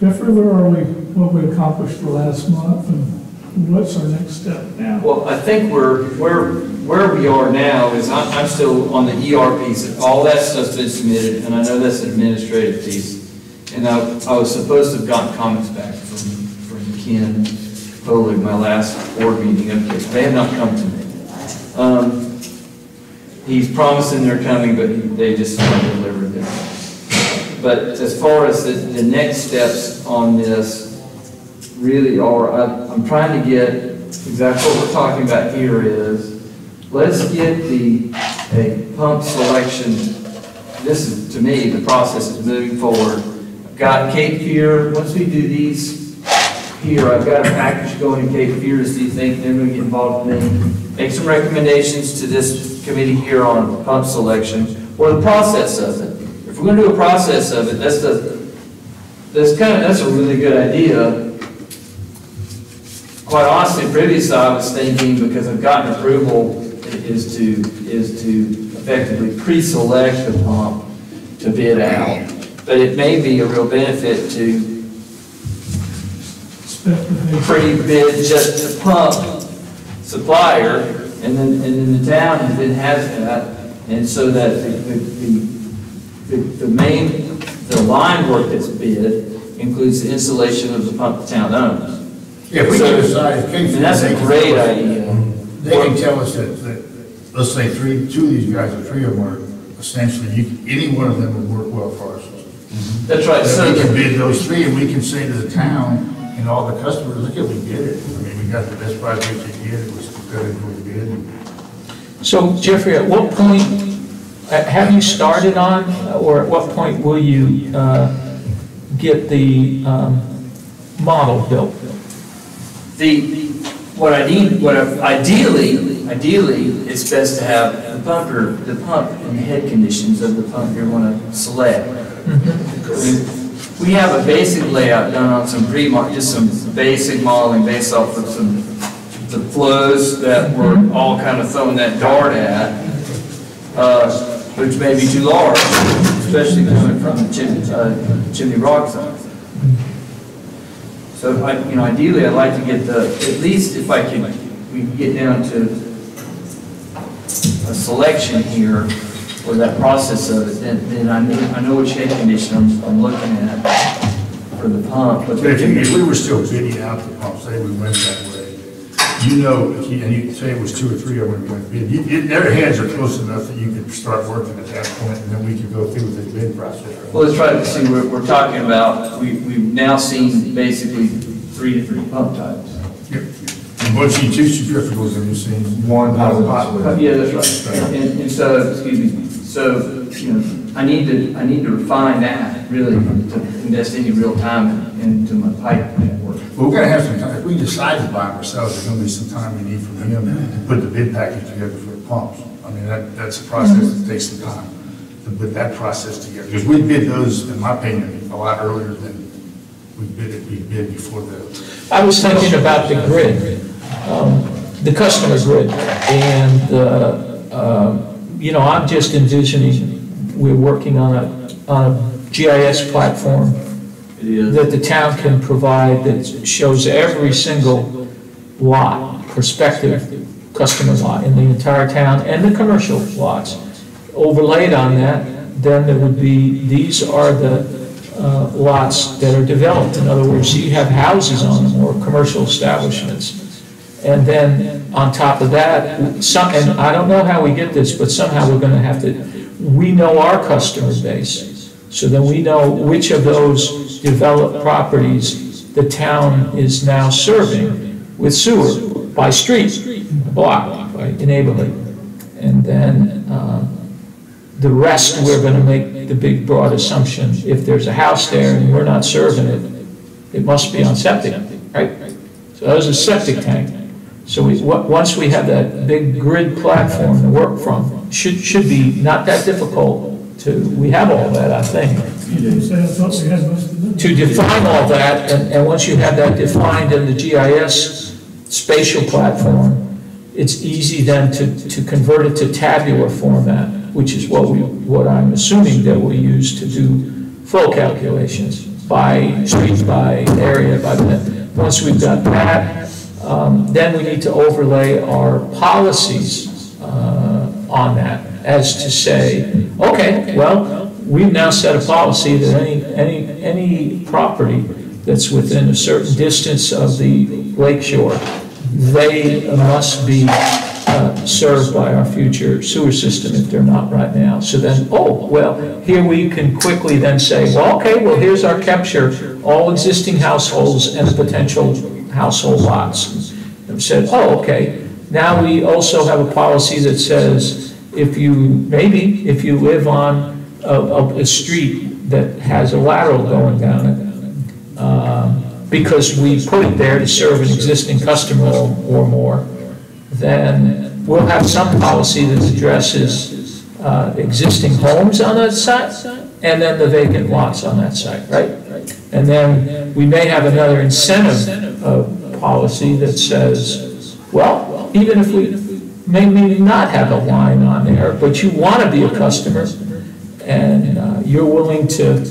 Jeffrey, where are we, what we accomplished the last month, and what's our next step now? Well, I think where we are now is I'm still on the ER piece. All that stuff's been submitted, and I know that's an administrative piece. And I was supposed to have gotten comments back from Ken Holig, my last board meeting up here. They have not come to me. he's promising they're coming, but they just haven't delivered them. But as far as the next steps on this really are, I'm trying to get, exactly what we're talking about here is, let's get a pump selection. This is, to me, the process is moving forward. I've got Cape Fear, once we do these here, I've got a package going to Cape Fear to see if they're going to get involved with me. Make some recommendations to this committee here on pump selection, or the process of it. If we're going to do a process of it, that's a really good idea. Quite honestly, previously I was thinking, because I've gotten approval, is to effectively pre-select the pump to bid out. But it may be a real benefit to pre-bid just the pump supplier, and then the town then has that, and so that the line work that's bid includes the installation of the pump the town owns. Yeah, if we can decide, and that's a great idea. They can tell us that, let's say two of these guys, or three of them are essentially, any one of them would work well for our system. That's right. So we can bid those three, and we can say to the town and all the customers, look at, we did it. I mean, we got the best price we could get, it was competitive, we bid. So Jeffrey, at what point, have you started on, or at what point will you get the model built? Ideally, it's best to have the pump and the head conditions of the pump you're going to select. We have a basic layout done on just some basic modeling based off of the flows that we're all kind of throwing that dart at, which may be too large, especially coming from the chimney rock side. So, ideally, I'd like to get at least if we can get down to a selection here, or that process of it, then I know which head condition I'm looking at for the pump. But if we were still bidding out the pump, say we went that way, and you say it was two or three of them going to bid, their heads are close enough that you could start working at that point, and then we could go through the bid process. Well, let's try to see what we're talking about. We've now seen basically 3 different pump types. Yep. And once you two centrifugals, and you've seen one hot. Yeah, that's right. And so, excuse me. So, I need to refine that really to invest any real time into my pipe network. Well, we're going to have some time. If we decide to buy them ourselves, there's going to be some time we need from him to put the bid package together for the pumps. I mean, that's a process that takes some time to put that process together. Because we bid those, in my opinion, a lot earlier than we bid before the. I was thinking about the grid, the customer grid, and I'm just envisioning we're working on a GIS platform that the town can provide that shows every single lot, prospective customer lot in the entire town, and the commercial lots. Overlaid on that, then there would be, these are the lots that are developed. In other words, you have houses on them or commercial establishments. And then on top of that, and I don't know how we get this, but somehow we're going to have to, we know our customer base. So then we know which of those developed properties the town is now serving with sewer by street, block, by neighborhood. And then the rest, we're going to make the big broad assumption, if there's a house there and we're not serving it, it must be on septic, right? So there's a septic tank. So once we have that big grid platform to work from, should be not that difficult we have all that, I think. To define all that, and once you have that defined in the GIS spatial platform, it's easy then to convert it to tabular format, which is what I'm assuming that we use to do flow calculations by streets, by area, by the. Once we've got that, then we need to overlay our policies on that, as to say, okay, well, we've now set a policy that any property that's within a certain distance of the lake shore, they must be served by our future sewer system if they're not right now. So then, oh, well, here we can quickly then say, well, okay, well, here's our capture, all existing households and potential household lots. And said, oh, okay, now we also have a policy that says, if you live on a street that has a lateral going down it, because we put it there to serve an existing customer or more, then we'll have some policy that addresses existing homes on that site, and then the vacant lots on that site, right? And then we may have another incentive policy that says, well, even if we may not have a line on there, but you want to be a customer, and you're willing to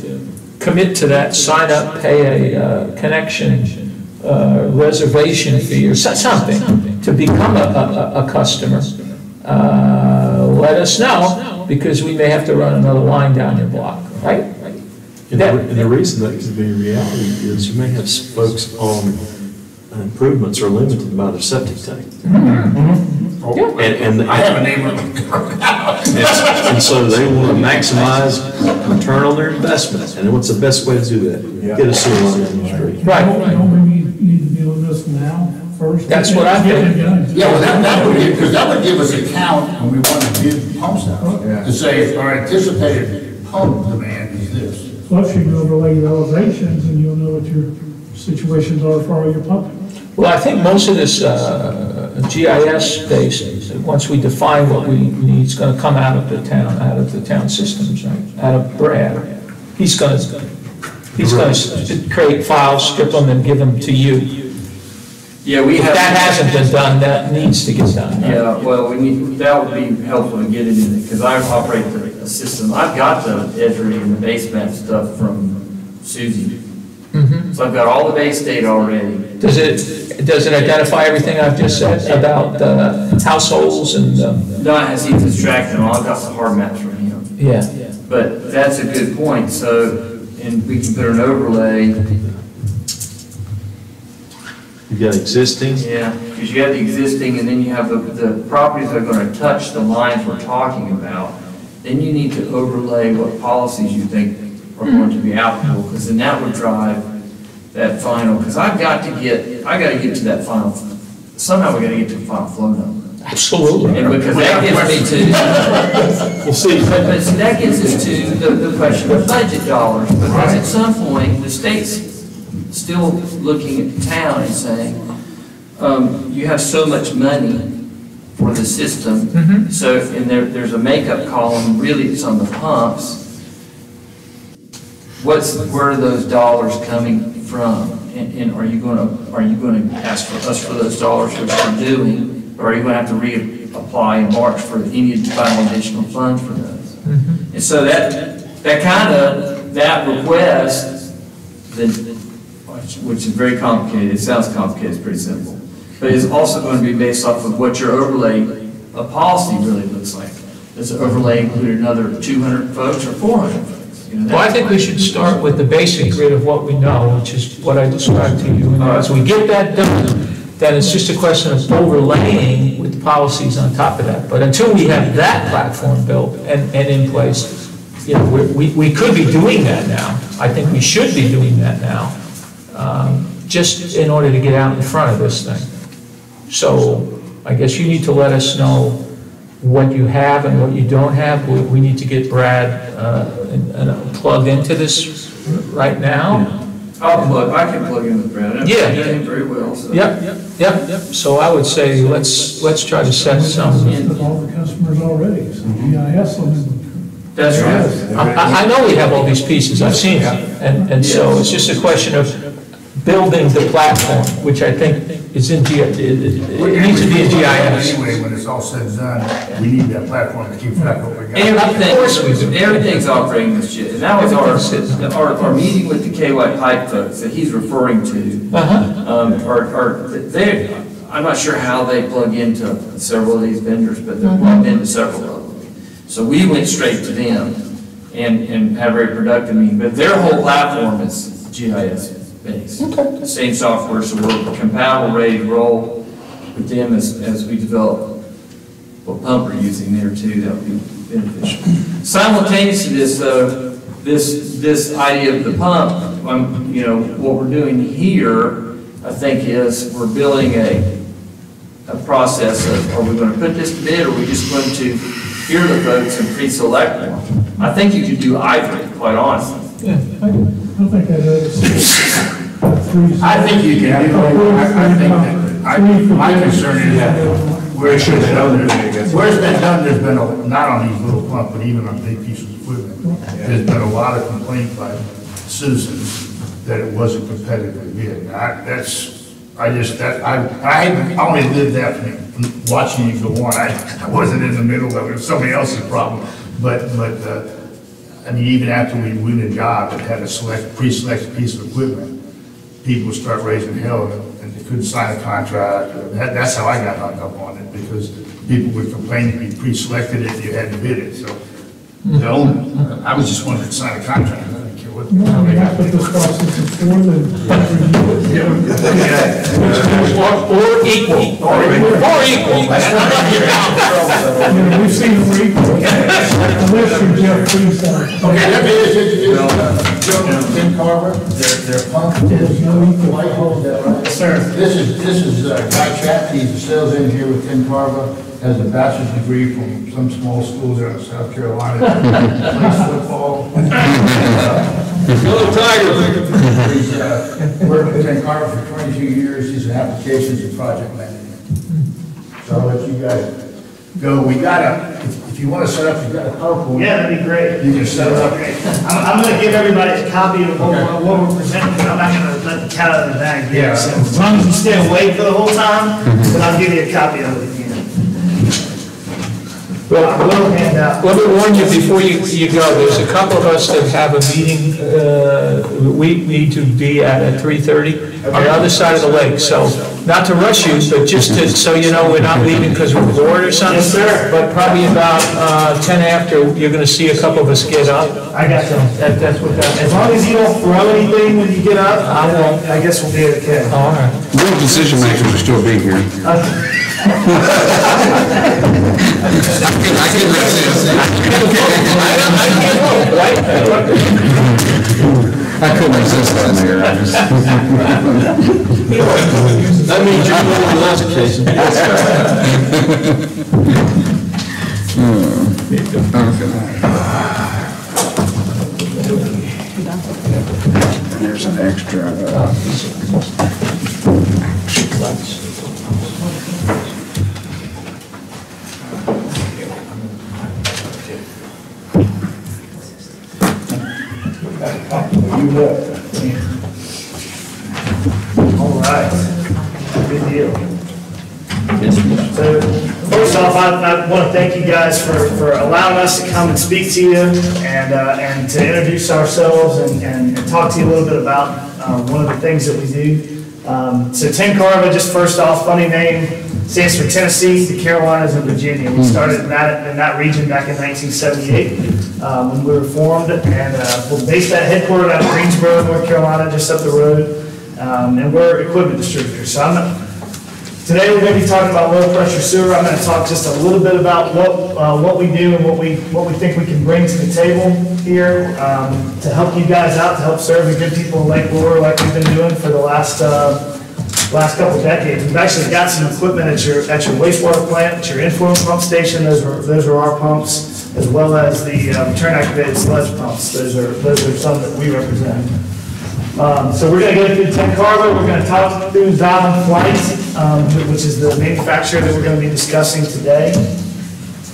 commit to that, sign up, pay a connection reservation fee or something to become a customer, let us know, because we may have to run another line down your block, right? And the reason that could be a reality is you may have folks on improvements are limited by their septic tank. And I have a neighbor. and so they want to maximize return on their investment. And what's the best way to do that? Get a sewer line in the street. Right. Don't we need to deal with this now first? That's what I think. Yeah, well, that would give, because that would give us a count when we want to bid pumps out. To say, our anticipated pump demand is this. Plus, you can overlay your elevations, and you'll know what your situations are for all your pumping. Well, I think most of this GIS based, once we define what we need, is going to come out of the town systems, right? Out of Brad. He's going to create files, strip them, and give them to you. Yeah, we have. If that hasn't been done, that needs to get done. Right? Yeah, well, that would be helpful to get it in, because I operate the system. I've got the Esri and the base map stuff from Susie. So I've got all the base data already. Does it identify everything I've just said about households and? No, it has Ethan's tracking them all. I've got the hard maps from him. Yeah. But that's a good point. So, and we can put an overlay. You got existing? Yeah, because you have the existing, and then you have the properties that are going to touch the lines we're talking about. Then you need to overlay what policies you think are going to be applicable, because then that would drive that final, because I got to get to that final, somehow we got to get to the final flow number. Absolutely. And because that gets me to, We'll see. but see, that gets us to the question of budget dollars, because at some point, the state's still looking at the town and saying, you have so much money for the system, so, and there's a makeup column, really it's on the pumps. Where are those dollars coming from? And are you going to ask for us for those dollars, which we're doing, or are you going to have to reapply in March for any final additional funds for those? And so that request, which is very complicated. It sounds complicated. It's pretty simple, but it's also going to be based off of what your overlay of policy really looks like. Does the overlay include another 200 folks or 400 folks? Well, I think we should start with the basic grid of what we know, which is what I described to you. And as we get that done, then it's just a question of overlaying with policies on top of that. But until we have that platform built and in place, you know, we could be doing that now. I think we should be doing that now, just in order to get out in front of this thing. So I guess you need to let us know what you have and what you don't have. We need to get Brad plugged into this right now. I can plug in with Brad. Yeah. I know him very well. So. Yep. So I would say let's try to set some. With all the customers already, so GIS on them. That's right. I know we have all these pieces. I've seen it, and so it's just a question of building the platform, which I think is in GIS. It needs to be in GIS. Anyway, when it's all said and done, we need that platform to keep track of what we got. Of course we do. Everything's operating this shit. And that was our meeting with the KY Pipe folks that he's referring to. I'm not sure how they plug into several of these vendors, but they're plugged into several of them. So we went straight to them and had a very productive meeting. But their whole platform is GIS based. The same software, so we're compatible, ready to roll with them as we develop what pump we're using there too, that would be beneficial. Simultaneous to this, though, this idea of the pump, you know, what we're doing here, I think, is we're building a process of, are we going to put this to bid, or are we just going to hear the folks and pre-select one? I think you could do either, quite honestly. Yeah, I think that is. I think you can do it. I think that, my concern is that where it's been done, there's been, not on these little pumps, but even on big pieces of equipment, there's been a lot of complaints by citizens that it wasn't competitively bid. I only lived that from watching it go on. I wasn't in the middle of it, it was somebody else's problem. But I mean, even after we win a job that had a pre-selected piece of equipment, people would start raising hell and they couldn't sign a contract. That's how I got hung up on it, because people would complain if you pre-selected it, you had to bid it. So the owner, I was just wanting to sign a contract. I didn't care what. No, we have to put this process before the. Or equal. Or equal. We've seen them equal. Unless you're Jeff Freestyle. Okay, let me introduce Tim Carver. Their pump is Whitehall, is that right? Sir. This is Guy Chapp. He's a sales engineer with Tim Carver. Has a bachelor's degree from some small school there in South Carolina. Plays football. Hello, Tiger. He's worked with Tim Carver for 22 years. He's in applications and project management. So I'll let you guys go. We got if you want to set up, you've got a PowerPoint. Yeah, that'd be great. You can set it up. I'm going to give everybody a copy of what we're presenting, but I'm not going to let the cat out of the bag yet. So as long as you stay awake for the whole time, then I'll give you a copy of it. Well, let me warn you before you go, there's a couple of us that have a meeting, we need to be at 3:30 on the other side of the lake, so not to rush you, but just to, so you know, we're not leaving because we're bored or something. Yes, sir. But probably about 10 after, you're gonna see a couple of us get up. I got you. That's what that. As long as you don't throw anything when you get up, I guess we'll be okay. All right. Real decision makers will still be here. I can resist. I couldn't resist that, Mayor. That means you're going to lots of cases. There's an extra. All right, good deal. So first off, I want to thank you guys for allowing us to come and speak to you and to introduce ourselves and talk to you a little bit about one of the things that we do. So Tim Carver, just first off, funny name, stands for Tennessee, the Carolinas, and Virginia. We started in that region back in 1978 when we were formed, and we're based at headquartered out of Greensboro, North Carolina, just up the road, and we're equipment distributors. So today we're going to be talking about low pressure sewer. I'm going to talk just a little bit about what we do and what we think we can bring to the table here to help you guys out, to help serve the good people in Lake Lure like we've been doing for the last couple of decades. We've actually got some equipment at your wastewater plant, at your influent pump station. Those are our pumps, as well as the return activated sludge pumps. Those are some that we represent. So we're going to go through Tim Carver. We're going to talk through Xylem Flight, which is the manufacturer that we're going to be discussing today.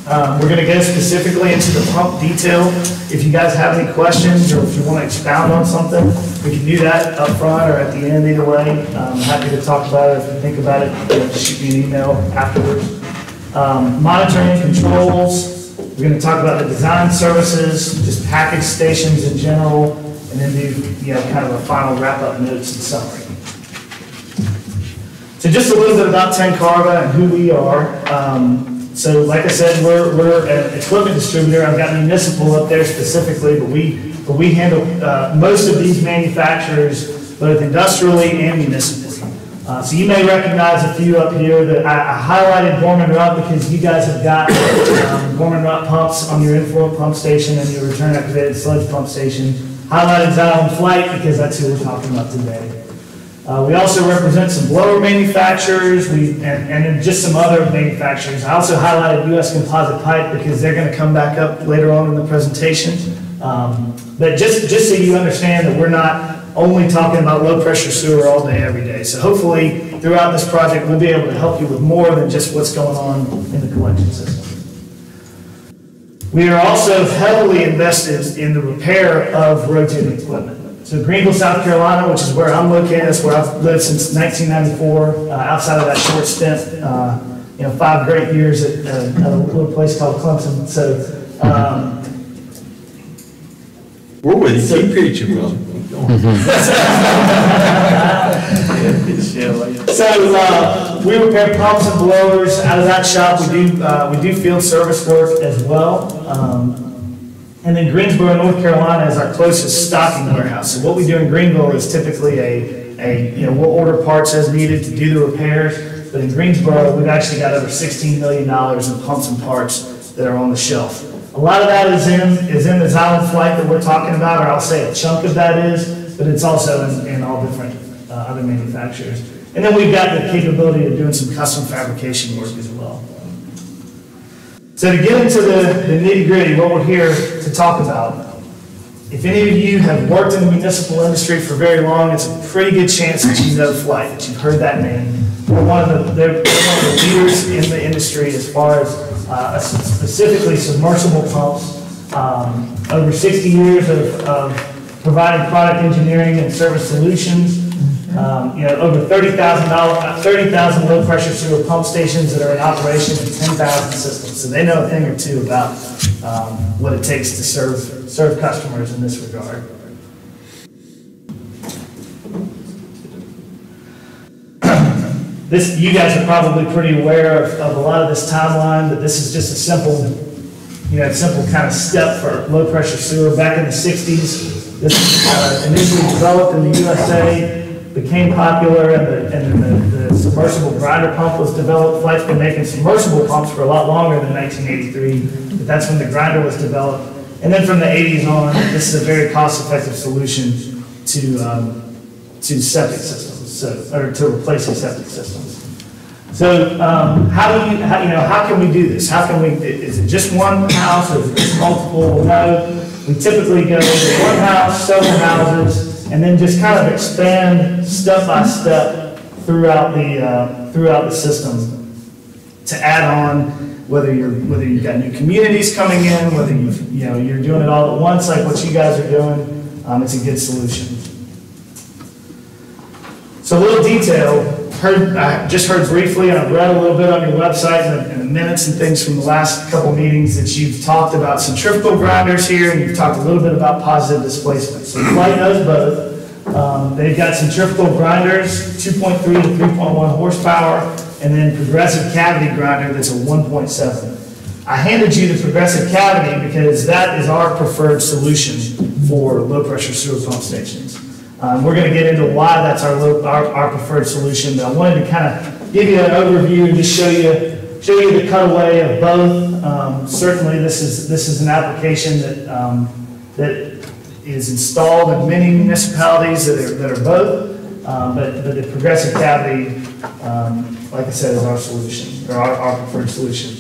We're going to go specifically into the pump detail. If you guys have any questions or if you want to expound on something, we can do that up front or at the end, either way. I'm happy to talk about it. If you think about it, just shoot me an email afterwards. Monitoring controls. We're going to talk about the design services, just package stations in general, and then do kind of a final wrap-up notes and summary. So just a little bit about Tim Carver and who we are. So like I said, we're an equipment distributor. I've got municipal up there specifically, but we handle most of these manufacturers, both industrially and municipally. So you may recognize a few up here that I highlighted Gorman Rupp because you guys have got Gorman Rupp pumps on your inflow pump station and your return activated sludge pump station. Highlighted Xylem Flight because that's who we're talking about today. We also represent some blower manufacturers and then just some other manufacturers. I also highlighted US Composite Pipe because they're going to come back up later on in the presentation. But just so you understand that we're not only talking about low pressure sewer all day, every day. So hopefully throughout this project, we'll be able to help you with more than just what's going on in the collection system. We are also heavily invested in the repair of rotating equipment. So Greenville, South Carolina, which is where I'm located, that's where I've lived since 1994, outside of that short stint, 5 great years at a little place called Clemson. So, we're with you, keep preaching, brother. So we repair pumps and blowers out of that shop. We do field service work as well. And then Greensboro, North Carolina is our closest stocking warehouse. So what we do in Greenville is typically we'll order parts as needed to do the repairs. But in Greensboro, we've actually got over $16 million in pumps and parts that are on the shelf. A lot of that is in the Xylem Flight that we're talking about, or I'll say a chunk of that is, but it's also in all different other manufacturers. And then we've got the capability of doing some custom fabrication work as well. So to get into the nitty-gritty, what we're here to talk about, if any of you have worked in the municipal industry for very long, it's a pretty good chance that you know Flight, that you've heard that name. They're one of the leaders in the industry as far as specifically submersible pumps. Over 60 years of providing product engineering and service solutions. Over 30,000 low pressure sewer pump stations that are in operation and 10,000 systems. So they know a thing or two about what it takes to serve customers in this regard. You guys are probably pretty aware of a lot of this timeline, but this is just a simple kind of step for low pressure sewer. Back in the 60s, this was initially developed in the USA, became popular, and then the submersible grinder pump was developed. Flight's been making submersible pumps for a lot longer than 1983, but that's when the grinder was developed. And then from the 80s on, this is a very cost-effective solution to septic systems, or to replacing septic systems. So how can we do this? Is it just one house, or is it just multiple? No, we typically go to one house, several houses, and then just kind of expand step by step throughout the system to add on, whether you've got new communities coming in, whether you're doing it all at once like what you guys are doing. It's a good solution. So a little detail. I just heard briefly, and I've read a little bit on your website and the minutes and things from the last couple meetings that you've talked about centrifugal grinders here, and you've talked a little bit about positive displacement. So Flight does both. They've got centrifugal grinders, 2.3 to 3.1 horsepower, and then progressive cavity grinder that's a 1.7. I handed you the progressive cavity because that is our preferred solution for low pressure sewer pump stations. We're going to get into why that's our preferred solution, but I wanted to kind of give you an overview and just show you the cutaway of both. Certainly, this is an application that is installed in many municipalities that are both, but the progressive cavity, like I said, is our solution, or our preferred solution.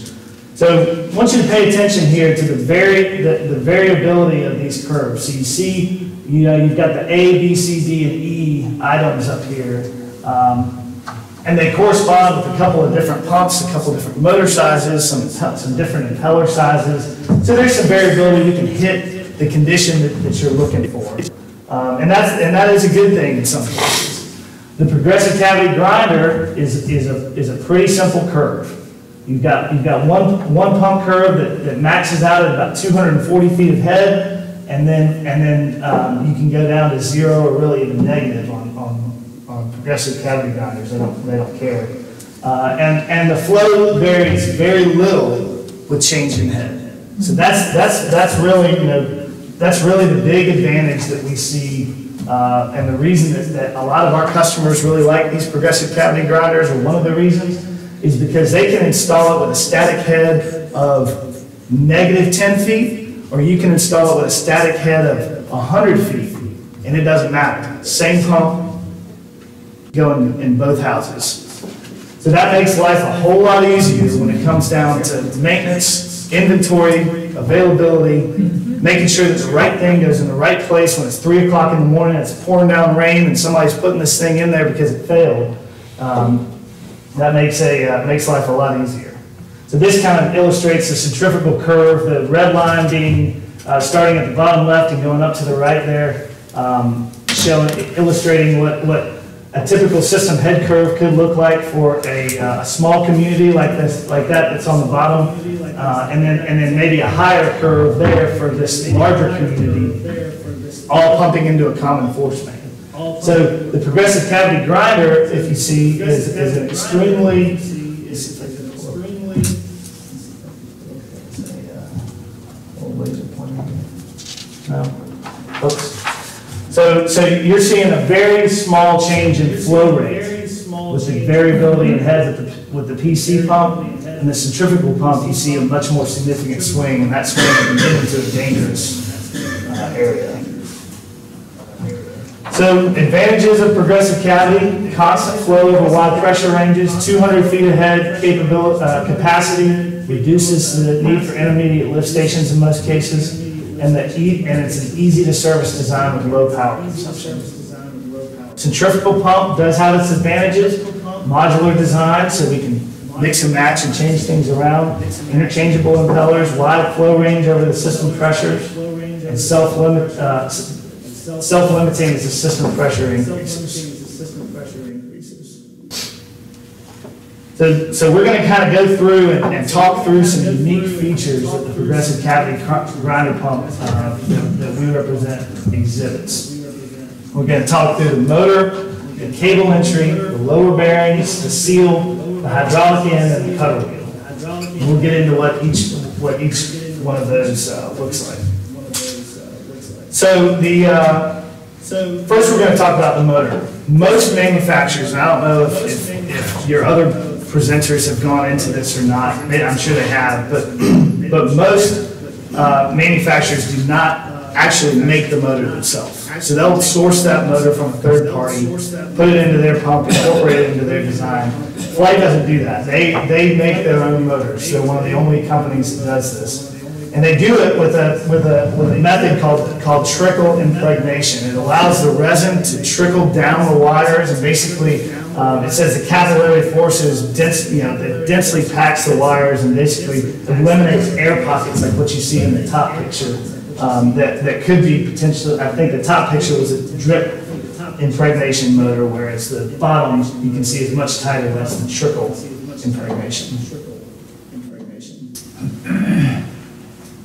So I want you to pay attention here to the variability of these curves. So you see, you've got the A, B, C, D, and E items up here. And they correspond with a couple of different pumps, a couple of different motor sizes, some different impeller sizes. So there's some variability. You can hit the condition that you're looking for. And that is a good thing in some cases. The progressive cavity grinder is a pretty simple curve. You've got one pump curve that maxes out at about 240 feet of head. And then you can go down to 0 or really even negative on progressive cavity grinders. They don't care. And the flow varies very little with change in head. So that's really the big advantage that we see And the reason that a lot of our customers really like these progressive cavity grinders, or one of the reasons, is because they can install it with a static head of -10 feet, or you can install it with a static head of 100 feet, and it doesn't matter. Same pump going in both houses. So that makes life a whole lot easier when it comes down to maintenance, inventory, availability, making sure that the right thing goes in the right place when it's 3 o'clock in the morning, it's pouring down rain, and somebody's putting this thing in there because it failed. That makes life a lot easier. So this kind of illustrates the centrifugal curve, the red line being starting at the bottom left and going up to the right there, illustrating what a typical system head curve could look like for a small community like that's on the bottom, and then maybe a higher curve there for this larger community, all pumping into a common force main. So the progressive cavity grinder, if you see, is an extremely So you're seeing a very small change in flow rate with the variability in head with the PC pump, and the centrifugal pump, you see a much more significant swing, and that swing can get into a dangerous area. So advantages of progressive cavity: constant flow over wide pressure ranges, 200 feet of head capacity, reduces the need for intermediate lift stations in most cases, and it's an easy to service design with low power consumption. Centrifugal pump does have its advantages: modular design, so we can mix and match and change things around, interchangeable impellers, wide flow range over the system pressures, and self-limiting as the system pressure increases. So we're going to kind of go through and talk through some unique features that the progressive cavity grinder pump that we represent exhibits. We're going to talk through the motor, the cable entry, the lower bearings, the seal, the hydraulic end, and the cutter wheel. And we'll get into what each one of those looks like. So first we're going to talk about the motor. Most manufacturers, and I don't know if your other presenters have gone into this or not, I'm sure they have, but most manufacturers do not actually make the motor themselves. So they'll source that motor from a third party, put it into their pump, incorporate it into their design. Flight doesn't do that. They make their own motors. They're one of the only companies that does this. And they do it with a method called trickle impregnation. It allows the resin to trickle down the wires, and basically it says the capillary forces densely packs the wires and basically eliminates air pockets like what you see in the top picture. That could be potentially, I think the top picture was a drip impregnation motor, whereas the bottom you can see is much tighter. That's the trickle impregnation.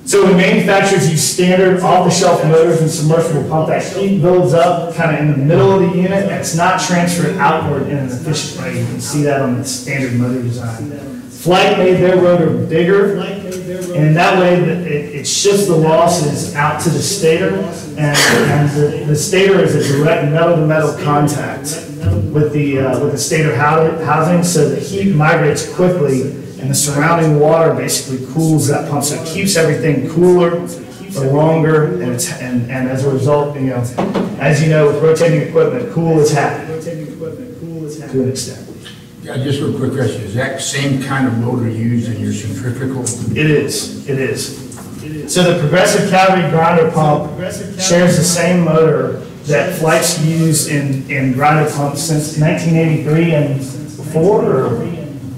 So when manufacturers use standard off-the-shelf motors and submersible pump, that heat builds up kind of in the middle of the unit, and it's not transferred outward in an efficient way. You can see that on the standard motor design. Flight made their rotor bigger, and in that way it shifts the losses out to the stator, and the stator is a direct metal-to-metal contact with the stator housing, so the heat migrates quickly, and the surrounding water basically cools that pump, so it keeps everything cooler for longer, and as a result, as you know, with rotating equipment, cool is happy to an extent. Yeah, just a quick question. Is that same kind of motor used in your centrifugal? It is. So the progressive cavity grinder pump shares the same motor that Flight's used in grinder pumps since 1983 and before, or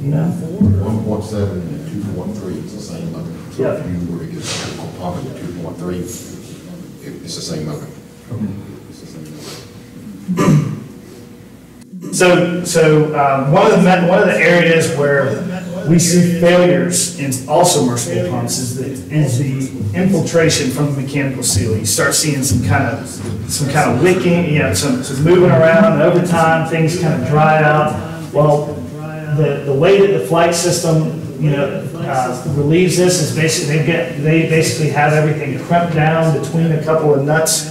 1.7 and 2.3 is the same motor. So Yep. if you were to get a pump at 2.3, it's the same motor. It's the same motor. So one of the areas where we see failures in all submersible pumps is the infiltration from the mechanical seal. You start seeing some kind of wicking, some moving around, and over time things kind of dry out. Well, the way that the Flight system relieves this is basically they basically have everything crimped down between a couple of nuts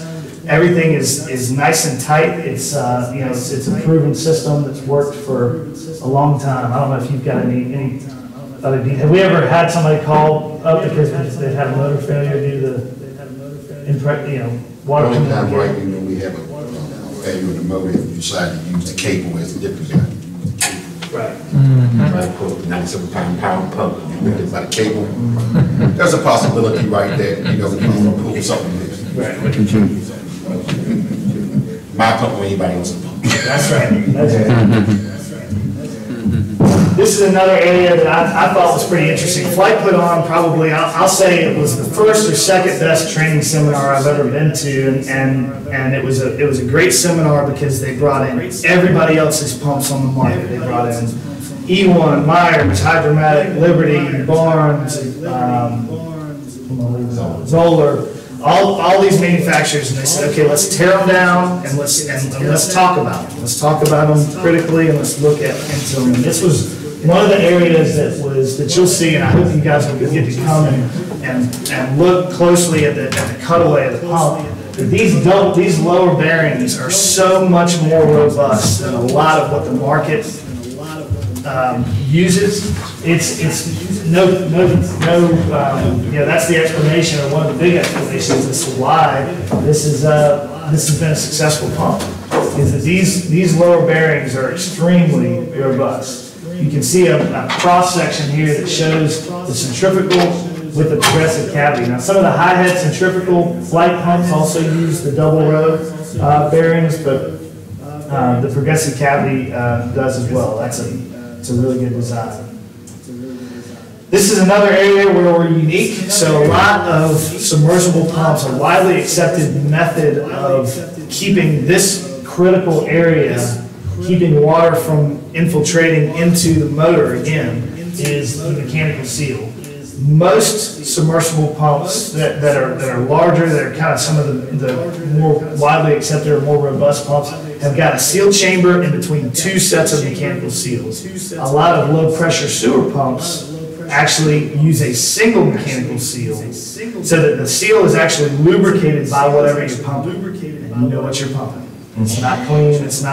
Everything is nice and tight. It's, you know, it's a proven system that's worked for a long time. I don't know if you've got any other details. Have we ever had somebody call up because they've had a motor failure due to the, you know, water? One time, right, you know, we have a failure in the motor, if you decide to use the cable as a different guy. Right. Right, pull up the 97-pound power pump, you lift it by the cable. There's a possibility right there, you know, you can pull something loose. Right. My pump or anybody else's pump. That's right. That's right. This is another area that I thought was pretty interesting. Flight put on probably, I'll say it was the first or second best training seminar I've ever been to, and it was a great seminar because they brought in everybody else's pumps on the market. They brought in E1, Myers, Hydromatic, Liberty, Barnes, Zoller. All these manufacturers, and they said, okay, let's tear them down and let's talk about them. Let's talk about them critically and let's look into them. And this was one of the areas that you'll see, and I hope you guys will get to come and look closely at the cutaway of the pump. These lower bearings are so much more robust than a lot of what the market uses. It's no, that's the explanation, or one of the big explanations as to why this has been a successful pump, is that these lower bearings are extremely robust. You can see a cross-section here that shows the centrifugal with the progressive cavity. Now, some of the high-head centrifugal flight pumps also use the double row bearings, but the progressive cavity does as well. It's a really good design. This is another area where we're unique. So a lot of submersible pumps, a widely accepted method of keeping this critical area, keeping water from infiltrating into the motor again, is the mechanical seal. Most submersible pumps that are larger, that are kind of some of the more widely accepted or more robust pumps, have got a seal chamber in between two sets of mechanical seals. A lot of low pressure sewer pumps actually use a single mechanical seal, so that the seal is actually lubricated by whatever you're pumping, and you know what you're pumping. It's not clean. It's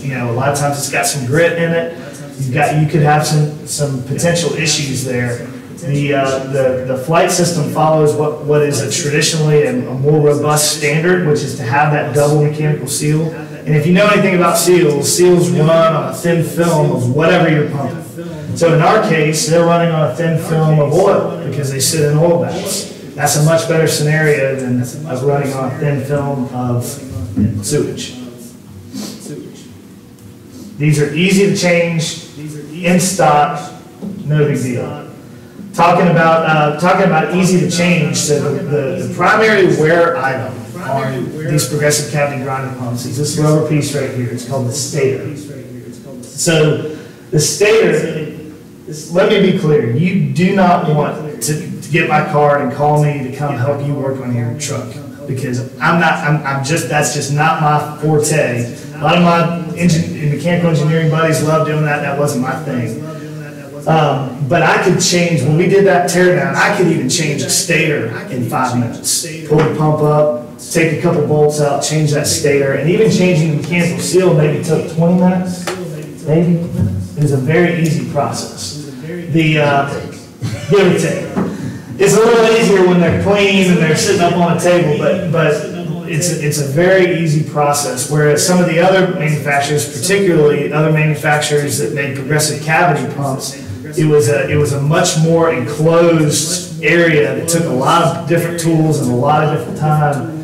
you know, a lot of times it's got some grit in it. You could have some potential issues there. The flight system follows what is traditionally a more robust standard, which is to have that double mechanical seal. And if you know anything about seals run on a thin film of whatever you're pumping. So in our case, they're running on a thin film of oil because they sit in oil baths. That's a much better scenario than us running on a thin film of sewage. These are easy to change, in stock, no big deal. Talking about easy to change, so the primary wear item on these progressive cavity grinder pumps is this rubber piece right here. It's called the stator. So the stator, let me be clear, you do not want to get my card and call me to come help you work on your truck, because that's just not my forte. A lot of my mechanical engineering buddies love doing that. That wasn't my thing. But I could change, when we did that teardown, I could even change a stator in 5 minutes. Pull the pump up, take a couple bolts out, change that stator, and even changing the mechanical seal maybe took 20 minutes, maybe. It was a very easy process. Give or take. It's a little easier when they're clean and they're sitting up on a table, but it's a very easy process, whereas some of the other manufacturers, particularly other manufacturers that made progressive cavity pumps, it was a much more enclosed area that took a lot of different tools and a lot of different time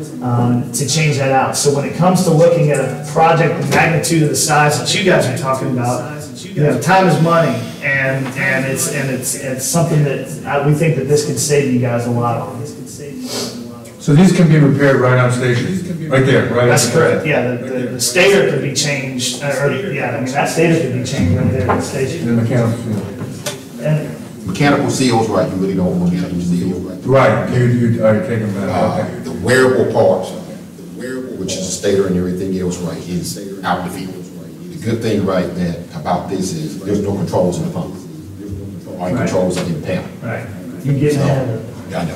to change that out. So when it comes to looking at a project the magnitude of the size that you guys are talking about, you know, time is money, and it's something that we think that this could save you guys a lot on. So these can be repaired right on station, right there, right? That's correct. Yeah, the stator could be changed, that stator could be changed right there at the station. The mechanical seal. And Mechanical seals, right, you really don't want to change seals, right? Right, you already take them back, okay. The wearable parts, which is the stator and everything else, right, is out the field. The good thing, right, about this is there's no controls in the pump. All your controls are in the panel. Right. You get ahead of it. I know.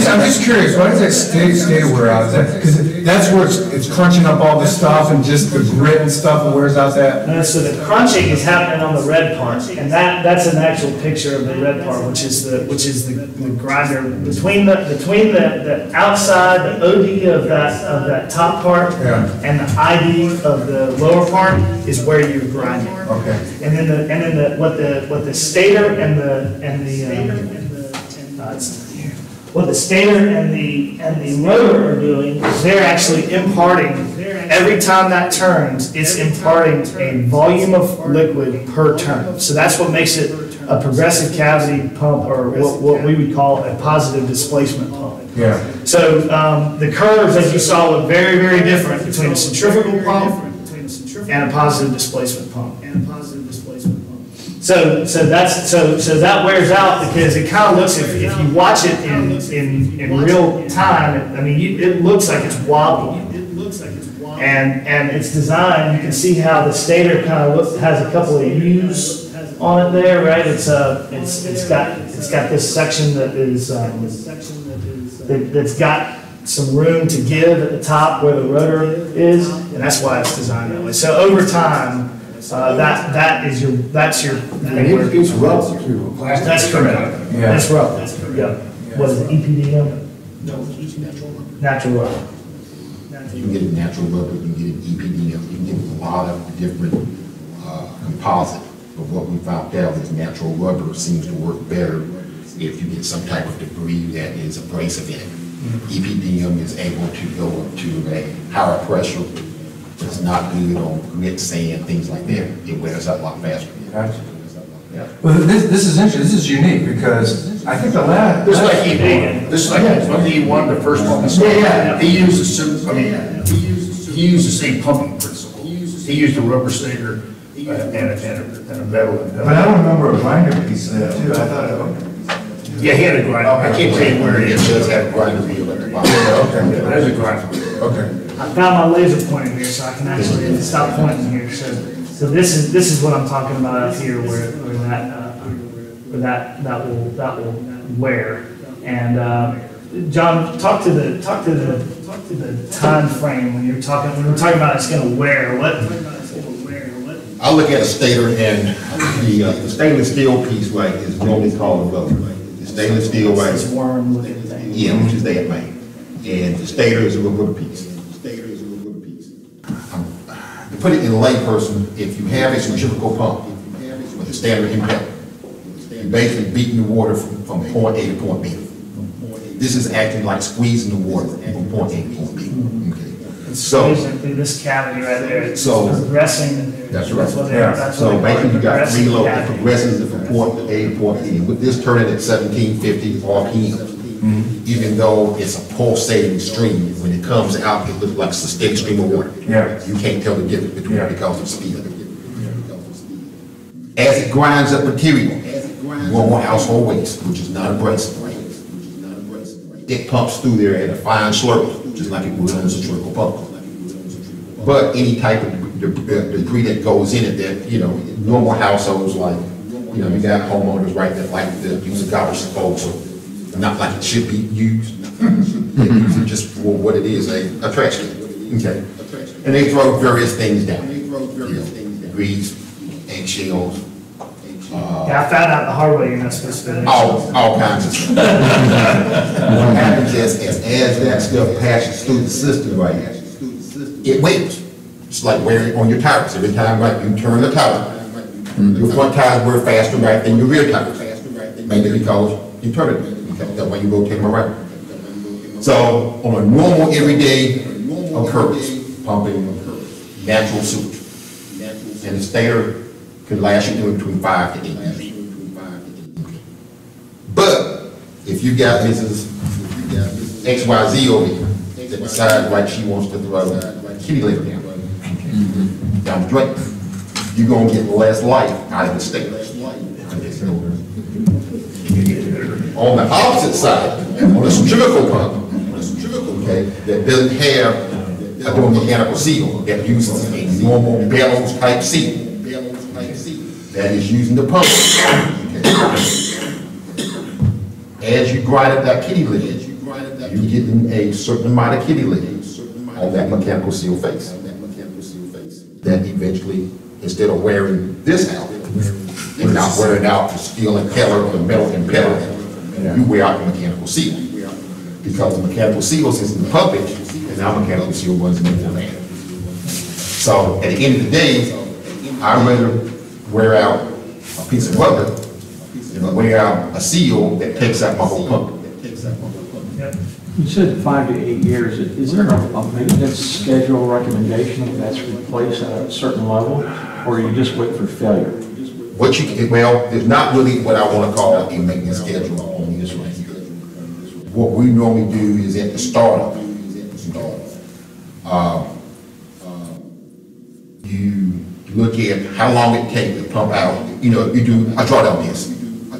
I'm just curious, why does that stay wear out? Because that's where it's crunching up all the stuff and just the grit and stuff wears out that? And so the crunching is happening on the red part, and that's an actual picture of the red part, which is the grinder between the outside, the OD of that top part, and the ID of the lower part is where you're grinding. Okay. And then what the stator and what the stator and the rotor are doing is they're actually imparting, every time that turns, it's imparting a volume of liquid per turn. So that's what makes it a progressive cavity pump, or what we would call a positive displacement pump. Yeah. So the curves, as you saw, look very, very different between a centrifugal pump and a positive displacement pump. So that wears out because it kind of looks, if you watch it in real time, I mean, it looks like it's wobbly. And it's designed, you can see how the stator kind of has a couple of U's on it there, right? It's got this section that is that's got some room to give at the top where the rotor is, and that's why it's designed that way. So over time, that's your. And it's rubber too. That's correct. Yeah. That's rubber. Yeah. What is it? EPDM? No, it's natural rubber. Natural rubber. You can get it natural rubber, you can get it EPDM, you can get a lot of different composite. But what we found out is natural rubber seems to work better if you get some type of debris that is abrasive in it. EPDM is able to go up to a higher pressure. It's not good on grit, sand, things like that. It wears out a lot faster. Gotcha. Yeah. Well, this is interesting. This is unique because I think the last. This is like E1. This is like when the E1, the first one. Yeah. He used he used the same pumping principle. He used a rubber stator and a metal. But I don't remember a grinder piece of that too. I thought. Yeah, he had a grinder. I can't tell you where it is. He does have a grinder wheel at the bottom. Okay. There's a grinder. Okay. I found my laser pointer here, so I can actually stop pointing here. So this is what I'm talking about out here, where that will wear. And John, talk to the time frame when we're talking about it's going to wear. What? I look at a stator and the stainless steel piece, right, is normally called a rubber. The stainless steel, right? It's worm looking thing. Yeah, which is that main. And the stator is a rubber piece. To put it in layperson, if you have a centrifugal pump with a standard impeller, you're basically beating the water from point A to point B. This is acting like squeezing the water from point A to point B. Okay. So basically this cavity right there, it's so progressing. That's right. That's so basically you got three loads that cavity. progresses from point A to point B. With this turning at 1750 RPM, even though it's a pulsating stream, when it comes out, it looks like a steady stream of water. Yeah. You can't tell the difference between it because of speed. As it grinds up material, you want more household waste, which is not abrasive. It pumps through there at a fine slurp, just like it would on a centrifugal pump. But any type of debris that goes in it that, normal households like, you got homeowners, right, that like to use a garbage disposal, not like it should be used. They use it just for what it is, a trash can. Okay. And they throw various things down. Grease, eggshells. Yeah, I found out the hard way you're not supposed to. All kinds of stuff. What happens is, as that stuff passes through the system, right, it wears. It's like wearing on your tires. Every time, right, you turn the tire, your front tires wear faster, right, than your rear tires. Mainly because you turn it. That way you rotate them around. So on a normal everyday occurrence, pumping natural sewage, and the stator could last you between 5 to 8 years. But if you got Mrs. XYZ over here that decides like she wants to throw kitty litter down the drain, you're gonna get less life out of the stator. On the opposite side, on a centrifugal pump, okay, that doesn't have a dual mechanical seal, that uses a normal bellows type seal, that is using the pump. Okay. as you grind up that kitty litter, you're getting a certain amount of kitty litter on that mechanical seal face. That eventually, instead of wearing this out, and not wearing out the steel impeller or the metal impeller, you wear out the mechanical seal. Because the mechanical seal is in the puppet, and now mechanical seal runs in the land. So at the end of the day, I'd rather wear out a piece of rubber than wear out a seal that takes out my whole pump. You said 5 to 8 years. Is there a maintenance schedule recommendation that's replaced at a certain level, or you just wait for failure? Well, there's not really what I want to call a maintenance schedule on this right here. What we normally do is at the startup, you look at how long it takes to pump out. You do a drawdown test.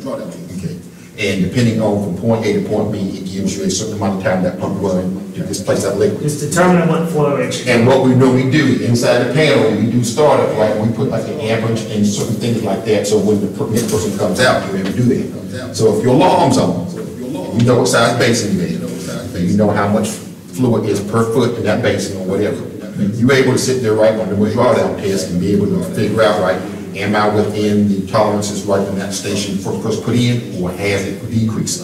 Okay. And depending on from point A to point B, it gives you a certain amount of time that pump run to displace that liquid. It's determining what flow rate. And what we normally do inside the panel, we do startup, like we put like an average and certain things like that, so when the next person comes out, you're able to do that. So if your alarm's on, you know what size basin you're in, and you know how much fluid is per foot in that basin or whatever. You're able to sit there right on the drawdown test and be able to figure out, right, am I within the tolerances right in that station first put in, or has it decreased?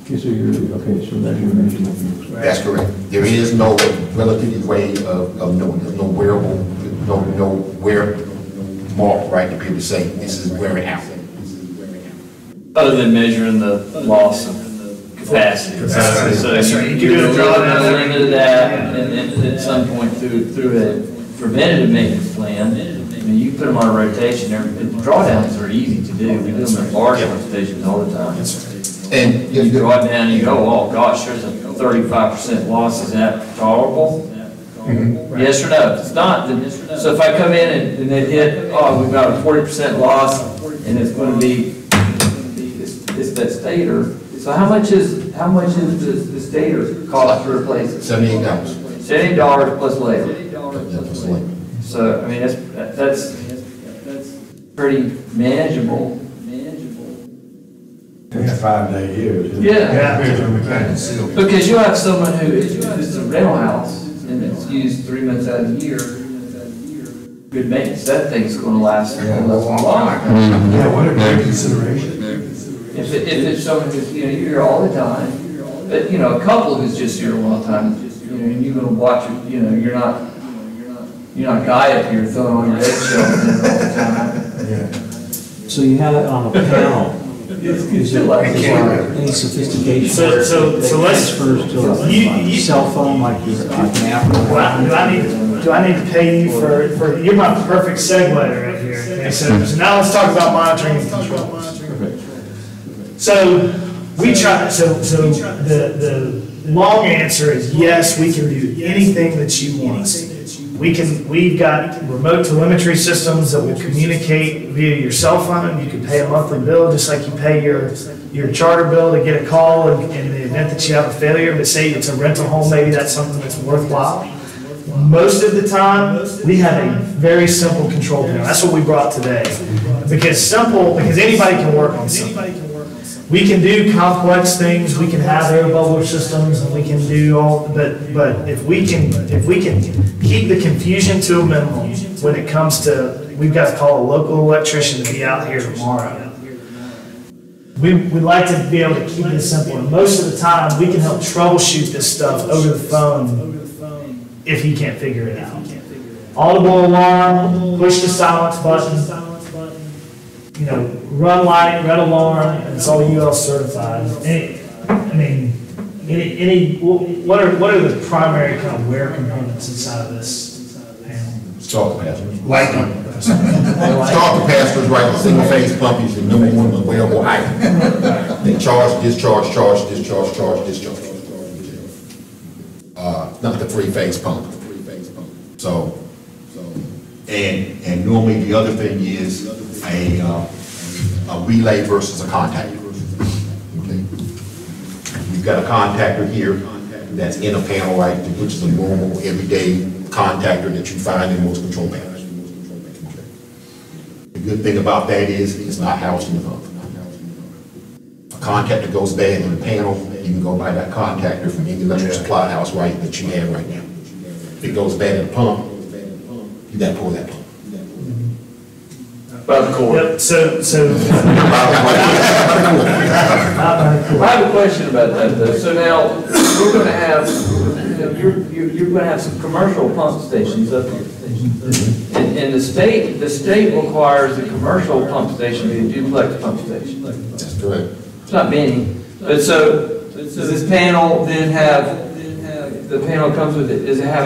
Okay, so that's your measurement. That's correct. There is no relative way of knowing. There's no wearable, no wear mark, right, to be able to say this is wearing out. Other than measuring the loss of capacity. So you do a drawdown limit of that, and then at some point through a preventative maintenance plan, I mean, you put them on a rotation. The drawdowns are easy to do. We do them at large stations all the time. And you draw it down and you go, oh gosh, there's a 35% loss. Is that tolerable? Mm-hmm. Yes or no? If it's not, then, so if I come in and they hit, oh, we've got a 40% loss, and it's going to be it's that stator. So how much is the stator cost to replace it? $78. $78 plus labor. So I mean that's pretty manageable. Yeah, 5 to 8 years. Yeah. Because you'll have someone who it's a rental house and it's used 3 months out of the year. Good maintenance. That thing's going to last a long time. Yeah, what a great consideration. If it's someone who's you're here all the time, but a couple who's just here all the time, and you're going to watch it. You're not a guy up here throwing on your eggshell all the time. Yeah. So you have it on a panel. Is there any sophistication? So let's transfers to a cell phone like your Apple. Do I need to pay you for you're my perfect segue right here. Okay, so now let's talk about monitoring and control. So we try. So the long answer is yes. We can do anything that you want us to do. We've got remote telemetry systems that will communicate via your cell phone. You can pay a monthly bill just like you pay your charter bill to get a call in the event that you have a failure. But say it's a rental home, maybe that's something that's worthwhile. Most of the time, we have a very simple control panel. That's what we brought today. Because anybody can work on something. We can do complex things, we can have air bubble systems, and we can do all, but if we can keep the confusion to a minimum when it comes to, we've got to call a local electrician to be out here tomorrow. We'd like to be able to keep it simple, and most of the time, we can help troubleshoot this stuff over the phone if he can't figure it out. Audible alarm, push the silence button, run light, red alarm, and it's all UL certified. What are the primary kind of wear components inside of this panel? Start capacitors. Light. Start capacitors, right? Single phase pump is the number one wearable item. They charge, discharge, charge, discharge, charge, discharge. Not the 3-phase pump. So, and normally the other thing is a relay versus a contactor. Okay. You've got a contactor here that's in a panel, right, which is a normal, everyday contactor that you find in most control panels. Okay. The good thing about that is it's not housed in the pump. contactor goes bad in the panel, you can go buy that contactor from any electrical supply house that you have right now. If it goes bad in the pump, you gotta pull that pump. About the cord. Yep, so. I have a question about that though. So now, we're gonna have, you're gonna have some commercial pump stations up here. And the state requires the commercial pump station to be a duplex pump station. That's correct. It's not many, but so, does this panel then have, the panel comes with it, does it have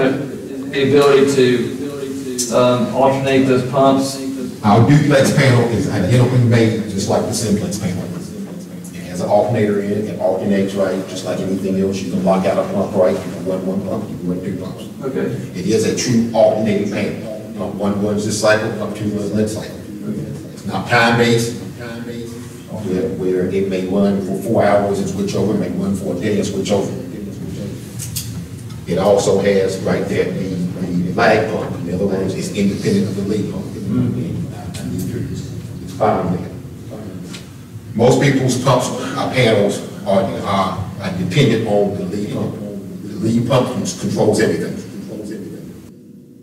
the ability to alternate those pumps? Our duplex panel is identically made just like the simplex panel. It has an alternator in it, it alternates right, just like anything else. You can lock out a pump right, you can run one pump, you can run 2 pumps. Okay. It is a true alternating panel. Pump 1 runs this cycle, pump 2 runs the next cycle. It's not time-based, where it may run for 4 hours and switch over, it may run for a day and switch over. It also has right there the lag pump. In other words, it's independent of the lead pump. It's found there. Most people's pumps, panels are dependent on the lead pump. The lead pump controls everything.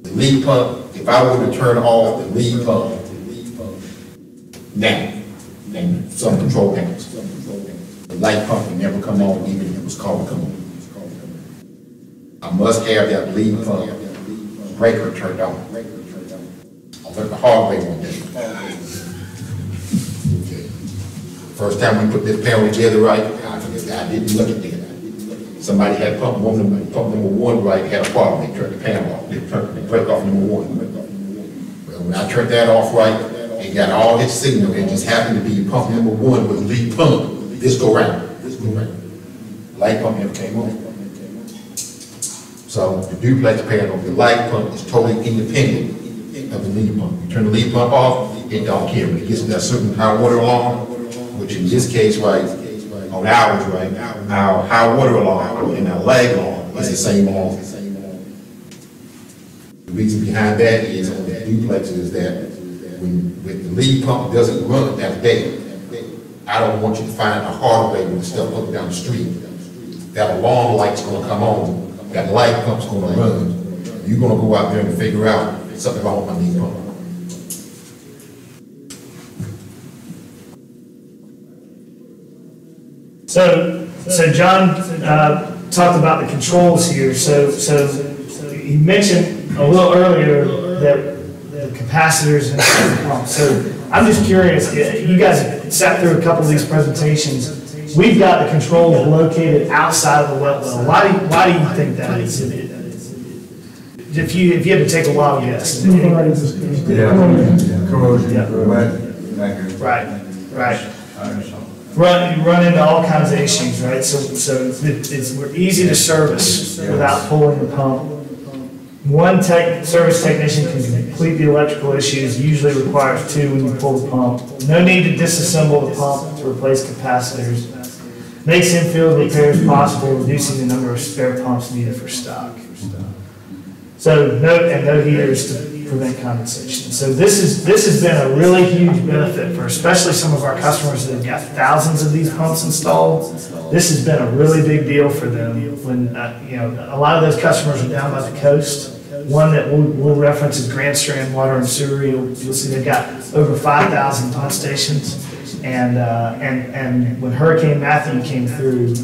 The lead pump, if I were to turn off the lead pump now, and some control panels, the light pump would never come on even if it was called to come on. I must have that lead pump breaker turned on. I learned the hard way one day. Okay. First time we put this panel together right, I didn't look at it. Somebody had pump number 1 right, had a problem, they turned the panel off, they break off number 1. Well, when I turned that off right, it got all its signal, it just happened to be pump number 1 with lead pump, this go round. Light pump never came on. So the duplex panel, the light pump is totally independent of the lead pump. You turn the lead pump off, it don't care. When it gets to that certain high water alarm, which in this case, right, on ours, right, our high water alarm and our lag alarm is the same alarm. The reason behind that is on the duplexes is that when the lead pump doesn't run that day, I don't want you to find out the hard way when the stuff up down the street. That alarm light's gonna come on. That light pump's gonna run. You're gonna go out there and figure out something wrong with my lead pump. So John talked about the controls here. So he mentioned a little earlier that the capacitors and the pumps. So I'm just curious, you guys sat through a couple of these presentations. We've got the controls located outside of the wet well. Why do you think that is? If you had to take a wild guess. Corrosion. Right. You run into all kinds of issues, right? So we're easy to service without pulling the pump. One service technician can complete the electrical issues, usually requires 2 when you pull the pump. No need to disassemble the pump to replace capacitors. Makes in-field repairs possible, reducing the number of spare pumps needed for stock. So no heaters to prevent condensation. So this has been a really huge benefit for especially some of our customers that have got thousands of these pumps installed. This has been a really big deal for them. When a lot of those customers are down by the coast. One that we'll reference is Grand Strand Water and Sewer. You'll see they've got over 5,000 pump stations. And when Hurricane Matthew came through,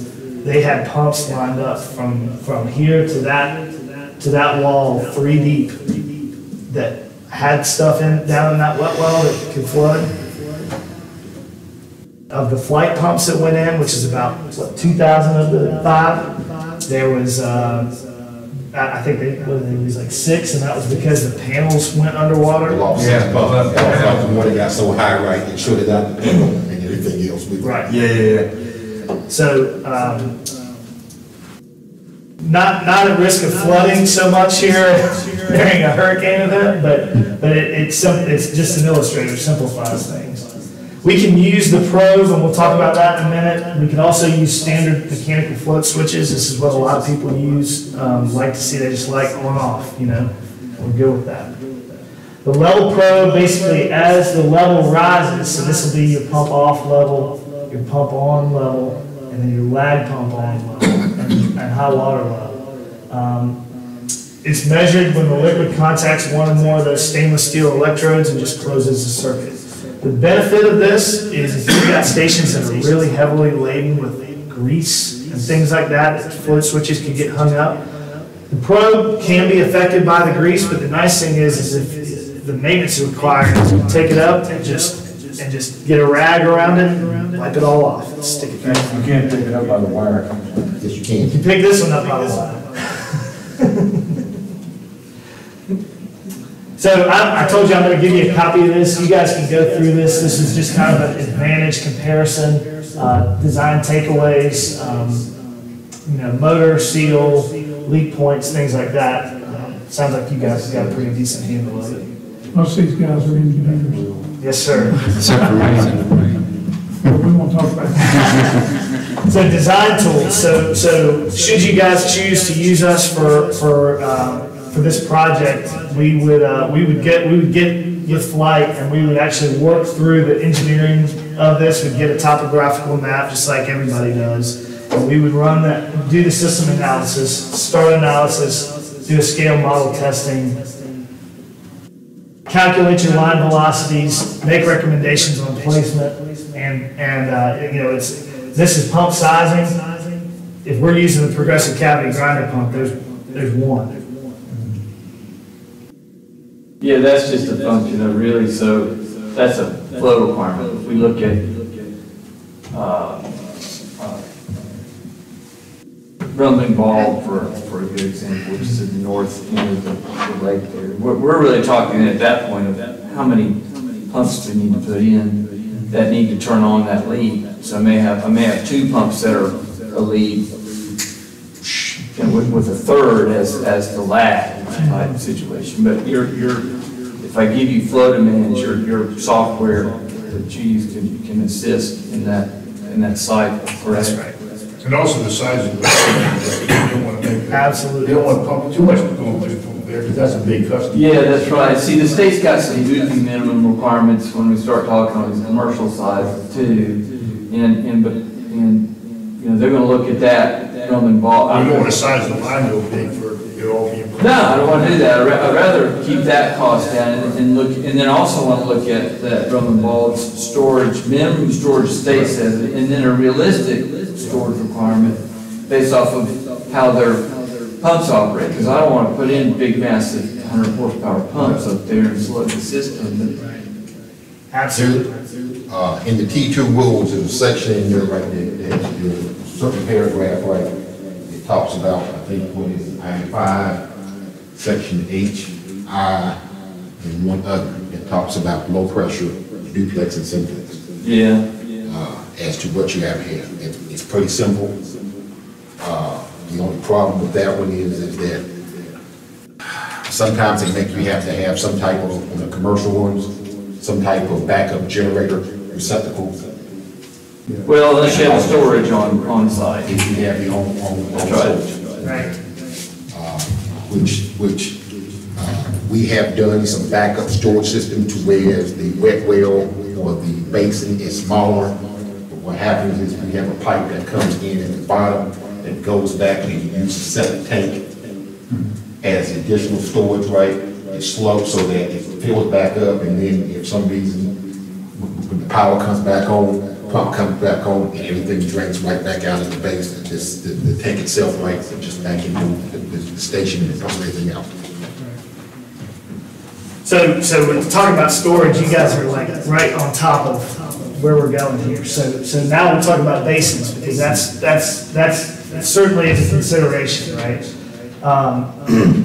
they had pumps lined up from here to that wall 3 deep that had stuff down in that wet well that could flood. Of the flight pumps that went in, which is about 2,000 of the 5, there was I think it was like 6, and that was because the panels went underwater. The water got so high, right, it shorted out the panel and everything else with it. Right. Yeah. So, not at risk of flooding so much here during a hurricane event, but it's just an illustrator, simplifies things. We can use the probe, and we'll talk about that in a minute. We can also use standard mechanical float switches. This is what a lot of people use, like to see. They just like on off, We're good with that. The level probe, basically, as the level rises, so this will be your pump off level, your pump on level, and then your lag pump on level, and high water level. It's measured when the liquid contacts one or more of those stainless steel electrodes and just closes the circuit. The benefit of this is if you've got stations that are really heavily laden with grease and things like that, float switches can get hung up. The probe can be affected by the grease, but the nice thing is if the maintenance is required is you take it up and just get a rag around it and wipe it all off and stick it back. You can't pick it up by the wire. Yes, you can. You can pick this one up by the wire. So I told you I'm going to give you a copy of this. You guys can go through this. This is just kind of an advantage comparison, design takeaways, motor, seal, leak points, things like that. Sounds like you guys have got a pretty decent handle of it. Most of these guys are engineers. Yes, sir. Except for me. We won't talk about that. So design tools. So should you guys choose to use us for this project, we would get with Flight, and we would actually work through the engineering of this. We'd get a topographical map just like everybody does. And we would run that, do the system analysis, start analysis, do a scale model testing, calculate your line velocities, make recommendations on placement, and this is pump sizing. If we're using the progressive cavity grinder pump, there's one. Yeah, that's just a function of really, so that's a flow requirement. If we look at Rumbling Ball for a good example, which is at the north end of the lake there. We're really talking at that point of how many pumps do we need to put in that need to turn on that lead. So I may have two pumps that are a lead with a third as the lag type situation. But if I give you flow demands, your software that you use can assist in that cycle. Correct? That's right. And also the size of the you don't want to make absolutely. You don't want to pump too much going through there because that's a big customer. Yeah, that's right. See, the state's got some goofy minimum requirements when we start talking on these commercial sides too, and they're going to look at that Rumbling Ball. You don't want to size the line real big for it all being. No, I don't want to do that. I'd rather keep that cost down and look, and then also want to look at that Rumbling Ball's storage, minimum storage state says, and then a realistic storage requirement based off of how their pumps operate. Because I don't want to put in big, massive 100 horsepower pumps up there and slow the system. Absolutely. In the T2 rules, there's a section in there right there, there's a certain paragraph, right? It talks about, I think, what is it, I-5, section H, I, and one other. It talks about low pressure, duplex and simplex. Yeah. As to what you have here. It's pretty simple. The only problem with that one is that sometimes they make you have to have some type of, on the commercial ones, some type of backup generator receptacle. Well, unless you have storage on site. If you have your own storage. Right. Which we have done some backup storage system to where the wet well or the basin is smaller. What happens is we have a pipe that comes in at the bottom that goes back and you use a septic tank as additional storage, right? It slopes so that it fills back up, and then if some reason when the power comes back on, pump comes back on, and everything drains right back out of the basin. The tank itself, right, just back into the station and everything else. So when talking about storage, you guys are like right on top of where we're going here. So now we'll talk about basins, because that's certainly a consideration, right?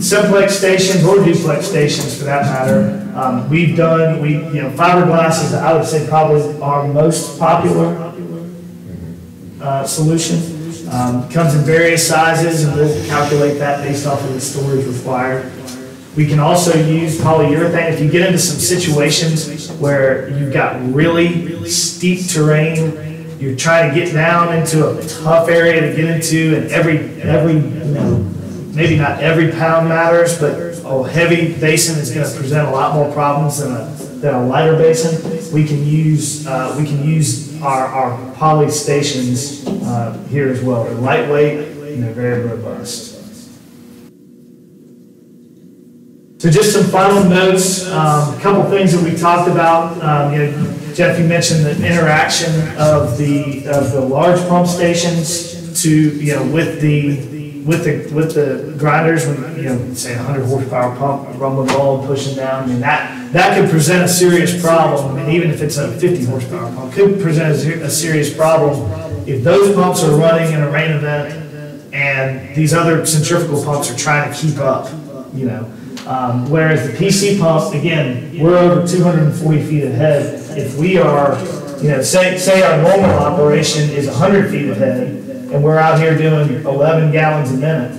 Simplex stations or duplex stations for that matter. Fiberglass is, I would say, probably our most popular solution. Comes in various sizes, and we'll calculate that based off of the storage required. We can also use polyurethane. If you get into some situations where you've got really steep terrain, you're trying to get down into a tough area to get into, and every maybe not every pound matters, but a heavy basin is going to present a lot more problems than a lighter basin. We can use our poly stations here as well. They're lightweight and they're very robust. So just some final notes, a couple things that we talked about. Jeff, you mentioned the interaction of the large pump stations with the grinders when say 100 horsepower pump rumbling ball pushing down. I mean that could present a serious problem. And even if it's a 50 horsepower pump, could present a serious problem if those pumps are running in a rain event and these other centrifugal pumps are trying to keep up. Whereas the PC pump, again, we're over 240 feet ahead. If we are, say our normal operation is 100 feet ahead, and we're out here doing 11 gallons a minute,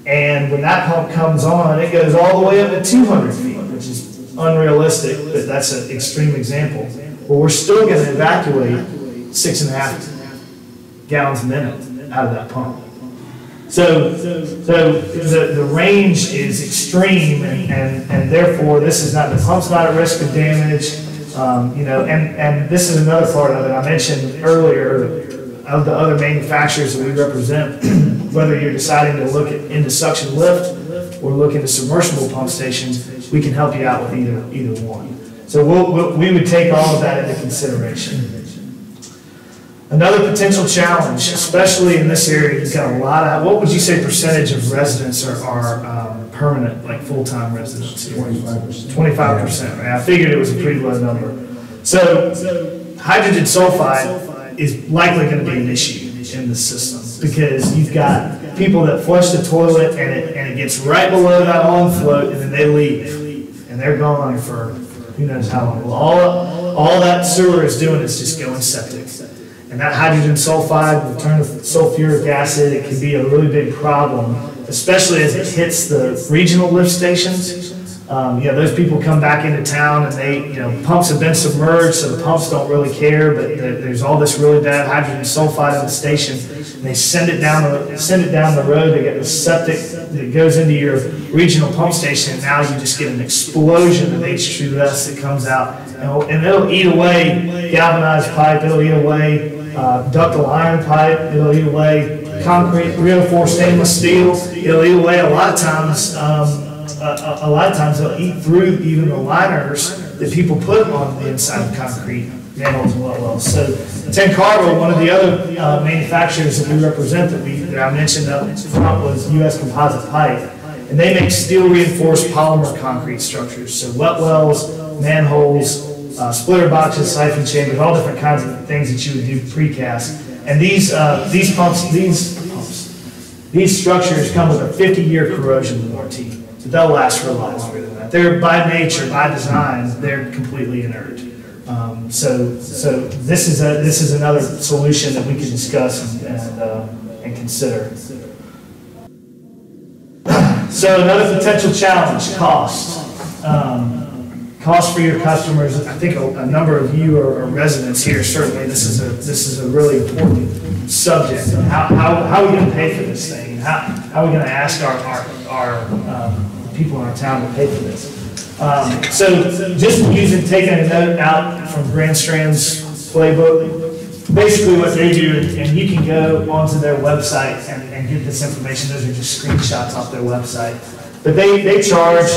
and when that pump comes on, it goes all the way up to 200 feet, which is unrealistic, but that's an extreme example. Well, we're still going to evacuate 6.5 gallons a minute out of that pump. So the range is extreme, and therefore this is not, the pump's not at risk of damage, and this is another part of it. I mentioned earlier of the other manufacturers that we represent, whether you're deciding to look into suction lift or look into submersible pump stations, we can help you out with either one. So we would take all of that into consideration. Another potential challenge, especially in this area, you've got a lot of, what would you say percentage of residents are permanent, like full-time residents? 25%. 25%, right? I figured it was a pretty low number. So hydrogen sulfide is likely going to be an issue in the system because you've got people that flush the toilet and it gets right below that on float and then they leave and they're gone for who knows how long. Well, all that sewer is doing is just going septic. And that hydrogen sulfide will turn to sulfuric acid. It can be a really big problem, especially as it hits the regional lift stations. Those people come back into town and they, pumps have been submerged, so the pumps don't really care, but there's all this really bad hydrogen sulfide in the station. And they send it down the road. They get the septic that goes into your regional pump station, and now you just get an explosion of H2S that comes out, and it'll eat away galvanized pipe. It'll eat away ductile iron pipe. It'll eat away concrete, reinforced stainless steel. It'll eat away a lot of times. A lot of times they'll eat through even the liners that people put on the inside of concrete manholes and wells. So Tencarvo, one of the other manufacturers that we represent that I mentioned up front was U.S. Composite Pipe, and they make steel reinforced polymer concrete structures. So wet wells, manholes, splitter boxes, siphon chambers, all different kinds of things that you would do precast. And these structures come with a 50-year corrosion warranty. So they'll last for a lot longer than that. They're by nature, by design, they're completely inert. So this is another solution that we can discuss and consider. So another potential challenge: cost. Cost for your customers. I think a number of you are residents here. Certainly, this is a really important subject. How are we going to pay for this thing? How are we going to ask our people in our town to pay for this? So just taking a note out from Grand Strand's playbook, basically what they do, and you can go onto their website and get this information. Those are just screenshots off their website. But they charge,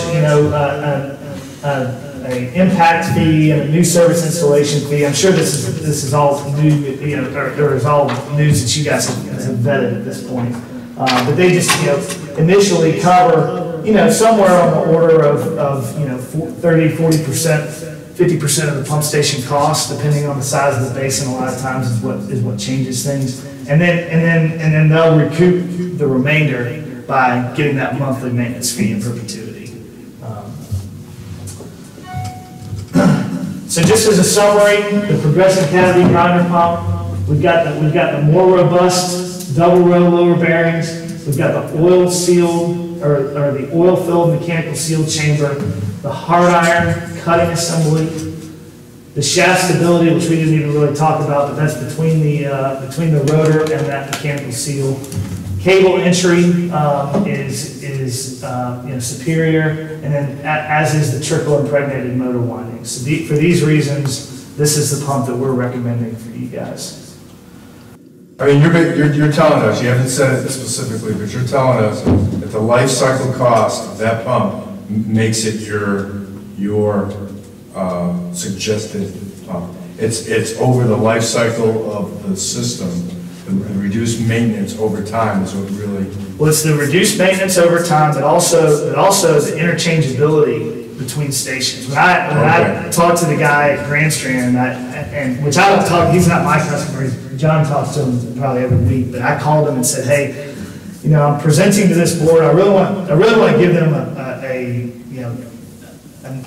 an impact fee and a new service installation fee. I'm sure this is all new, or is all news that you guys have vetted at this point. But they just, initially cover, somewhere on the order of 30, 40%, 50% of the pump station cost, depending on the size of the basin. A lot of times is what changes things, and then they'll recoup the remainder by getting that monthly maintenance fee in perpetuity. So just as a summary, the progressive cavity grinder pump, we've got the more robust double row lower bearings. We've got the oil sealed or the oil filled mechanical sealed chamber, the hard iron cutting assembly, the shaft stability, which we didn't even really talk about, but that's between the rotor and that mechanical seal. Cable entry is superior, and then as is the trickle impregnated motor windings. So for these reasons, this is the pump that we're recommending for you guys. I mean, you're telling us, you haven't said it specifically, but you're telling us that the life cycle cost of that pump makes it your suggested pump. It's over the life cycle of the system, the reduced maintenance over time is what really. Well, it's the reduced maintenance over time, but also the interchangeability between stations. When I talked to the guy at Grand Strand, which I don't talk, he's not my customer, John talks to him probably every week, but I called him and said, hey, you know, I'm presenting to this board, I really want to give them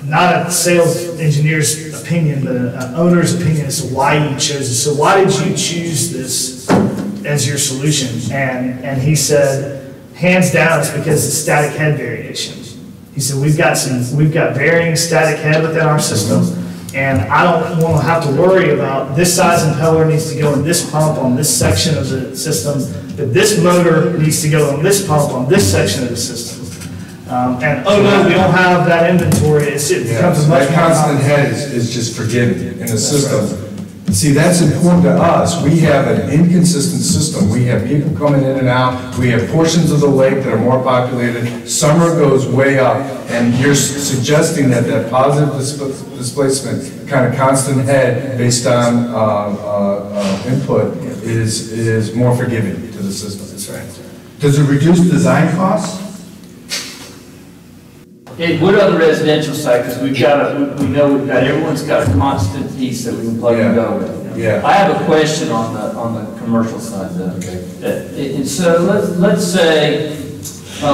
not a sales engineer's opinion, but an owner's opinion as to why you chose it. So why did you choose this as your solution? And he said, hands down, it's because of static head variations. He said, we've got varying static head within our system, and I don't want to have to worry about this size impeller needs to go in this pump on this section of the system, but this motor needs to go on this pump on this section of the system. And oh no, we don't have that inventory. It becomes a much that constant head is just forgiven in the system. See, that's important to us. We have an inconsistent system. We have people coming in and out. We have portions of the lake that are more populated. Summer goes way up, and you're suggesting that positive displacement, kind of constant head based on input is more forgiving to the system. That's right. Does it reduce design costs? It would on the residential side, because everyone's got a constant piece that we can plug and go with. Yeah. I have a question on the commercial side though. Okay. And so let's say, I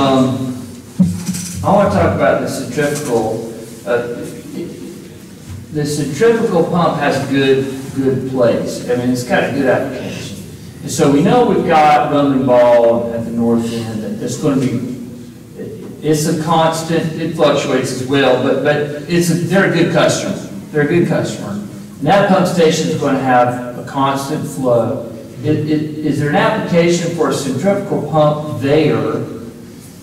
want to talk about the centrifugal. The centrifugal pump has a good place. I mean, it's got a good application. And so we know we've got Rumbling Ball at the north end that's going to be. It's a constant, it fluctuates as well, but they're a good customer. They're a good customer. And that pump station is going to have a constant flow. Is there an application for a centrifugal pump there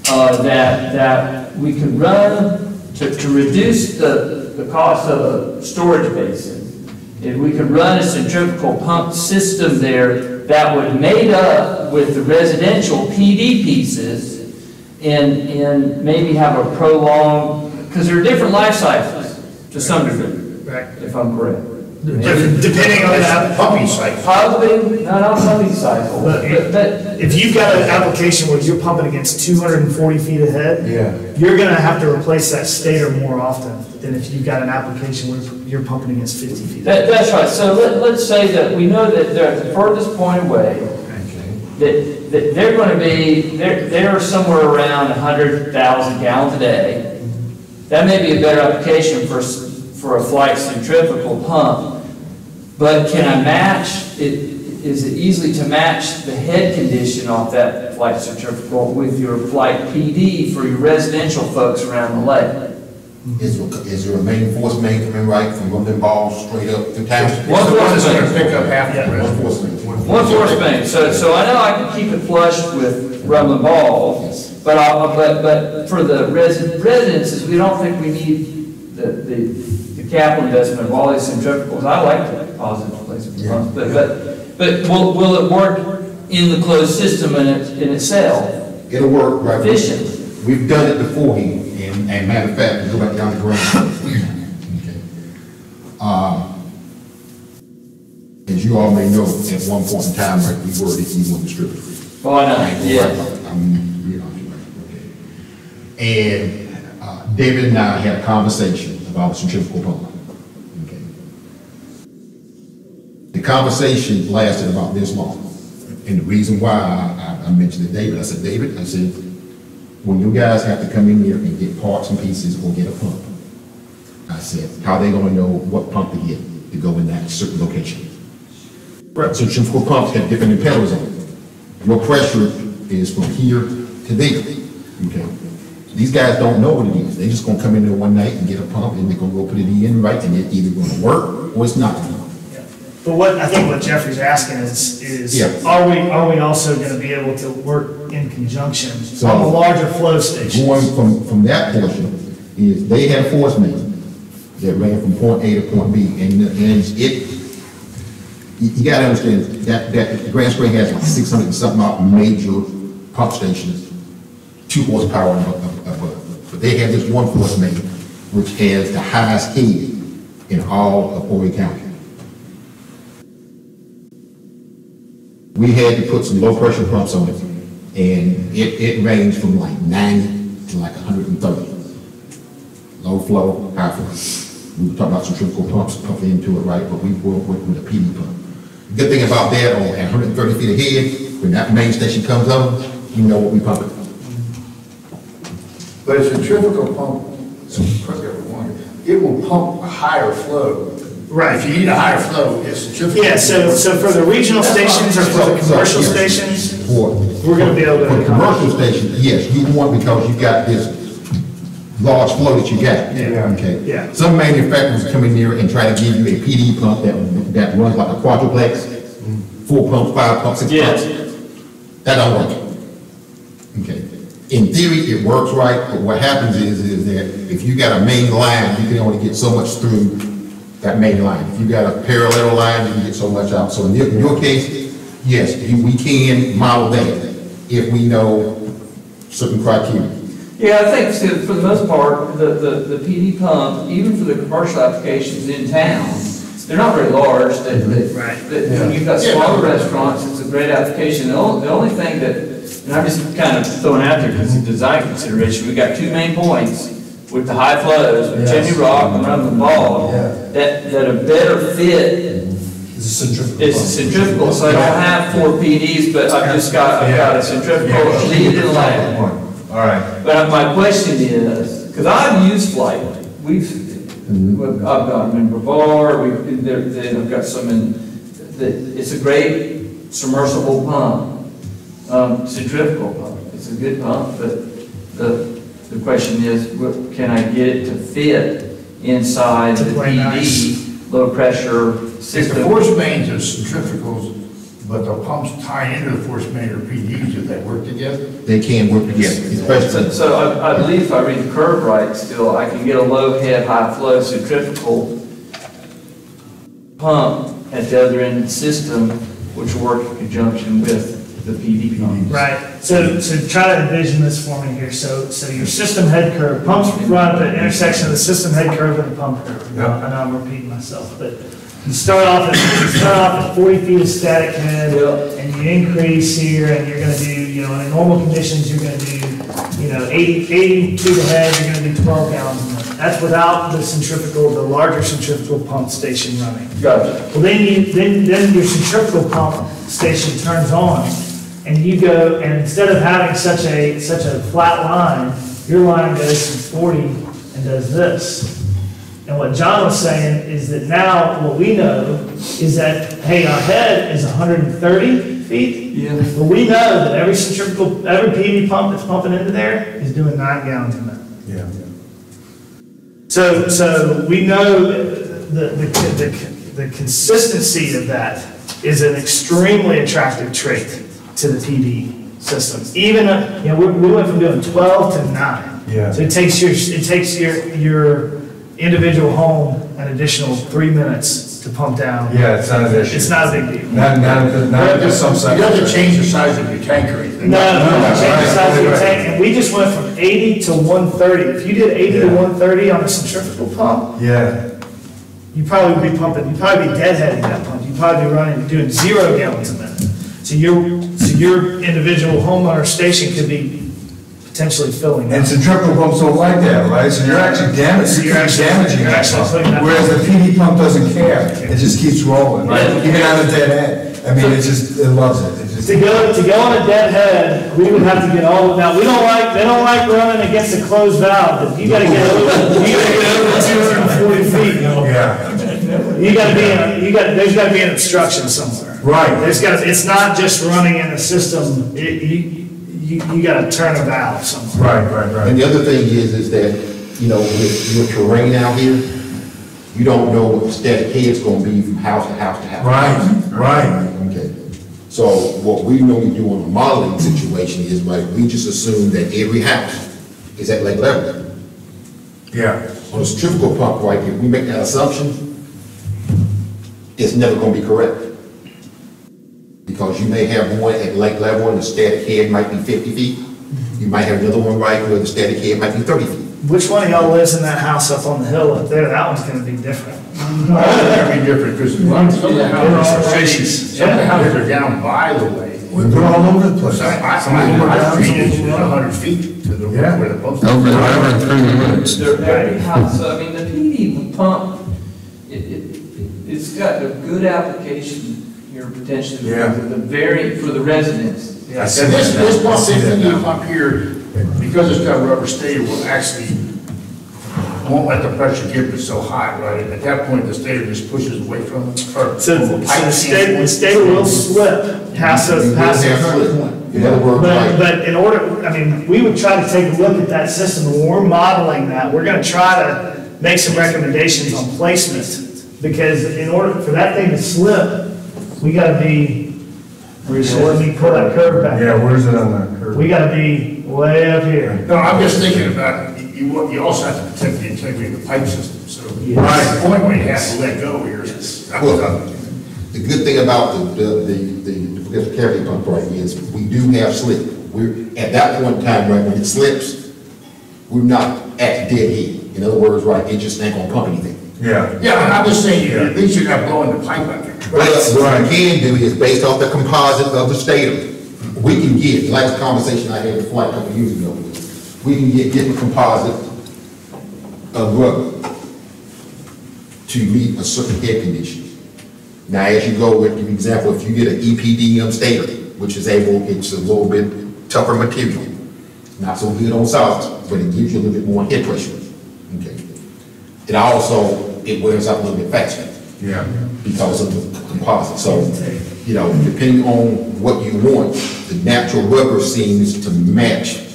that we could run to reduce the cost of a storage basin? If we could run a centrifugal pump system there that would mate up with the residential PD pieces and maybe have a prolonged, because there are different life cycles to some degree, if I'm correct. Depending on the pumping cycle. Probably not pumping cycle. But if you've got an application where you're pumping against 240 feet ahead, you're going to have to replace that stator more often than if you've got an application where you're pumping against 50 feet ahead. That's right. So let's say that we know that they're at the furthest point away, that they're going to be, they're somewhere around 100,000 gallons a day. That may be a better application for a flight centrifugal pump, but can I match it? Is it easy to match the head condition off that flight centrifugal with your flight PD for your residential folks around the lake? Is there a main force main coming right from Rumbling Ball straight up to town? One force main. Pick up half One force main. One force main. So I know I can keep it flushed with Rumbling Ball, but for the residences, we don't think we need the capital investment of all these centrifugals. I like the positive displacement pumps, but will it work in the closed system in itself? It'll work, right? Efficient. We've done it before here, and matter of fact, we go back down the ground. As you all may know, at one point in time, right, we were the E1 distributor. Oh, I know, yeah. And David and I had a conversation about centrifugal pump. Okay. The conversation lasted about this long. And the reason why I mentioned it to David, I said, David, I said, when you guys have to come in here and get parts and pieces or get a pump, I said, how are they going to know what pump to get to go in that certain location? Right. So centrifugal pumps have different impellers on it. Your pressure is from here to there. Okay. These guys don't know what it is. They're just going to come in there one night and get a pump, and they're going to go put it in right, and it's either going to work or it's not going to work. But I think what Jeffrey's asking is are we also going to be able to work in conjunction on a larger flow station? Going from that portion is they have force main that ran from point A to point B, and you gotta understand that Grand Spring has like 600 and something odd major pump stations, 2 horsepower and above. But they have this one force main, which has the highest head in all of Horry County. We had to put some low pressure pumps on it, and it ranged from like 90 to like 130. Low flow, high flow. We were talking about centrifugal pumps pumping into it, right? But we work with a PD pump. The good thing about that, at 130 feet ahead, when that main station comes on, you know what we pump it. But a centrifugal pump, it will pump a higher flow. Right. If you need a higher flow, it's centrifugal. Yeah, so for the regional stations or for the commercial stations, we're gonna be able to. For the commercial station, yes, you want, because you got this large flow that you got. Yeah. Okay. Yeah. Some manufacturers come in here and try to give you a PD pump that runs like a quadruplex, 4 pumps, 5 pumps, 6 pumps. That don't work. Okay. In theory, it works right, but what happens is that if you got a main line, you can only get so much through that main line. If you got a parallel line, you can get so much out. So in your case, yes, we can model that if we know certain criteria. Yeah, I think for the most part, the PD pump, even for the commercial applications in town, they're not very large. When you've got smaller restaurants, it's a great application. The only thing that, and I'm just kind of throwing out there because of design consideration, we've got 2 main points with the high flows, with Chimney Rock and Run the Ball, that a better fit is a centrifugal. So I don't have 4 PDs, but I've got a centrifugal, a lead and a lag. All right. But my question is, because I've used Flight, I've got them in Brevard, I've got some in, it's a great submersible pump, centrifugal pump. It's a good pump, but the question is, can I get it to fit inside the PD low pressure system? The force mains are centrifugals, but the pumps tie into the force main or PDs, if they work together? They can work together. So I believe if I read the curve right still, I can get a low head, high flow centrifugal pump at the other end of the system, which will work in conjunction with the PD pump. Right. So try to envision this for me here. So your system head curve, pumps run at the intersection of the system head curve and the pump curve. I know I'm repeating myself, but you start off at 40 feet of static head, and you increase here, and you're going to do, in normal conditions, you're going to do, 80 feet ahead, you're going to do 12 gallons a minute. That's without the centrifugal, the larger centrifugal pump station running. Gotcha. Well, then your centrifugal pump station turns on, and you go, and instead of having such a flat line, your line goes from 40 and does this. And what John was saying is that now what we know is that, hey, our head is 130 feet. Yeah. But we know that every PD pump that's pumping into there is doing 9 gallons a minute. Yeah. So we know the consistency of that is an extremely attractive trait to the PD system. Even, we went from doing 12 to 9. Yeah. So it takes your individual home an additional 3 minutes to pump down. Yeah, it's not an issue. It's not a big deal. Not just some You have to change the size of your tank or anything. No, change the size of your tank, and we just went from 80 to 130. If you did 80 to 130 on a centrifugal pump, you'd probably be deadheading that pump. You'd probably be doing 0 gallons a minute. So your individual homeowner station could be potentially filling. And centrifugal pumps don't like that, right? So you're actually damaging that pump. Whereas the PD pump doesn't care. It just keeps rolling, right? Even on a dead end. I mean, it loves it. To go on a dead head, we would have to get now they don't like running against a closed valve, but you gotta get over 240 feet. There's gotta be an obstruction somewhere. Right. It's not just running in the system, you gotta turn a valve somewhere. Right. And the other thing is that, with your terrain out here, you don't know what the static head's gonna be from house to house to house. Right. Okay. So what we normally do on a modeling situation is, we just assume that every house is at lake level. Yeah. On a centrifugal pump, right, if we make that assumption, it's never gonna be correct. Because you may have one at lake level and the static head might be 50 feet. You might have another one right where the static head might be 30 feet. Which one of y'all lives in that house up on the hill up there? That one's gonna be different. It's gonna be different, because some of the houses are fishes. Some of the houses are down by the way. They're all over the place. My street is 100 feet to the, where the post. Over the river and through the woods. Every house, so I mean, the PD pump, it's got a good application here potentially. Yeah. For the residents. Yeah, so this pump, this pump here, because it's got a rubber stator, will actually, won't let the pressure get so high, right? At that point, the stator just pushes away from it. So the stator will slip past the current. In other words, But in order, I mean, we would try to take a look at that system. When we're modeling that, we're gonna try to make some recommendations on placement. Because in order for that thing to slip, we gotta be, let me pull that curve back. Yeah, where's it on that curve? We gotta be way up here. No, I'm just thinking about, you also have to protect the integrity of the pipe system, so. Yes. Right, the point where you have to let go here. well, the good thing about the cavity pump right is we do have slip. We're, at that point in time, right, when it slips, we're not at the dead heat. In other words, right, it just ain't gonna pump anything. Yeah. Yeah, I'm just saying, at least you're not blowing the pipe out there. But what I can do is based off the composite of the stator, we can get, the last conversation I had with Flight a couple of years ago, we can get different composite of rubber to meet a certain head condition. Now, as you go with the example, if you get an EPDM stator, which is it's a little bit tougher material, not so good on solids, but it gives you a little bit more head pressure. Okay. It also, it wears out a little bit faster. Yeah. Because of the composite. So, you know, depending on what you want, the natural rubber seems to match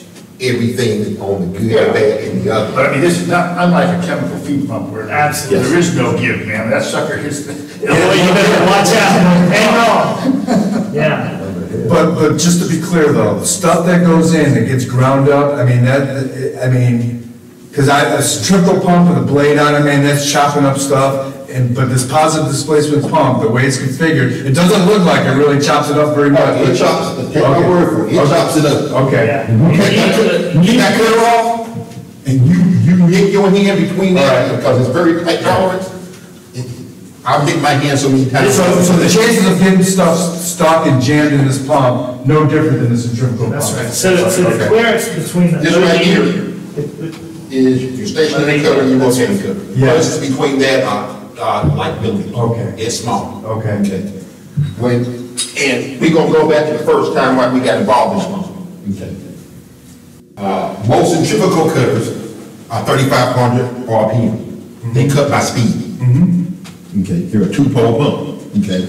everything on the good, bad, and the other. But I mean, this is not unlike a chemical feed pump where Absolutely. there is no give, man. That sucker hits the. You better watch out. Hang on. Yeah. But just to be clear though, the stuff that goes in, that gets ground up, I mean, because a centrifugal pump with a blade on it, man, that's chopping up stuff. But this positive displacement pump, the way it's configured, it doesn't look like it really chops it up very much. It chops, take my word for it, it chops it up. Okay. Yeah. You got cut off, and you nick your hand between that, because it's very tight tolerance. I've nicked my hand so many times. So the chances of getting stuff stuck and jammed in this pump, no different than the centrifugal pump. That's right. So the clearance between the. This right here is your stationary cover and your rotating cover. Yeah. This is between that, like millimeters. Okay. It's small. Okay. And we're gonna go back to the first time when we got involved in this pump. Most centrifugal cutters are 3,500 RPM. They cut by speed. Okay, they're a two-pole pump. Okay,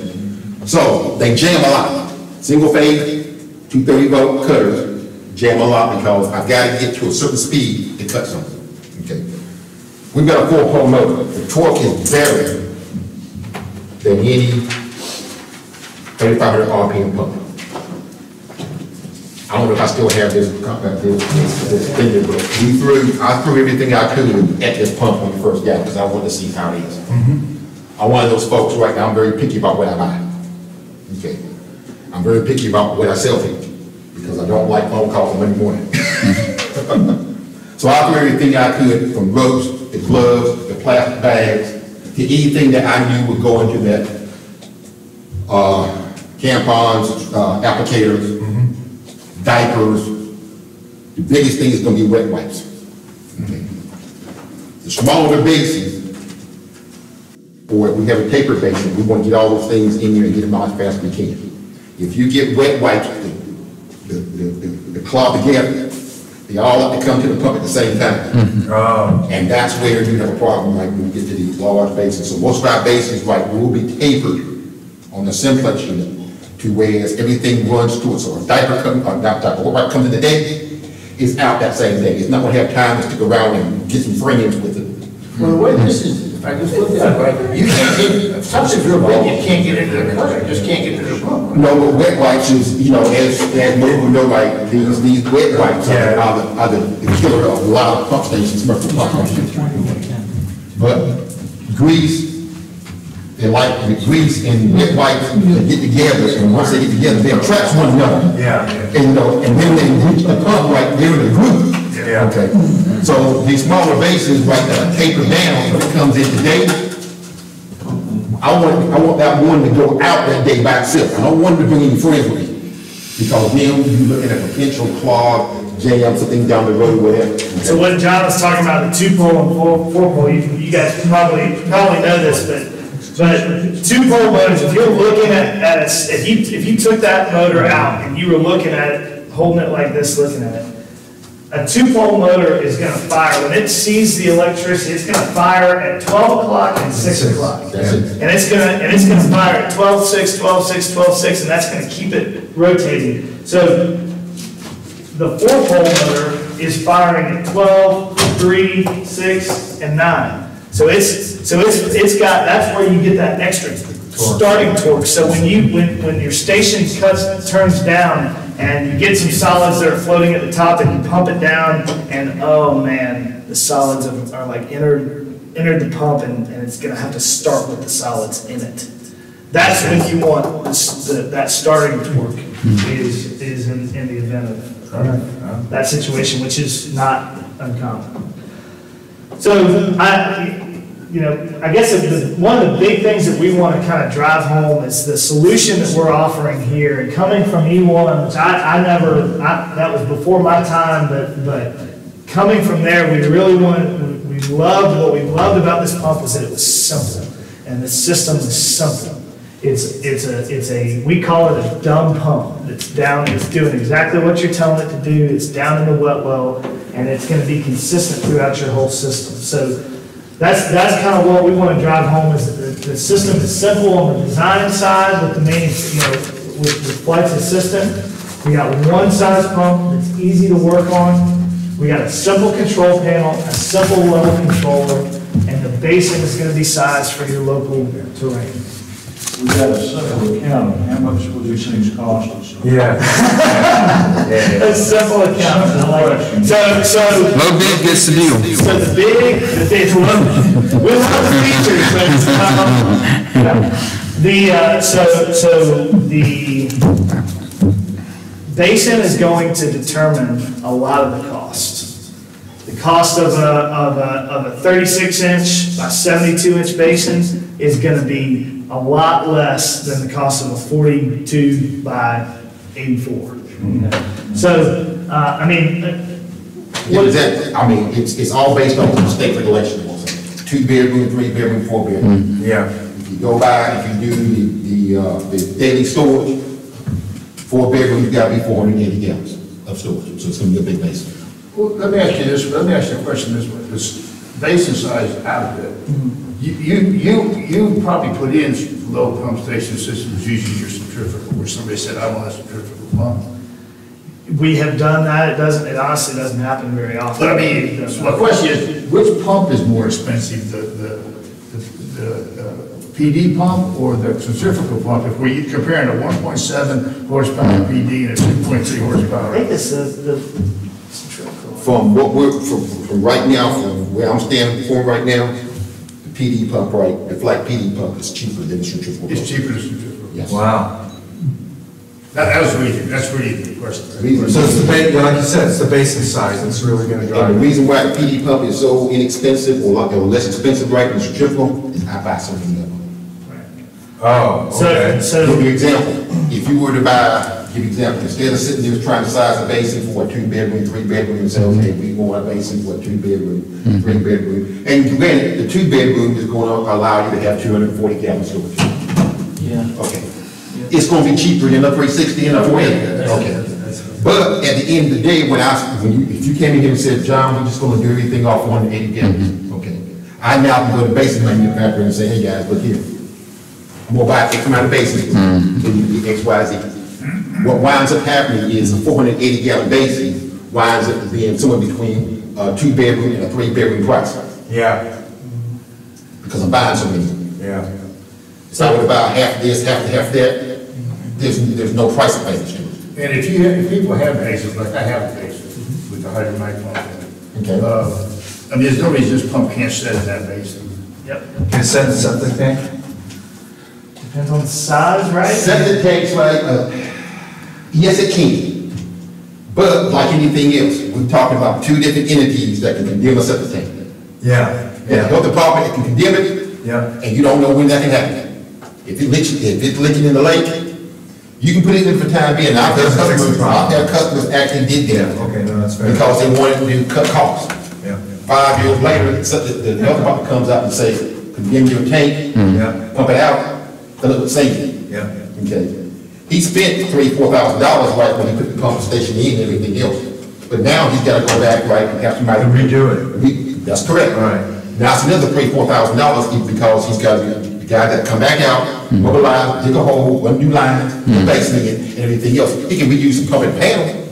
so they jam a lot. Single phase, 230-volt cutters jam a lot because I've got to get to a certain speed to cut something. Okay, we've got a 4-pole motor. The torque is better than any 3,500 RPM pump. I don't know if I still have this thing, but I threw everything I could at this pump when we first got it because I wanted to see how it is. I'm one of those folks right now, I'm very picky about what I buy. Okay. I'm very picky about what I sell people because I don't like phone calls on Monday morning. So I threw everything I could, from ropes, the gloves, the plastic bags, to anything that I knew would go into that, tampons, applicators, diapers. The biggest thing is going to be wet wipes. Okay. The smaller the bases, or if we have a taper basin, we want to get all those things in there and get them out as fast as we can. If you get wet wipes, the clog together, they all have to come to the pump at the same time. And that's where you have a problem, like when we get to these large basins. So most of our basins, right, will be tapered on the simplex unit to where everything runs through it. So a diaper what comes in the day is out that same day. It's not going to have time to stick around and get some frames with it. Well, the way this is I just looked at it, right? You can't get, something's real big, you can't get into the cutter, you just can't get into the pump. No, but wet wipes is, you know, as most people know, like, these wet wipes are the killer of a lot of pump stations, commercial pump stations. But grease, they like the grease and wet wipes, they get together, and once they get together, they attract one another. Yeah. And, you know, and then they reach the pump right there in the group. Yeah. Okay. So these smaller bases right there taper down when it comes in today. I want that one to go out that day by itself. I don't want to bring any friends with me. Because then you're looking at potential clog, jam, something down the road, whatever. So what John was talking about, the 2-pole and 4-pole, you guys probably know this, but 2-pole motors, if you're looking at it, if you took that motor out and you were looking at it, holding it like this, looking at it, a 2-pole motor is going to fire. When it sees the electricity, it's going to fire at 12 o'clock and 6 o'clock. And it's going to fire at 12, 6, 12, 6, 12, 6, and that's going to keep it rotating. So the 4-pole motor is firing at 12, 3, 6, and 9. So it's got, that's where you get that extra starting torque. So when your station turns down, and you get some solids that are floating at the top, and you pump it down, and oh man, the solids are like entered the pump, and it's gonna have to start with the solids in it. That's when you want that starting torque is in the event of that situation, which is not uncommon. So I guess one of the big things that we want to kind of drive home is the solution that we're offering here. And coming from E1, which that was before my time, but coming from there, what we loved about this pump was that it was simple, and the system was simple. We call it a dumb pump. It's doing exactly what you're telling it to do. It's down in the wet well, and it's going to be consistent throughout your whole system. So that's kind of what we want to drive home, is that the system is simple on the design side with the main, with Flight's assistant. We got one size pump that's easy to work on. We got a simple control panel, a simple level controller, and the basin is going to be sized for your local terrain. We got a simple account of how much would these things cost us? Yeah. A simple account. So No bid gets the deal. So the big, we love the features, but the basin is going to determine a lot of the cost. The cost of a 36-inch by 72-inch basin is going to be a lot less than the cost of a 42 by 84. So, it's all based on state regulations. 2-bedroom, 3-bedroom, 4-bedroom. Yeah. If you go by, if you do the daily storage, 4-bedroom, you gotta be 480 gallons of storage, so it's gonna be a big basin. Well, let me ask you a question this way, this basin size out of it. You probably put in low pump station systems using your centrifugal, where somebody said, I want a centrifugal pump. We have done that. It honestly doesn't happen very often. But I mean, my question is, which pump is more expensive, the PD pump or the centrifugal pump? If we're comparing a 1.7 horsepower PD and a 2.3 horsepower. I think it's the centrifugal. From right now, from where I'm standing from right now, the PD pump, the flat PD pump is cheaper than the centrifugal. It's cheaper than centrifugal. Yes. Wow. That's really the question. So it's like you said, it's the basin size that's really going to drive. And the reason why the PD pump is so inexpensive or less expensive than the centrifugal is I buy something else. Oh, okay. So give you an example. If you were to give you an example, instead of sitting there trying to size a basin for a 2-bedroom, 3-bedroom, and say, okay, we want a basin for a 2-bedroom, 3-bedroom. And granted, the 2-bedroom is going to allow you to have 240 gallons storage. Yeah. Okay. It's going to be cheaper than a 360 and a 480. Okay. But at the end of the day, if you came in here and said, John, we're just going to do everything off 180 gallons. Okay. I now can go to the basin manufacturer and say, hey guys, look here. I'm going to buy X amount of basin. Then you get X, Y, Z. What winds up happening is a 480 gallon basin winds up being somewhere between a 2-bedroom and a 3-bedroom price. Yeah. because I'm buying so many. Yeah. If I would buy half this, half that, there's no price advantage to it. And if people have bases, like I have a basis with the hydromatic pump in it. Okay. I mean, there's no reason this pump can't set in that basin. Yep. Can it set in septic tank? Depends on the size, right? Septic tanks, right, yes, it can. But like anything else, we're talking about two different entities that can condemn a septic tank. Yeah. And the health department can condemn it, Yeah. and you don't know when that can happen. If it's leaking in the lake, you can put it in for time being. I've had customers actually did that. Okay, no, that's fair. Because they wanted to cut costs. Yeah. 5 years later, the health department comes out and says, condemn your tank, Yeah. pump it out, fill it with sand. Yeah. Okay. He spent $3,000-4,000 right when he put the pump station in and everything else. But now he's got to go back, right, and have somebody To redo it. That's correct. All right. Now it's another $3,000-4,000 because he's got the guy that come back out, mobilize, dig a hole, run new lines, basically, and everything else. He can reuse the pumping panel.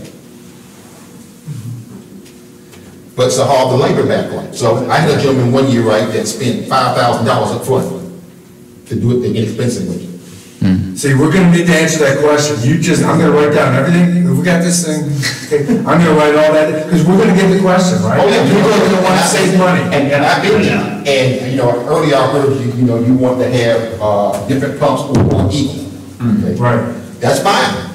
But it's a hard the labor back on. So I had a gentleman one year, right, that spent $5,000 up front to do it inexpensively. See, we're gonna need to answer that question. I'm gonna write down everything. If we got this thing, okay, I'm gonna write all that, because we're gonna get the question, right? Oh, yeah. People are gonna want to save money. And I've been there. And, you know, earlier I heard you want to have, different pumps or equal. Okay? Right. That's fine.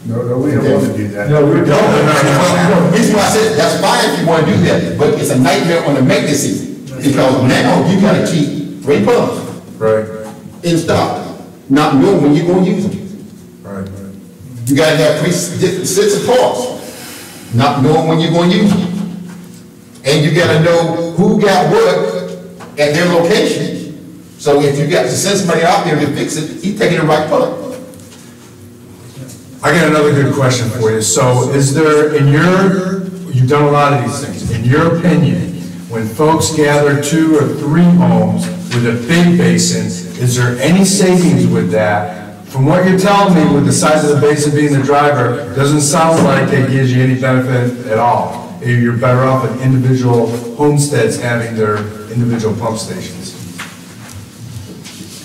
No, we don't want to do that. No, we don't. The reason why I said, that's fine if you want to do that, but it's a nightmare on the maintenance season. Because now you gotta keep 3 pumps Right. in stock, not knowing when you're gonna use them. Right. You gotta have 3 different sets of parts, not knowing when you're gonna use them. And you gotta know who got what at their location. So if you got to send somebody out there to fix it, he's taking the right part. I got another good question for you. So is there, you've done a lot of these things, in your opinion, when folks gather 2 or 3 homes with a big basin, is there any savings with that? From what you're telling me, with the size of the basin being the driver, it doesn't sound like it gives you any benefit at all. You're better off with individual homesteads having their individual pump stations.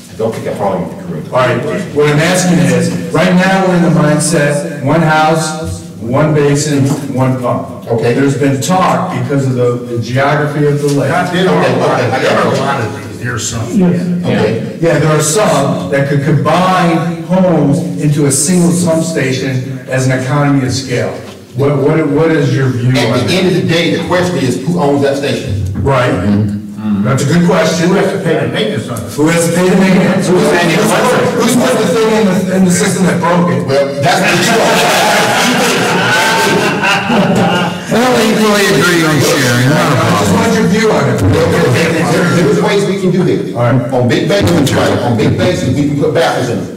I don't think I probably correct. All right, what I'm asking is, right now we're in the mindset, 1 house, 1 basin, 1 pump. Okay. There's been talk because of the geography of the lake. There are a lot of these, there's some. Okay. Yeah, there are some that could combine homes into a single pump station as an economy of scale. What is your view on At the that? end of the day, the question is, who owns that station? Right. That's a good question. Who has to pay the maintenance on it? Who has to pay the maintenance? Who's put the thing in the system that broke it? Well, that's the Well, we equally agree on sharing, not a I just problem. want your view on it. There's ways we can do this. All right. On big basins, right, on big basins, we can put bathrooms in them.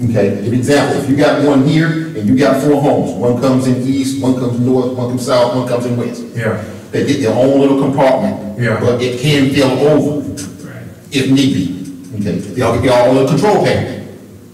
Okay, give an example, if you got one here, and you got 4 homes, one comes in east, one comes north, one comes south, one comes in west. Yeah. They get their own little compartment. Yeah. But it can fill over, if need be. Okay, they'll get their own little control panel.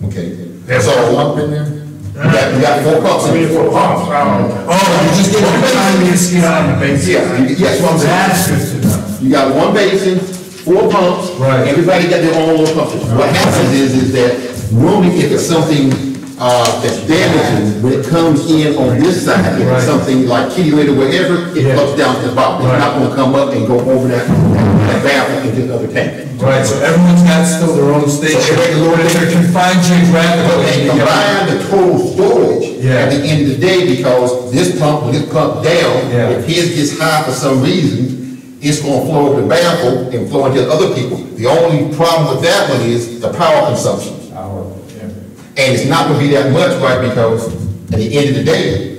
Okay. There's So, a pump in there? you got 4 pumps in there. 4 pumps, Oh, you just get one economy of scale on the basin. Yeah, yes, what I'm saying. That's good to know. You got 1 basin, 4 pumps. Right. Everybody got their own little pump. What happens is that normally if it's something, that's damaging, when it comes in on this side, if Right. it's something like kitty litter, wherever, it Yeah. flows down to the bottom. It's Right. not gonna come up and go over that bathroom into the other tank. Right, so everyone's got still their own station. They're confined But they geographically. combine the total storage Yeah. at the end of the day, because this pump, when it's pumped down, Yeah. if his gets high for some reason, it's gonna flow over the baffle and flow into other people. The only problem with that one is the power consumption. And it's not gonna be that much, right, because at the end of the day,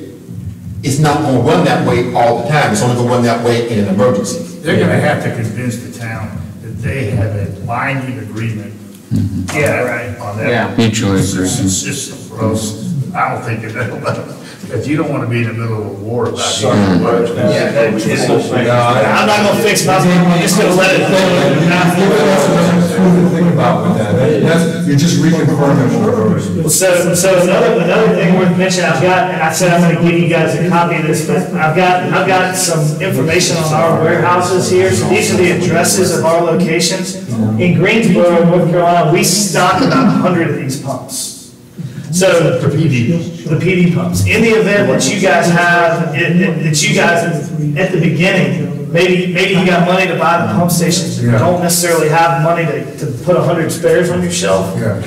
it's not gonna run that way all the time. It's only gonna run that way in an emergency. They're gonna have to convince the town that they have a binding agreement. Yeah, right. On that. Yeah. Mutually agreed. System, or else I don't think it'll, because you don't wanna be in the middle of a war about it. Yeah, I'm not gonna fix my, I'm just gonna let it go. Think about with that. you're just reconfirming what we're already. Well, so another thing worth mentioning, I've got, and I said I'm gonna give you guys a copy of this, but I've got some information on our warehouses here. So these are the addresses of our locations. In Greensboro, North Carolina, we stock about 100 of these pumps. So the PD pumps. In the event that you guys have, that you guys at the beginning, maybe you got money to buy the pump stations, but you don't necessarily have money to put 100 spares on your shelf. Yeah.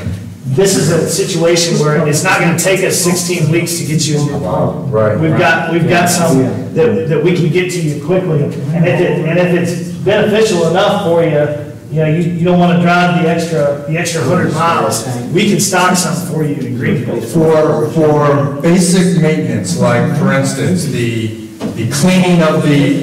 This is a situation where it's not gonna take us 16 weeks to get you a new pump. Right. We've got some that we can get to you quickly, and if it's beneficial enough for you, you don't wanna drive the extra 100 miles, we can stock some for you in Greenville. For basic maintenance, like for instance, the cleaning of the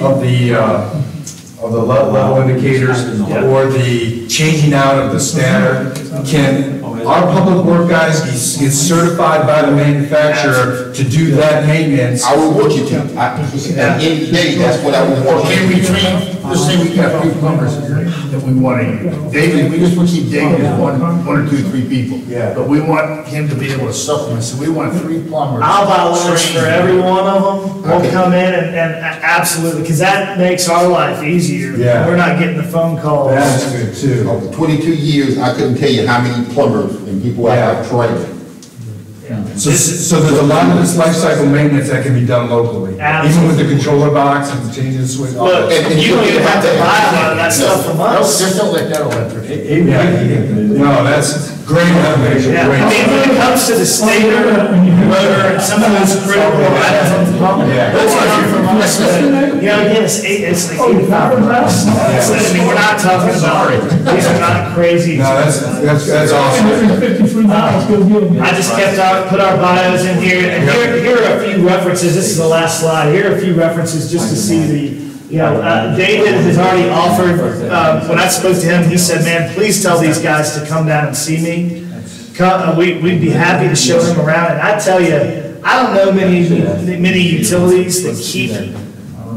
level indicators or the changing out of the stator, can our public work guys get certified by the manufacturer to do that maintenance? I will work you to. At the end of the day, that's what I would Or want. can we train, let's say we got 3 plumbers that we want to use. David, we just want to keep David as one or 2, 3 people. Yeah. But we want him to be able to supplement, so we want 3 plumbers. I'll buy lunch for every one of them. We'll Okay. come in and absolutely, because that makes our life easier. Yeah. We're not getting the phone calls. That's good too. Over 22 years, I couldn't tell you how many plumbers and people I have trained. So there's a lot of this life cycle maintenance that can be done locally, even with the controller box and changing the switch. Look, you don't even have to buy a lot of that stuff from us. Just don't let that electric. No, that's great innovation, Yeah, great. I mean, when it comes to the stator, motor, and some of those critical items on the pump, those are from us. Again, it's like $85. I mean, we're not talking about, these are not crazy. No, that's awesome. 153 miles, go get them. I just put our bios in here, and here are a few references. This is the last slide. Here are a few references just to see David has already offered, when I spoke to him, he said, man, please tell these guys to come down and see me. We'd be happy to show them around, and I tell you, I don't know many utilities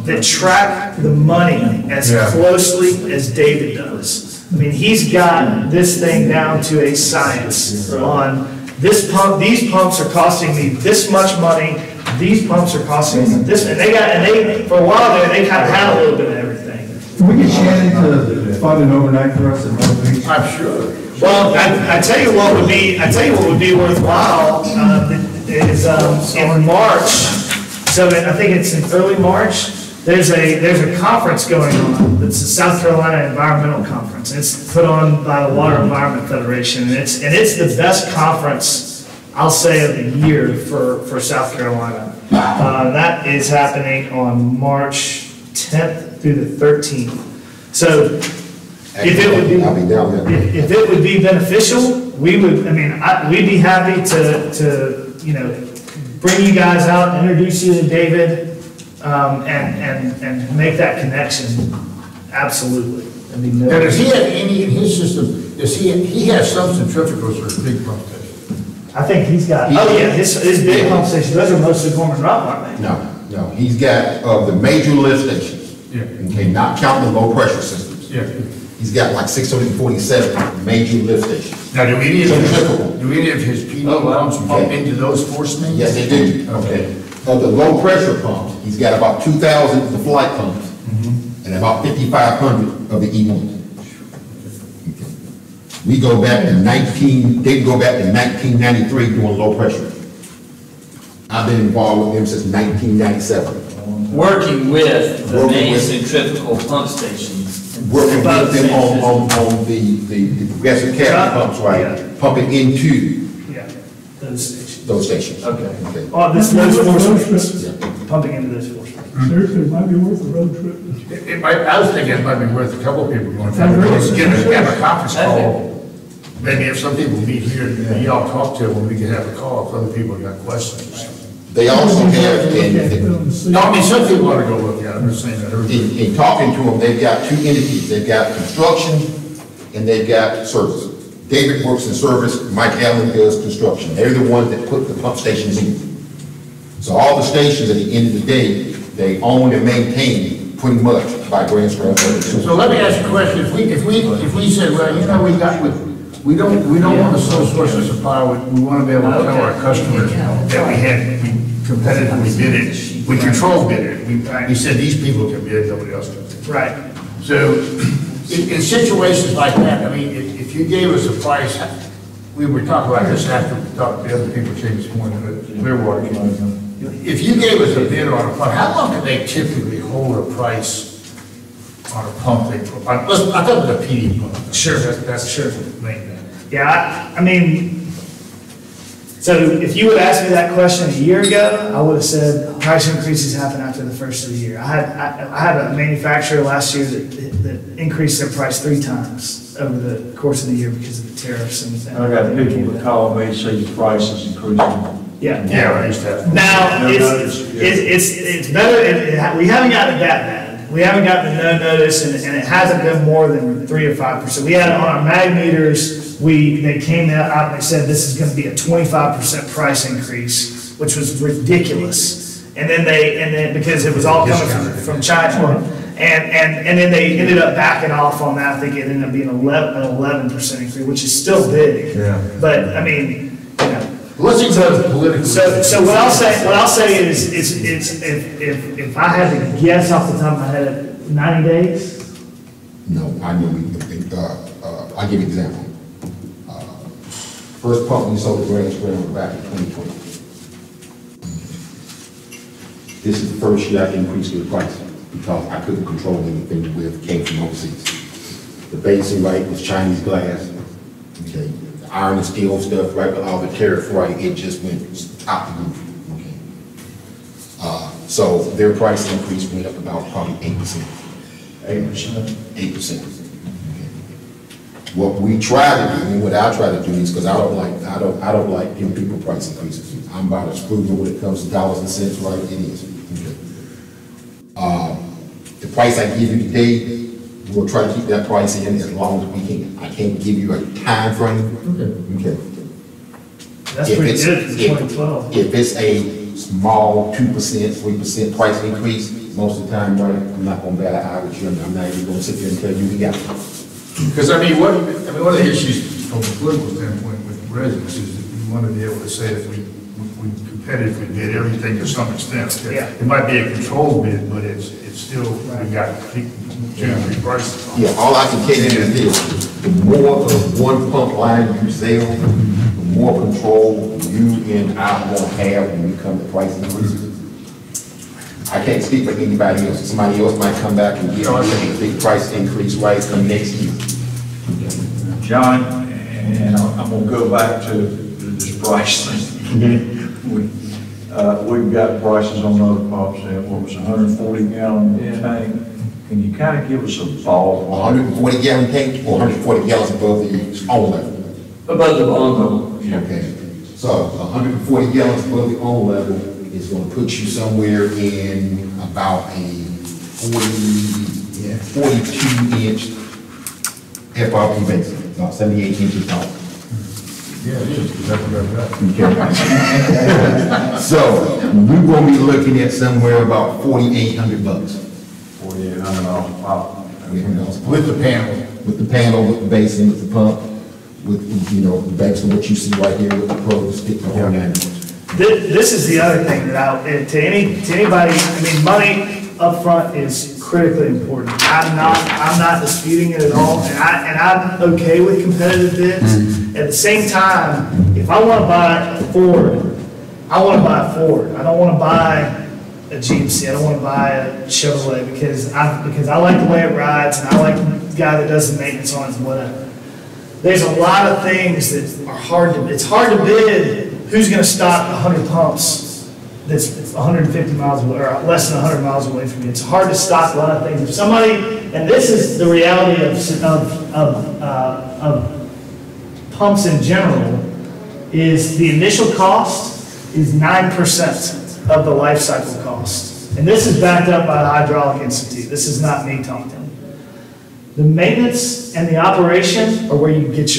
that track the money as closely as David does. I mean, he's got this thing down to a science on this pump, these pumps are costing me this much money, these pumps are costing me this, and they for a while there, they kind of had a little bit of everything. Can we get Shannon to fund an overnight for us at Myrtle Beach? I'm sure. Well, I tell you what would be worthwhile, is in March, so I think it's in early March, there's a conference going on. It's the South Carolina Environmental Conference. It's put on by the Water Environment Federation, and it's the best conference, I'll say, of the year for South Carolina. That is happening on March 10th through the 13th. So if it would be beneficial, we'd be happy to bring you guys out, introduce you to David, and make that connection. Absolutely. Now, does he have any in his system, he has some centrifugals for big pump stations? I think he's got, his big pump stations, those are mostly Gorman Rock, aren't they? No, he's got the major lift stations. Okay, not counting the low pressure systems. He's got like 647 major lift stations. Now, do any of his PD pumps pump into those force mains? Yes, they do. Okay. Of the low pressure pumps, he's got about 2,000 of the flight pumps and about 5,500 of the E1s. We go back to they go back to 1993 doing low pressure. I've been involved with them since 1997. Working with the main centrifugal pump stations. Working with them on the progressive cavity pumps, right? Pumping into those stations. Okay. Oh, those force pumping into those force mains. Seriously, it might be worth a road trip. I was thinking it might be worth a couple of people going down. Have a conference call. Maybe if some people meet here, y'all talk to them, we can have a call if other people got questions. They also have, no, I mean, some people want to go look at it, I'm just saying that. In talking to them, they've got 2 entities. They've got construction and they've got service. David works in service, Mike Allen does construction. They're the ones that put the pump stations in. So all the stations at the end of the day, they own and maintain pretty much by Grand Strand. So let me ask you a question. If we said, well, we got with We don't want a sole source of supply, we want to be able to tell our customers that we competitively bid it, we control bid it. We said these people can bid, nobody else can bid. Right. So, in situations like that, I mean, if you gave us a price, we were talking about this after we talked to the other people, came this morning, but Clearwater came in. If you gave us a bid on a pump, how long can they typically hold a price on a pump? I thought it was a PD pump. Sure. That's Sure. the main thing. Yeah, I mean, so if you would ask me that question a year ago, I would have said price increases happen after the first of the year. I had a manufacturer last year that increased their price 3 times over the course of the year because of the tariffs and. I got people that call me and say the price is increasing. Yeah. Yeah, I used to have. Now, it's better, we haven't gotten it that bad. We haven't gotten a no notice, and it hasn't been more than 3 or 5%. We had on our mag meters, they came out and they said this is gonna be a 25% price increase, which was ridiculous. And then because it was all coming from China, and then they ended up backing off on that. I think it ended up being an 11% increase, which is still big. Yeah. But, I mean, you know. Let's go politically. So what I'll say is if I had to guess off the top of my head, 90 days? No, I know I'll give you an example. First pump we sold the grass ground back in 2020. This is the first year I increased the price because I couldn't control anything with came from overseas. The basing right was Chinese glass. Okay. The iron and steel stuff, right, with all the tariff, right, it just went out the roof. Okay. So their price increase went up about probably 8%. 8%. 8%. What we try to do, and what I try to do is, because I don't like giving people price increases. I'm about as frugal when it comes to dollars and cents, right? It is. Okay. The price I give you today, we'll try to keep that price in as long as we can. I can't give you a time frame. Okay. That's pretty good for 2012. If it's a small 2%, 3% price increase, most of the time, right, I'm not going to bat an eye with you. I'm not even going to sit there and tell you we got it. Because one of the issues from a political standpoint with residents is that we want to be able to say that we competitively bid everything to some extent. Yeah. It might be a controlled bid, but it's still, we got two prices on it. Yeah, all I can tell you is this: the more of one pump line you sell, the more control you and I will have when we come to price increases. I can't speak for anybody else. Somebody else might come back and give you a big price increase right come next year. John, and I'm gonna go back to this price thing. We've got prices on other pumps at what was 140 gallon tank. Can you kind of give us a ball? 140 gallon tank or 140 gallons above the own level? Above the on level. Okay. So 140 gallons above the own level is going to put you somewhere in about a 42-inch FRP base, about 78 inches tall. Yeah, it is, exactly right. So we're going to be looking at somewhere about $4,800. $4,800 with the panel, with the basin, with the pump, with the base of what you see right here with the probe stick, the whole 9 inches. This is the other thing that to anybody, I mean, money up front is critically important. I'm not disputing it at all, and I'm okay with competitive bids. At the same time, if I want to buy a Ford, I want to buy a Ford. I don't want to buy a GMC. I don't want to buy a Chevrolet because I like the way it rides, and I like the guy that does the maintenance on it and whatever. There's a lot of things that are hard to. It's hard to bid. Who's going to stop 100 pumps that's 150 miles away, or less than 100 miles away from you? It's hard to stop a lot of things. If somebody, and this is the reality of pumps in general, is the initial cost is 9% of the life cycle cost. And this is backed up by the Hydraulic Institute. This is not me talking. The maintenance and the operation are where you get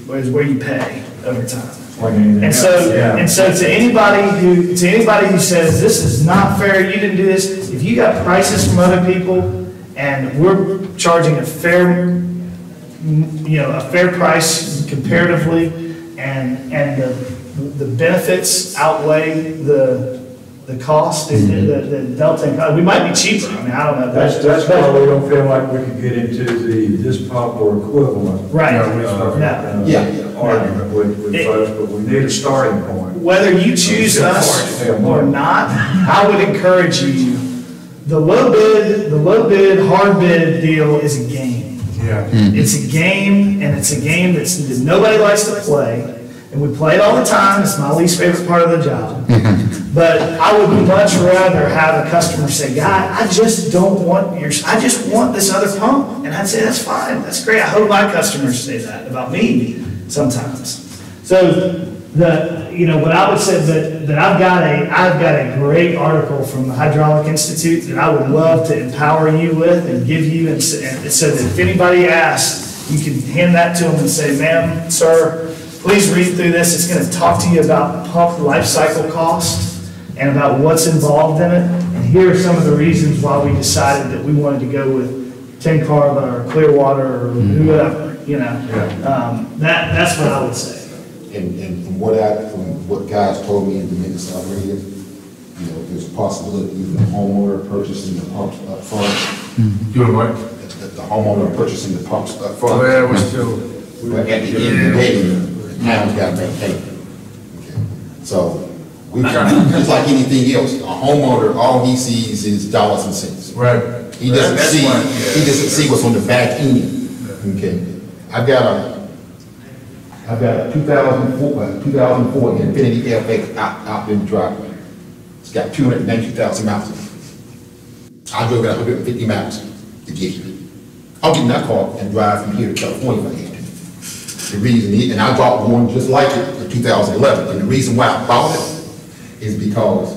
where you pay over time. And so to anybody who says this is not fair, you didn't do this, if you got prices from other people and we're charging a fair price comparatively, and the benefits outweigh the cost, the delta. We might be cheaper. I mean, I don't know. That's why we don't feel like we can get into this pump or equivalent. Right. Argument with folks, but we need a starting point. Whether you choose us or not, I would encourage you, the low bid, hard bid deal is a game. Yeah. It's a game, and it's a game that nobody likes to play, and we play it all the time. It's my least favorite part of the job. But I would much rather have a customer say, "Guy, I just don't want I just want this other pump," and I'd say, "That's fine, that's great." I hope my customers say that about me sometimes. So what I would say that I've got a great article from the Hydraulic Institute that I would love to empower you with and give you, and so that if anybody asks, you can hand that to them and say, "Ma'am, sir, please read through this. It's going to talk to you about pump life cycle cost and about what's involved in it. And here are some of the reasons why we decided that we wanted to go with 10 Carb or Clearwater or whoever." That's what I would say. And from what guys told me in the minutes I read, there's a possibility of the homeowner purchasing the pumps up front. Doing what? The homeowner purchasing the pumps up front. Well, we're still. But at the end of the day, the town's got to maintain it. Okay. So, just like anything else, a homeowner, all he sees is dollars and cents. Right. He doesn't see what's on the back end. Okay. I've got a 2004 Infinity FX out in the driveway. It's got 292,000 miles. I drove it 150 miles to get here. I'll get in that car and drive from here to California if I had to. The reason, and I bought one just like it in 2011, and the reason why I bought it is because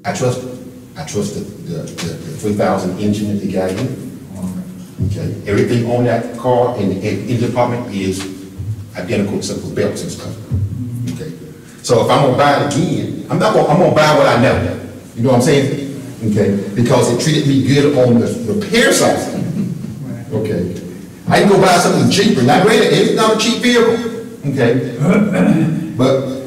I trust the 3000 engine that they got in. Okay, everything on that car and the engine department is identical except for belts and stuff. Okay, so if I'm gonna buy it again, I'm gonna buy what I know. You know what I'm saying? Okay, because it treated me good on the repair side. Okay, I can go buy something cheaper. Now, granted, it's not a cheap vehicle. Okay, but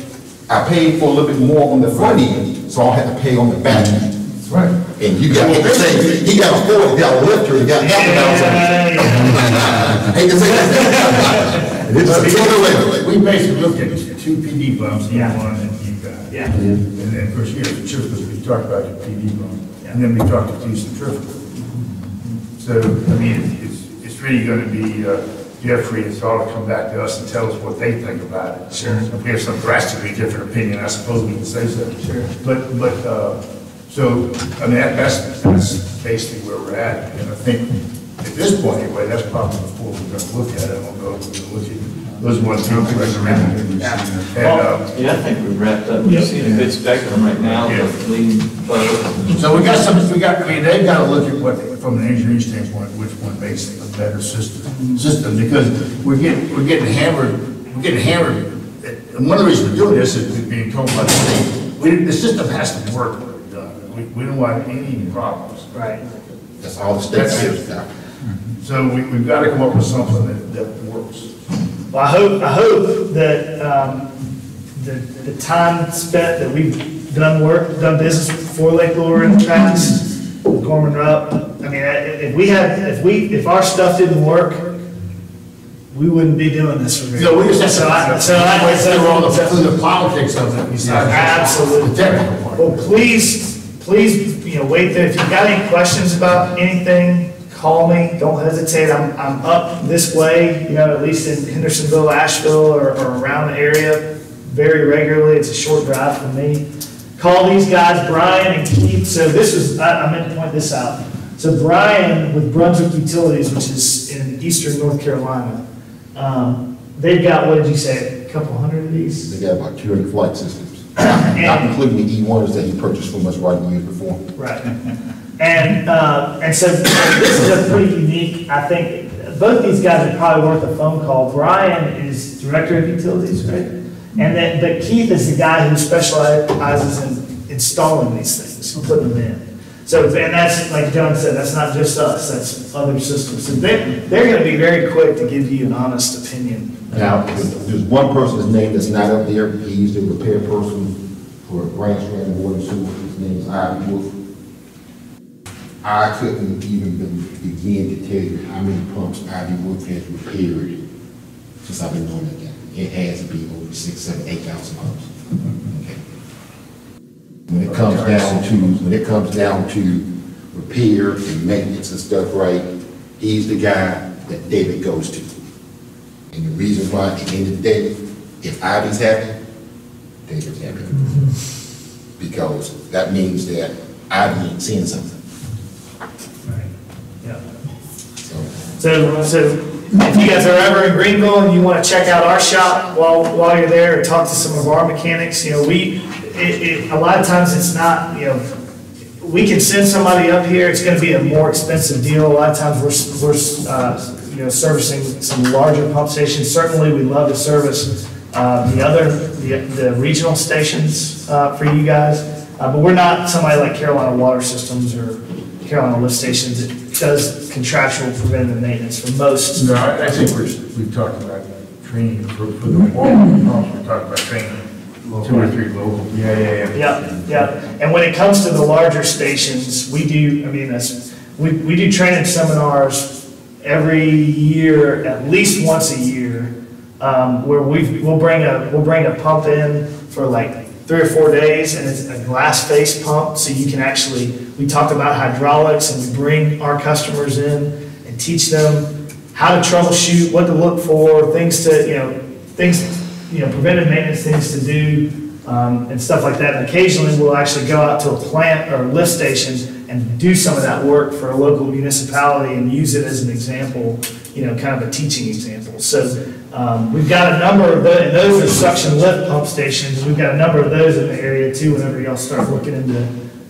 I paid for a little bit more on the front end, so I'll have to pay on the back end. That's right. And you got to say, he got a $40 lifter, he got half a thousand. I hate to say that. We basically looked at 2 PD pumps, and one that you got. Yeah. And then, of course, you have the truth, because we talked about your PD pump, and then we talked to Houston Triple. So, I mean, it's really going to be Jeffrey and Saul to come back to us and tell us what they think about it. Sure. If we have some drastically different opinion, I suppose we can say so. Sure. But so, I mean, that's basically where we're at. And I think at this point anyway, that's probably before we're going to look at it. I don't know if we're going to look at those ones. I think we've wrapped up. We've seen a good spectrum right now. So we got, I mean, they've got to look at what, from an engineering standpoint, which one makes a better system, because we're getting hammered. And one of the reasons we're doing this is being told by the state, the system has to work. We don't want any problems. Right. That's all the state says now. So we've got to come up with something that works. Well, I hope that the time spent that we've done business before Lake Lure in the past, with Gorman Rupp, I mean, if our stuff didn't work, we wouldn't be doing this for me. No, we just have to all the politics of it. Absolutely. The technical part. Well, please, wait there. If you've got any questions about anything, call me. Don't hesitate. I'm up this way, at least in Hendersonville, Asheville, or around the area very regularly. It's a short drive from me. Call these guys, Brian and Keith. So I meant to point this out. So Brian with Brunswick Utilities, which is in eastern North Carolina, they've got, what did you say, a couple hundred of these? They got about 200 flight systems. Not including the E1s that he purchased from us right years before. Right. And so this is a pretty unique, I think, both these guys are probably worth a phone call. Brian is director of utilities, right? But Keith is the guy who specializes in installing these things, putting them in. So, and that's, like John said, that's not just us, that's other systems. So they're gonna be very quick to give you an honest opinion. Now, there's one person's name that's not up there. He's the repair person for Branch Strand Water and Sewer. His name is Ivy Wolf. I couldn't even begin to tell you how many pumps Ivy Wolf has repaired since I've been doing it. It has to be over 6, 7, 8,000 pumps. Okay. When it comes down to repair and maintenance and stuff, right, he's the guy that David goes to. And the reason why, at the end of the day, if Ivy's happy, David's happy. Because that means that Ivy ain't seeing something. Yeah. So if you guys are ever in Greenville and you want to check out our shop while you're there, or talk to some of our mechanics, you know, a lot of times it's not, you know, we can send somebody up here, it's going to be a more expensive deal. A lot of times we're you know, servicing some larger pump stations. Certainly we love to service the regional stations for you guys, but we're not somebody like Carolina Water Systems or Carolina Lift Stations that does contractual preventative maintenance for most. No, I think we've talked about training for the water pumps, we talked about training 2 or 3 local. Yeah. And when it comes to the larger stations, we do, I mean, we do training seminars every year, at least once a year, where we'll bring a pump in for like 3 or 4 days, and it's a glass face pump, so you can actually, we talk about hydraulics, and we bring our customers in and teach them how to troubleshoot, what to look for, things to, preventive maintenance things to do, and stuff like that. And occasionally we'll actually go out to a plant or a lift station and do some of that work for a local municipality and use it as an example, kind of a teaching example. So we've got a number of those, and those are suction lift pump stations. We've got a number of those in the area too. Whenever y'all start looking into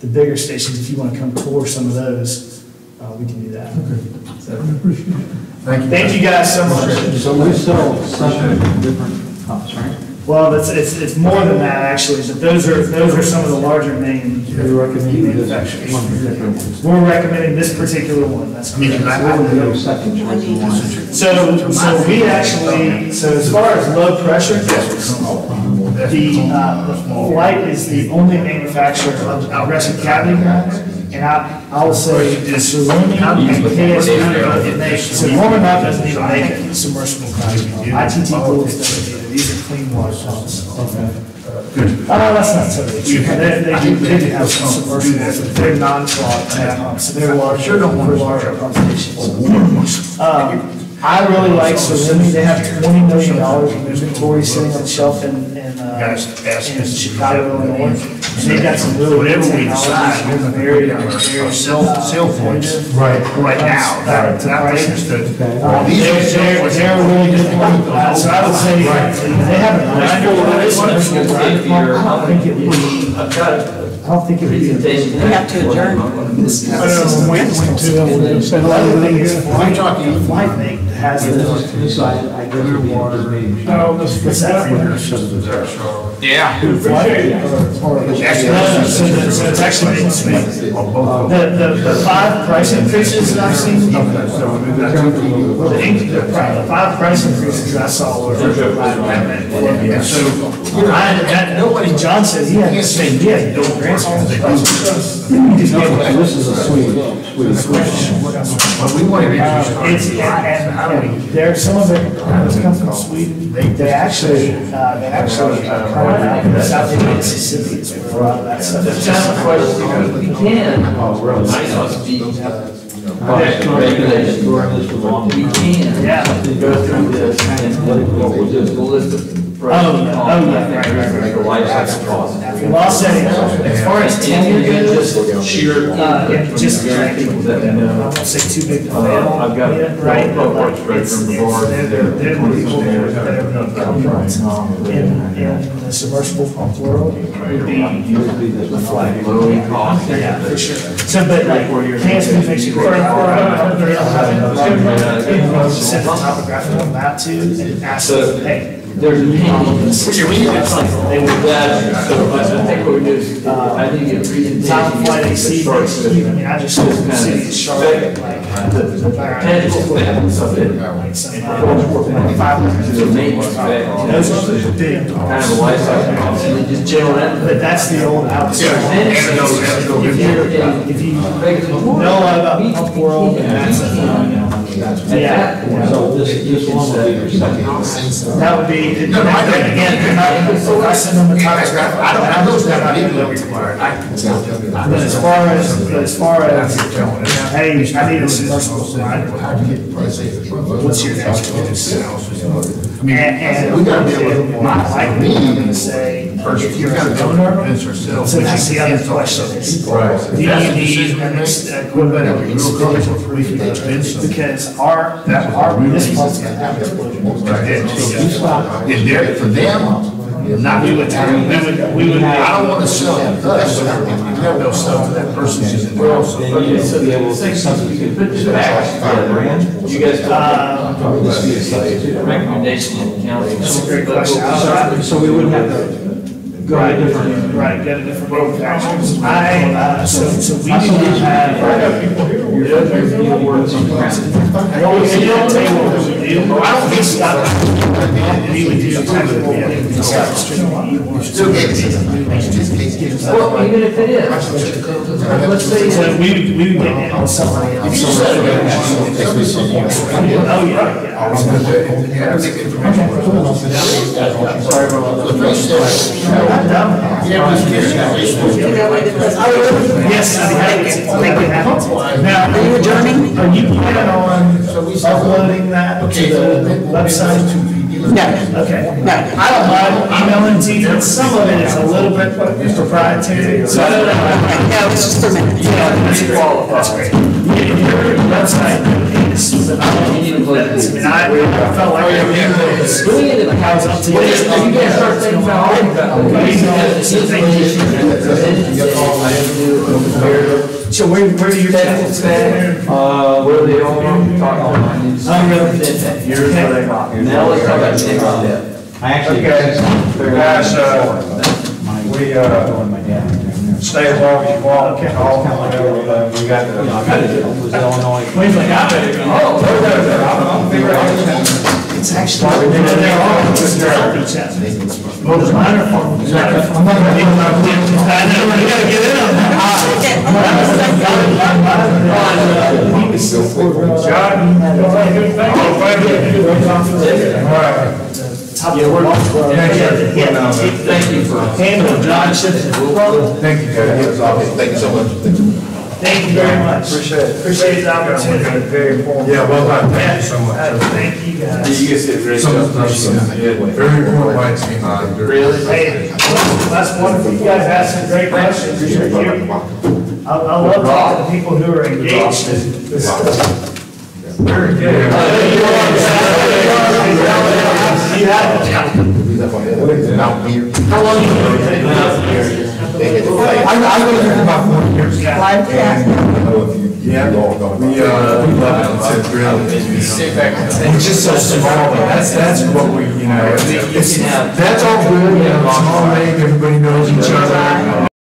the bigger stations, if you want to come tour some of those, we can do that. Okay. So, Thank you guys so much. So we sell suction different pumps, right? Well, it's more than that actually, but those are some of the larger names we're recommending manufacturers. We're recommending this particular one. That's correct. So we actually, as far as low pressure, the Light is the only manufacturer of aggressive cavity guns. And I will say, Surumi and KSB, so Norman Mount doesn't even make a submersible cavity pump. ITT Bullets doesn't either. These are clean water pumps. That's not totally true. They do have some submersibles, but they're non-clogged type pumps. So they're larger, larger pump stations. I really like Surumi. They have $20 million in inventory sitting on the shelf in Chicago, Illinois. And they've got some really good technologies in the area. Cell phones. Right now. They're a really good one. So I would say, they have a I don't think it would be. We have to adjourn. I'm talking flight make has This side, I guess would be water. No, this is that. Yeah. So it's actually the 5 price increases that I've seen. The 5 price increases I saw were. So John said he had to say, yeah, no grants. This is a sweet. We want to there, some of it comes from Sweden. They actually come out of South Mississippi is where a lot of that stuff is. Just a question, you can, regulations, we can. Yeah. Go through this and we'll list the Law setting, as far as tenure goes, just people that I won't say too big to fail. I've got right? reports straight from the board. They're the people that have been coming in the submersible pump world would be low cost. Yeah, for sure. So, but like, can't fix it. Send the topographical map to and ask them, hey, there's a pending. They would, so I think what we do is, I think a presentation. Time flight AC, I mean, I just hope the city is Charlotte, like, Technical spec, so that, like some, the maintenance spec, those are big. kind of a life cycle, cost, and then just general that. But that's the old outskirts. If you know a lot about pump world, and that's, yeah. So this one would be your second. That would be, again, I send them a contract, I don't have those, that I need to require. But as far as, hey, I need a submersible line. What's your next focus? And we gotta be able to, not like me, I'm gonna say, if you're gonna go there, so that's the other question is, do you need equipment or explosion? Because this one's gonna have explosion. For them, Not we would, I don't wanna sell it, they'll sell to that person who's in the house. Then you should be able to say something, you can put this back, you guys, recommendation in the county. That's a great question. So we wouldn't have to go to different. Right, get a different manufacturers. So we do not have. I don't think stuff. We would do technical, Well, even if it is, let's say. so we would get in on somebody else. Oh, yeah. Yes, thank you. Now, are you adjourning? Are you planning on uploading that to the website? No. Okay. No. I don't mind emailing to you, but some of it is a little bit proprietary. So, no, it's just for me. Yeah, that's great. Your website is, I felt like I was up to date. You can't start thinking about all of that. So where do you Technical spec, where they all talk online. Here's what I got. Now let's talk about technical depth. I actually. Guys, we, stay as long as you want, all, we got the. Illinois. Wait, like, I better go. I'm figuring out. It's actually, they're all just each other. Well, it's mine or I'm not gonna even, I know, we gotta get in on that. Thank you for handling John Simpson. Thank you, guys. Thank you so much. Thank you very much. Appreciate the opportunity. Very important. Yeah, well done. Thank you so much. Thank you guys. You guys did a great job. Very important, my team. Really? Hey, that's wonderful. You guys asked some great questions. I love talking to people who are engaged in this stuff. Very good. You have it. Mount Meir. How long have you been I was there about 4 years. Yeah, we love it. It's really, It's just so small, but that's what we, that's all good, it's all made, everybody knows each other.